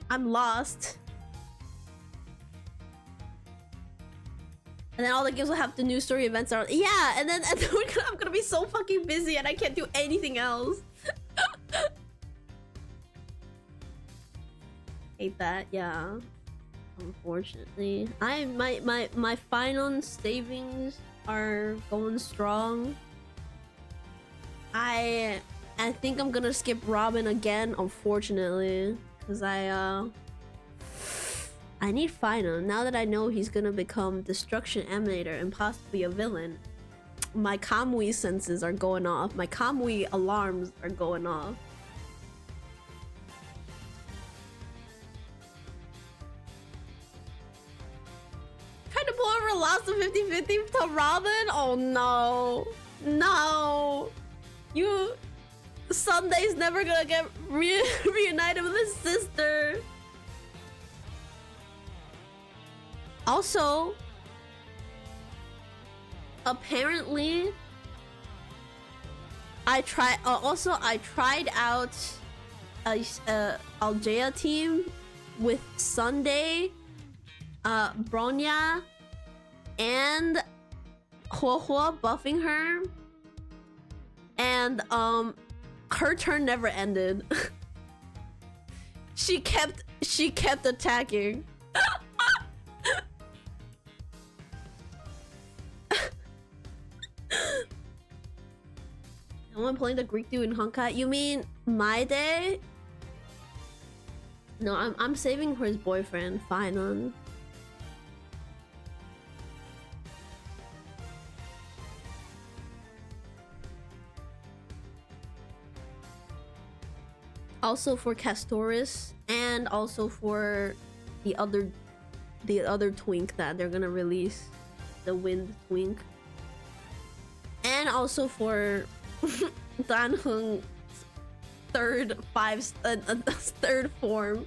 Speaker 1: I'm lost. And then all the games will have the new story events are. Yeah, and then I'm gonna be so fucking busy and I can't do anything else. Hate that, yeah. Unfortunately. My finance savings are going strong. I think I'm gonna skip Robin again, unfortunately. Cause I need Final. Now that I know he's gonna become Destruction Emanator and possibly a villain, my Kamui senses are going off. My Kamui alarms are going off. Tried to pull over a loss of 50-50 to Robin? Oh no. No. You... Sunday's never gonna get reunited with his sister. Also, apparently, I tried out a Algea team with Sunday, Bronya, and Huohuo buffing her, and her turn never ended. she kept attacking. Someone playing the Greek dude in Honkai? You mean my day? No, I'm saving for his boyfriend, Finon. Also for Castoris, and also for the other twink that they're gonna release, the Wind Twink, and also for Dan Hung's third form.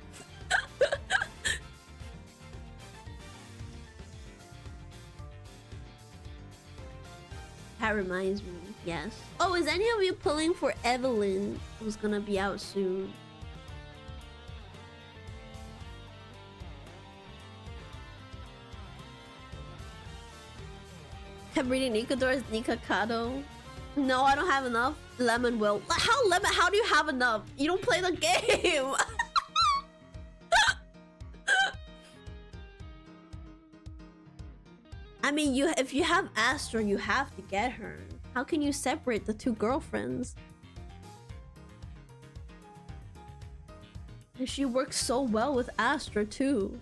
Speaker 1: That reminds me, yes. Oh, is any of you pulling for Evelyn, who's gonna be out soon? I'm reading Nikador's Nikakado. No, I don't have enough. Lemon will. How do you have enough? You don't play the game. I mean, if you have Astra, you have to get her. How can you separate the two girlfriends? And she works so well with Astra too.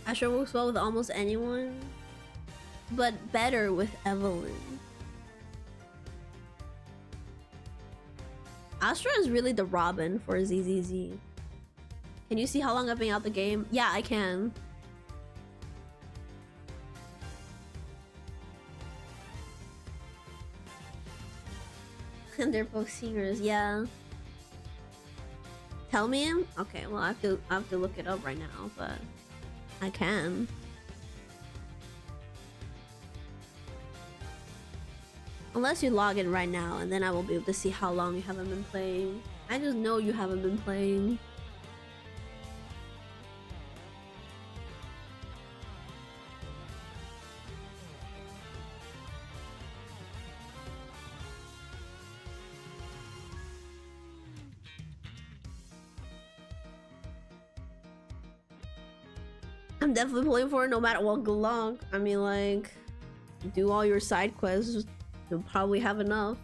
Speaker 1: Astra works well with almost anyone, but better with Evelyn. Astra is really the Robin for ZZZ. Can you see how long I've been out the game? Yeah, I can. And they're both singers, yeah. Tell me? Okay, well I have to look it up right now, but I can. Unless you log in right now, and then I will be able to see how long you haven't been playing. I just know you haven't been playing. I'm definitely pulling for it no matter what. Good luck. I mean, like, do all your side quests. You'll probably have enough.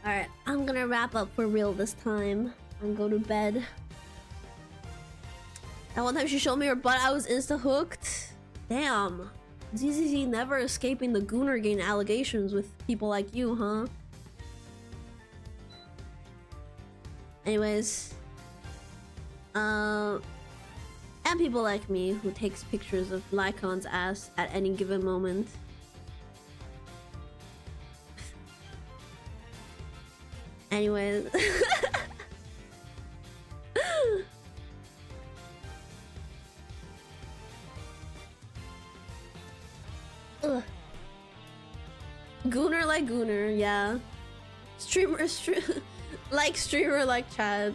Speaker 1: Alright, I'm gonna wrap up for real this time and go to bed. That one time she showed me her butt, I was insta hooked. Damn. ZZZ never escaping the Gooner Gang allegations with people like you, huh? Anyways. And people like me who takes pictures of Lycon's ass at any given moment. Anyways. Ugh. Gooner like Gooner, yeah. Streamer like streamer like Chad.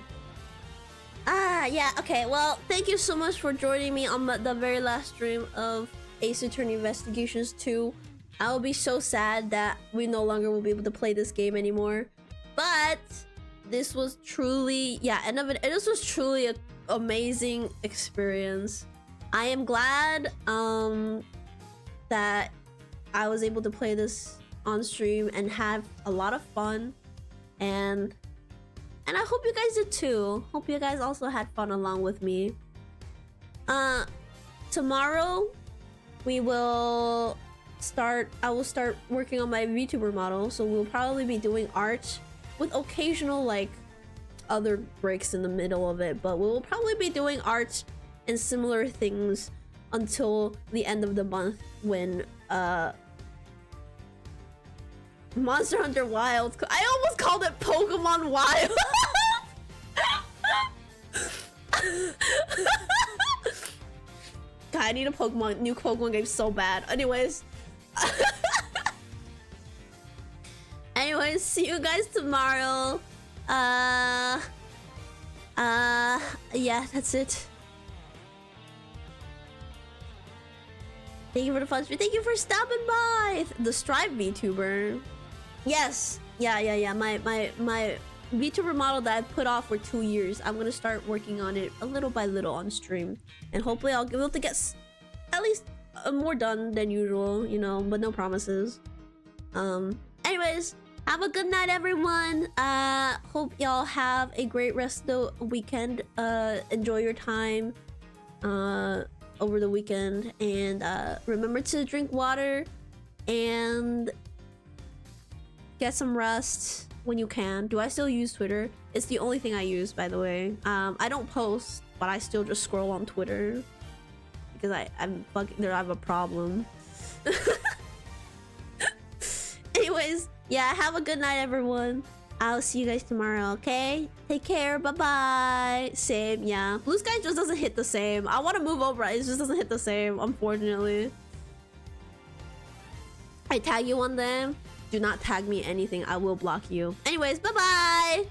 Speaker 1: Ah, yeah, okay, well, thank you so much for joining me on the very last stream of Ace Attorney Investigations 2. I will be so sad that we no longer will be able to play this game anymore. But this was truly, yeah, end of it. This was truly an amazing experience. I am glad that I was able to play this on stream and have a lot of fun, and I hope you guys did too. Hope you guys also had fun along with me. Tomorrow I will start working on my VTuber model, so we'll probably be doing art with occasional like other breaks in the middle of it, but we'll probably be doing art and similar things until the end of the month when Monster Hunter Wild, I almost called it Pokemon Wild. God, I need a new Pokemon game so bad. Anyways. Anyways, see you guys tomorrow. Yeah, that's it. Thank you for the fun stream. Thank you for stopping by. The Strive VTuber. Yes. Yeah. My VTuber model that I put off for 2 years. I'm gonna start working on it a little by little on stream, and hopefully I'll be able to get at least more done than usual, you know, but no promises. Anyways, have a good night, everyone. Hope y'all have a great rest of the weekend. Enjoy your time over the weekend, and remember to drink water and get some rest when you can. Do I still use Twitter? It's the only thing I use, by the way. I don't post, but I still just scroll on Twitter because I have a problem. Anyways, yeah, have a good night, everyone. I'll see you guys tomorrow, okay? Take care, bye-bye. Same, yeah. Blue Sky just doesn't hit the same. I want to move over, it just doesn't hit the same, unfortunately. I tag you on them. Do not tag me anything, I will block you. Anyways, bye-bye.